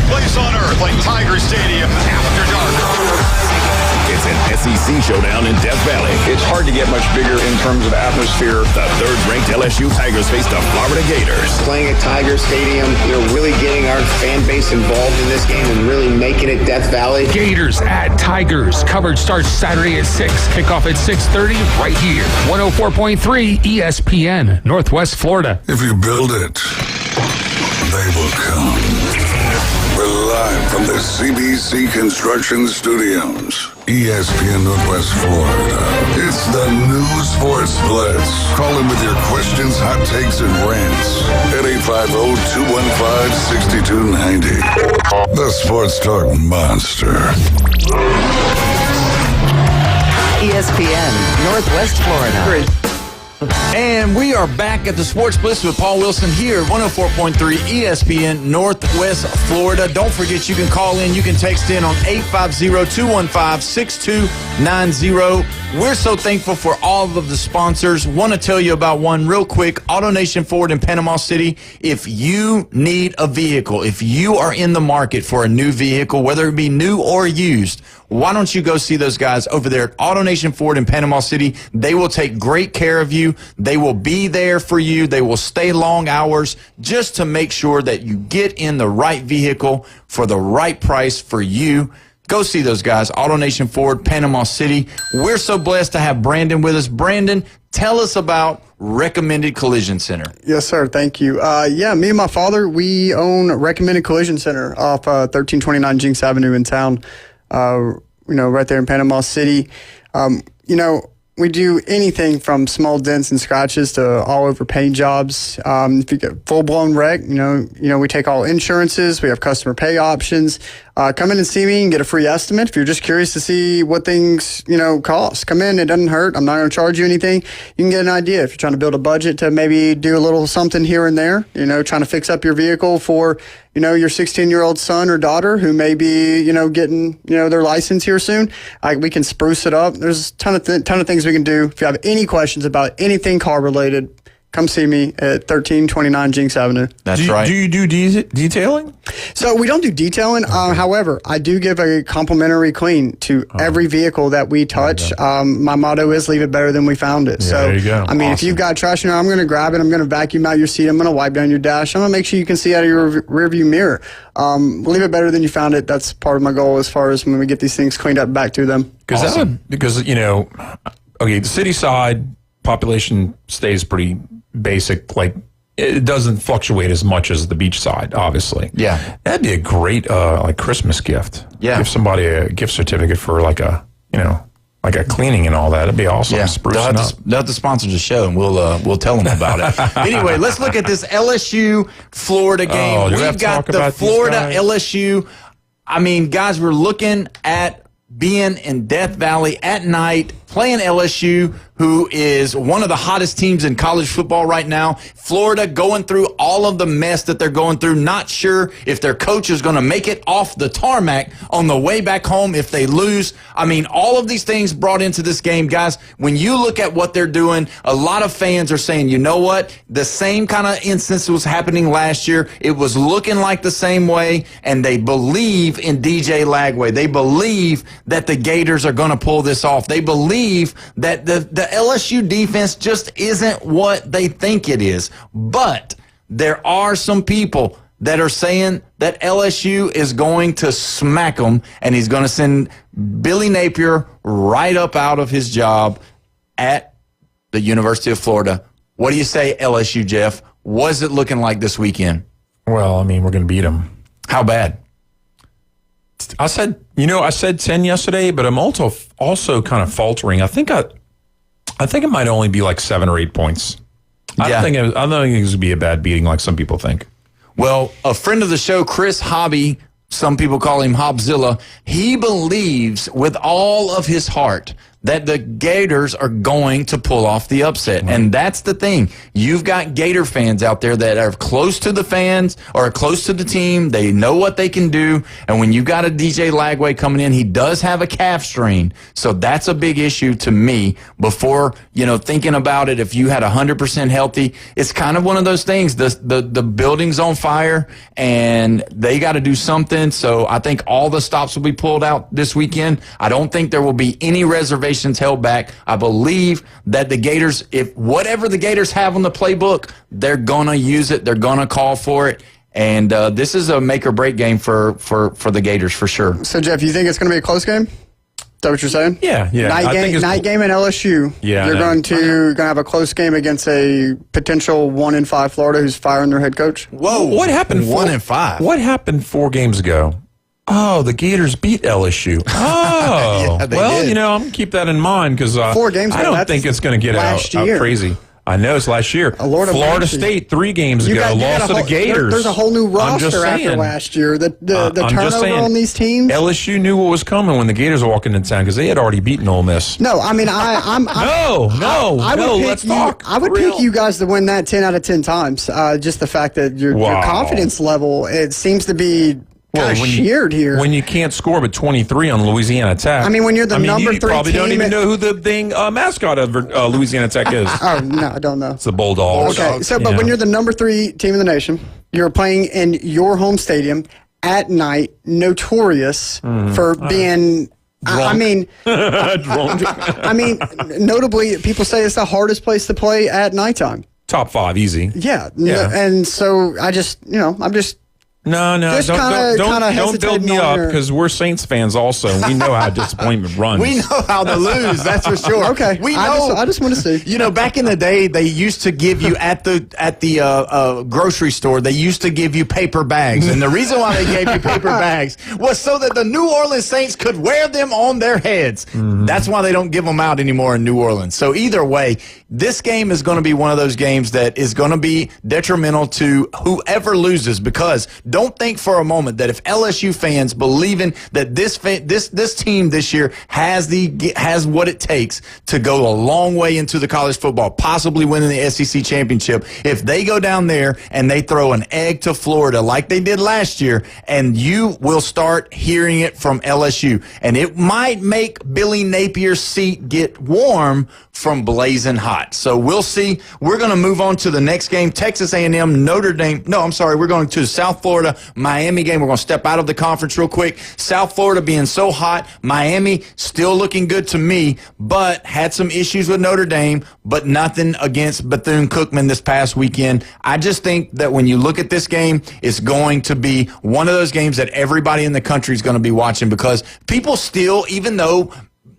O: Place on earth like Tiger Stadium after dark.
C: It's an SEC showdown in Death Valley.
X: It's hard to get much bigger in terms of atmosphere.
C: The third-ranked LSU Tigers face the Florida Gators.
P: Playing at Tiger Stadium, really getting our fan base involved in this game and really making it Death Valley.
K: Gators at Tigers. Coverage starts Saturday at 6. Kickoff at 6:30 right here. 104.3 ESPN Northwest Florida.
F: If you build it, they will come. We're live from the CBC Construction Studios, ESPN Northwest Florida. It's the new Sports Blitz. Call in with your questions, hot takes, and rants at 850-215-6290. The Sports Talk Monster.
W: ESPN Northwest Florida.
H: And we are back at the Sports Blitz with Paul Wilson here at 104.3 ESPN Northwest Florida. Don't forget you can call in, you can text in on 850-215-6290. We're so thankful for all of the sponsors. Want to tell you about one real quick. AutoNation Ford in Panama City. If you need a vehicle, if you are in the market for a new vehicle, whether it be new or used, why don't you go see those guys over there at AutoNation Ford in Panama City? They will take great care of you. They will be there for you. They will stay long hours just to make sure that you get in the right vehicle for the right price for you. Go see those guys, AutoNation Ford, Panama City. We're so blessed to have Brandon with us. Brandon, tell us about Recommended Collision Center.
I: Yes, sir. Thank you. Me and my father, we own Recommended Collision Center off 1329 Jinx Avenue in town, right there in Panama City. We do anything from small dents and scratches to all over paint jobs. If you get full blown wreck, we take all insurances. We have customer pay options. come in and see me and get a free estimate. If you're just curious to see what things, cost, come in. It doesn't hurt. I'm not going to charge you anything. You can get an idea if you're trying to build a budget to maybe do a little something here and there, trying to fix up your vehicle for, your 16-year-old son or daughter who may be, getting, their license here soon. We can spruce it up. There's a ton of things we can do. If you have any questions about anything car related, come see me at 1329 Jinx Avenue.
H: That's right.
J: Do you do detailing?
I: So we don't do detailing. However, I do give a complimentary clean to every vehicle that we touch. My motto is leave it better than we found it.
J: Yeah,
I: so,
J: there you go.
I: I mean, if you've got trash in there, I'm going to grab it. I'm going to vacuum out your seat. I'm going to wipe down your dash. I'm going to make sure you can see out of your rearview mirror. Leave it better than you found it. That's part of my goal as far as when we get these things cleaned up back to them.
J: Because the city side population stays pretty basic, like it doesn't fluctuate as much as the beach side, obviously.
H: Yeah.
J: That'd be a great Christmas gift.
H: Yeah.
J: Give somebody a gift certificate for like a cleaning and all that. It'd be awesome.
H: Yeah.
J: Sprucing up.
H: They'll have to sponsor the show, and we'll tell them about it. Anyway, let's look at this LSU Florida game. We've got the Florida LSU. I mean, guys, we're looking at being in Death Valley at night, playing LSU, who is one of the hottest teams in college football right now. Florida going through all of the mess that they're going through, not sure if their coach is going to make it off the tarmac on the way back home if they lose. I mean, all of these things brought into this game, guys. When you look at what they're doing, a lot of fans are saying, you know what? The same kind of instance was happening last year. It was looking like the same way, and they believe in DJ Lagway. They believe that the Gators are going to pull this off. They believe that the LSU defense just isn't what they think it is. But there are some people that are saying that LSU is going to smack them, and he's going to send Billy Napier right up out of his job at the University of Florida. What do you say, LSU, Jeff? What's it looking like this weekend?
J: Well, I mean, we're going to beat them.
H: How bad?
J: I said 10 yesterday, but I'm also kind of faltering. I think it might only be like 7 or 8 points. I don't think it's going to be a bad beating like some people think.
H: Well, a friend of the show, Chris Hobby, some people call him Hobzilla, he believes with all of his heart that the Gators are going to pull off the upset. And that's the thing. You've got Gator fans out there that are close to the fans or close to the team. They know what they can do. And when you've got a DJ Lagway coming in, he does have a calf strain. So that's a big issue to me. Before, thinking about it, if you had 100% healthy, it's kind of one of those things. The building's on fire and they got to do something. So I think all the stops will be pulled out this weekend. I don't think there will be any reservations held back. I believe that the Gators, if whatever the Gators have on the playbook, they're going to use it. They're going to call for it. And this is a make or break game for the Gators for sure.
I: So, Jeff, you think it's going to be a close game? Is that what you're saying?
J: Yeah.
I: Night game in LSU.
J: Yeah,
I: you're going to have a close game against a potential 1-5 Florida who's firing their head coach.
H: Whoa!
J: What happened?
H: 1-5.
J: What happened 4 games ago? Oh, the Gators beat LSU. Oh,
H: yeah,
J: well,
H: did.
J: I'm going to keep that in mind because
I: 4 games.
J: I don't think it's going to get out crazy. I know it's last year. Florida State 3 games ago lost to the Gators.
I: There's a whole new roster after last year. The turnover on these teams.
J: LSU knew what was coming when the Gators were walking into town because they had already beaten Ole Miss.
I: No, I mean
J: let's talk.
I: I would pick you guys to win that 10 out of 10 times. Just the fact that your confidence level, it seems to be sheared here.
J: When you can't score but 23 on Louisiana Tech.
I: I mean, when you're the number 3 team.
J: You probably don't even know who the mascot of Louisiana Tech is.
I: Oh, no, I don't know.
J: It's the Bulldogs.
I: Okay, but when you're the number 3 team in the nation, you're playing in your home stadium at night, notorious for being... I mean, notably, people say it's the hardest place to play at nighttime.
J: Top 5, easy.
I: Yeah. And so I'm just...
J: No, don't build me up because we're Saints fans also. And we know how disappointment runs.
H: We know how to lose, that's for sure.
I: Okay,
H: we know.
I: I just want to see.
H: Back in the day, they used to give you at the grocery store. They used to give you paper bags, and the reason why they gave you paper bags was so that the New Orleans Saints could wear them on their heads. Mm-hmm. That's why they don't give them out anymore in New Orleans. So either way, this game is going to be one of those games that is going to be detrimental to whoever loses, because don't think for a moment that if LSU fans believing that this team this year has what it takes to go a long way into the college football, possibly winning the SEC championship, if they go down there and they throw an egg to Florida like they did last year, and you will start hearing it from LSU, and it might make Billy Napier's seat get warm from blazing hot. So we'll see. We're going to move on to the next game, Texas A&M, Notre Dame. No, I'm sorry. We're going to South Florida, Miami game. We're going to step out of the conference real quick. South Florida being so hot. Miami still looking good to me, but had some issues with Notre Dame, but nothing against Bethune-Cookman this past weekend. I just think that when you look at this game, it's going to be one of those games that everybody in the country is going to be watching, because people still, even though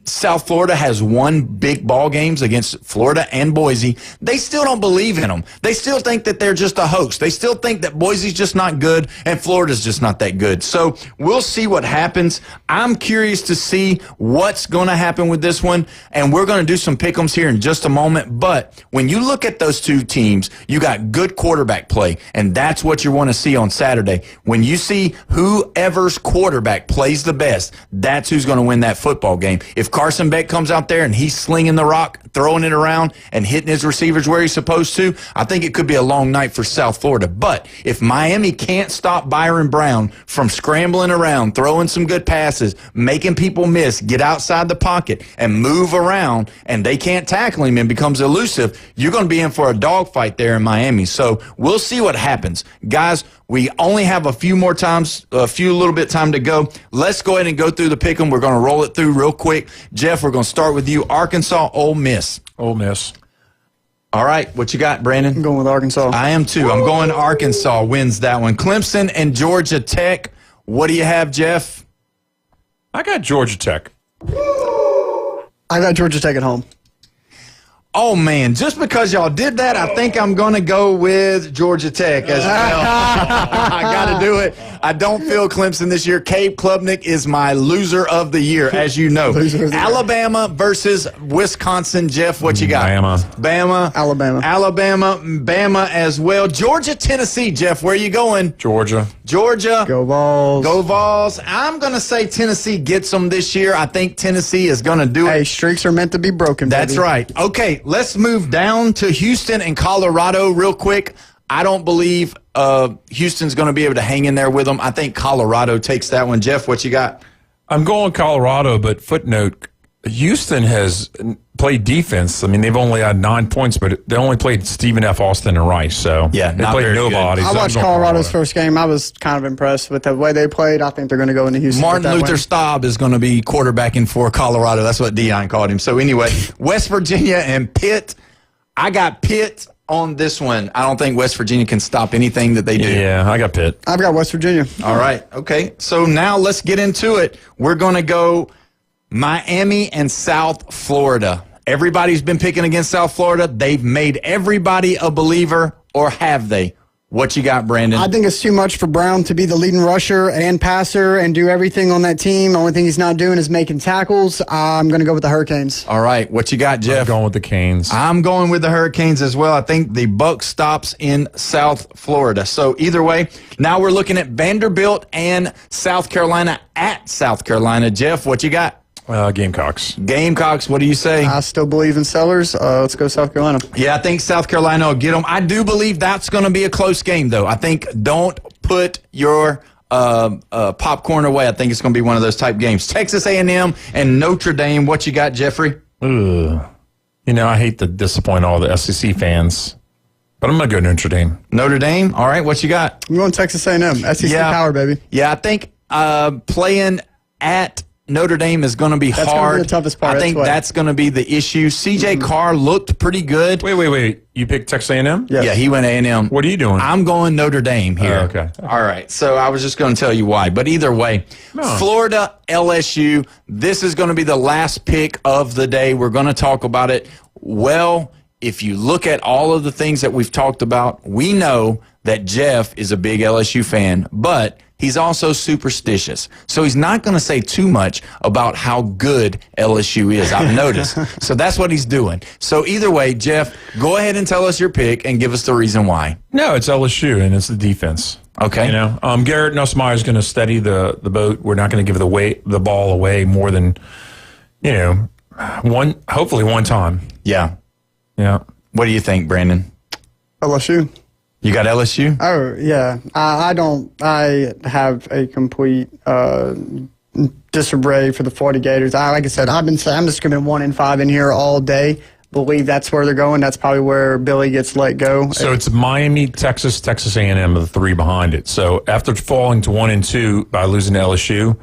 H: South Florida has won big ball games against Florida and Boise, they still don't believe in them. They still think that they're just a hoax. They still think that Boise's just not good and Florida's just not that good. So we'll see what happens. I'm curious to see what's going to happen with this one, and we're going to do some pick'ems here in just a moment. But when you look at those two teams, you got good quarterback play, and that's what you want to see on Saturday. When you see whoever's quarterback plays the best, that's who's going to win that football game. If Carson Beck comes out there and he's slinging the rock, throwing it around, and hitting his receivers where he's supposed to, I think it could be a long night for South Florida. But if Miami can't stop Byron Brown from scrambling around, throwing some good passes, making people miss, get outside the pocket, and move around, and they can't tackle him and becomes elusive, you're going to be in for a dogfight there in Miami. So we'll see what happens. Guys, we only have a few little bit time to go. Let's go ahead and go through the pick'em. We're going to roll it through real quick. Jeff, we're going to start with you. Arkansas, Ole Miss.
J: Ole Miss.
H: All right, what you got, Brandon?
I: I'm going with Arkansas.
H: I am too. I'm going Arkansas wins that one. Clemson and Georgia Tech. What do you have, Jeff?
J: I got Georgia Tech.
I: I got Georgia Tech at home.
H: Oh, man, just because y'all did that, I think I'm going to go with Georgia Tech as well. I got to do it. I don't feel Clemson this year. Cade Klubnik is my loser of the year, as you know. Alabama versus Wisconsin. Jeff, what you got? Bama. Alabama. Bama as well. Georgia, Tennessee. Jeff, where are you going?
J: Georgia.
I: Go Vols.
H: Go Vols. I'm going to say Tennessee gets them this year. I think Tennessee is going to do it.
I: Hey, streaks are meant to be broken, baby.
H: That's right. Okay, let's move down to Houston and Colorado real quick. I don't believe Houston's going to be able to hang in there with them. I think Colorado takes that one. Jeff, what you got?
J: I'm going Colorado, but footnote, Houston has played defense. I mean, they've only had 9 points, but they only played Stephen F. Austin and Rice. So
H: yeah,
J: they played nobody.
I: I watched Colorado's first game. I was kind of impressed with the way they played. I think they're going to go into Houston.
H: Martin Luther Staub is going to be quarterbacking for Colorado. That's what Deion called him. So anyway, West Virginia and Pitt. I got Pitt on this one. I don't think West Virginia can stop anything that they do.
J: Yeah, I got Pitt.
I: I've got West Virginia.
H: All right. Okay. So now let's get into it. We're going to go Miami and South Florida. Everybody's been picking against South Florida. They've made everybody a believer, or have they? What you got, Brandon?
I: I think it's too much for Brown to be the leading rusher and passer and do everything on that team. The only thing he's not doing is making tackles. I'm going to go with the Hurricanes.
H: All right. What you got, Jeff?
J: I'm going with the Canes.
H: I'm going with the Hurricanes as well. I think the buck stops in South Florida. So either way, now we're looking at Vanderbilt and South Carolina at South Carolina. Jeff, what you got?
J: Gamecocks.
H: Gamecocks, what do you say?
I: I still believe in Sellers. Let's go South Carolina.
H: Yeah, I think South Carolina will get them. I do believe that's going to be a close game, though. I think don't put your popcorn away. I think it's going to be one of those type games. Texas A&M and Notre Dame. What you got, Jeffrey?
J: Ugh. You know, I hate to disappoint all the SEC fans, but I'm going to go Notre Dame.
H: Notre Dame? All right, what you got?
I: I'm going Texas A&M. SEC power, baby.
H: Yeah, I think playing at Notre Dame is going to be hard.
I: That's going to be the toughest part.
H: I think that's going to be the issue. C.J. Carr looked pretty good.
J: Wait. You picked Texas A&M?
H: Yes. Yeah, he went A&M.
J: What are you doing?
H: I'm going Notre Dame here.
J: Oh, okay.
H: All right. So I was just going to tell you why. But either way, Florida, LSU, this is going to be the last pick of the day. We're going to talk about it. Well, if you look at all of the things that we've talked about, we know that Jeff is a big LSU fan, but he's also superstitious. So he's not going to say too much about how good LSU is, I've noticed. So that's what he's doing. So either way, Jeff, go ahead and tell us your pick and give us the reason why.
J: No, it's LSU, and it's the defense.
H: Okay.
J: You know, Garrett Nussmeier is going to steady the boat. We're not going to give the ball away more than, hopefully one time.
H: Yeah.
J: Yeah.
H: What do you think, Brandon?
I: LSU.
H: You got LSU?
I: Oh, yeah. I have a complete disarray for the Florida Gators. Like I said, I'm just screaming 1-5 in here all day. Believe that's where they're going. That's probably where Billy gets let go.
J: So it's Miami, Texas A&M are the three behind it. So after falling to 1-2 by losing to LSU,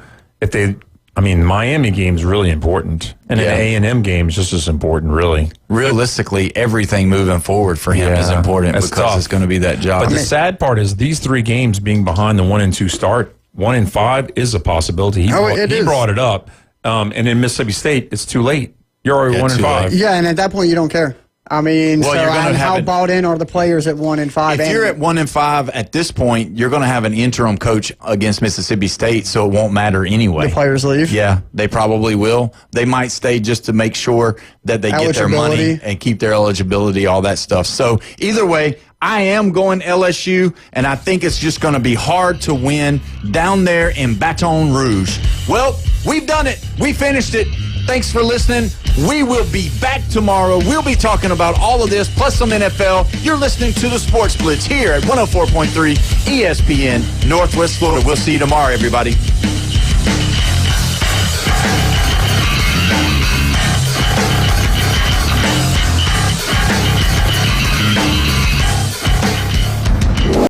J: Miami game is really important, and an A&M game is just as important, really.
H: Realistically, everything moving forward for him is important because
J: tough.
H: it's going to be that job.
J: But the sad part is these three games being behind the 1-2 start, 1-5 is a possibility. He brought it up, and in Mississippi State, it's too late. You're already 1-5.
I: Yeah, and at that point, you don't care. How bought in are the players at 1-5?
H: If you're at 1-5 at this point, you're going to have an interim coach against Mississippi State, so it won't matter anyway.
I: The players leave?
H: Yeah, they probably will. They might stay just to make sure that they get their money and keep their eligibility, all that stuff. So either way, I am going LSU, and I think it's just going to be hard to win down there in Baton Rouge. Well, we've done it. We finished it. Thanks for listening. We will be back tomorrow. We'll be talking about all of this, plus some NFL. You're listening to the Sports Blitz here at 104.3 ESPN Northwest Florida. We'll see you tomorrow, everybody.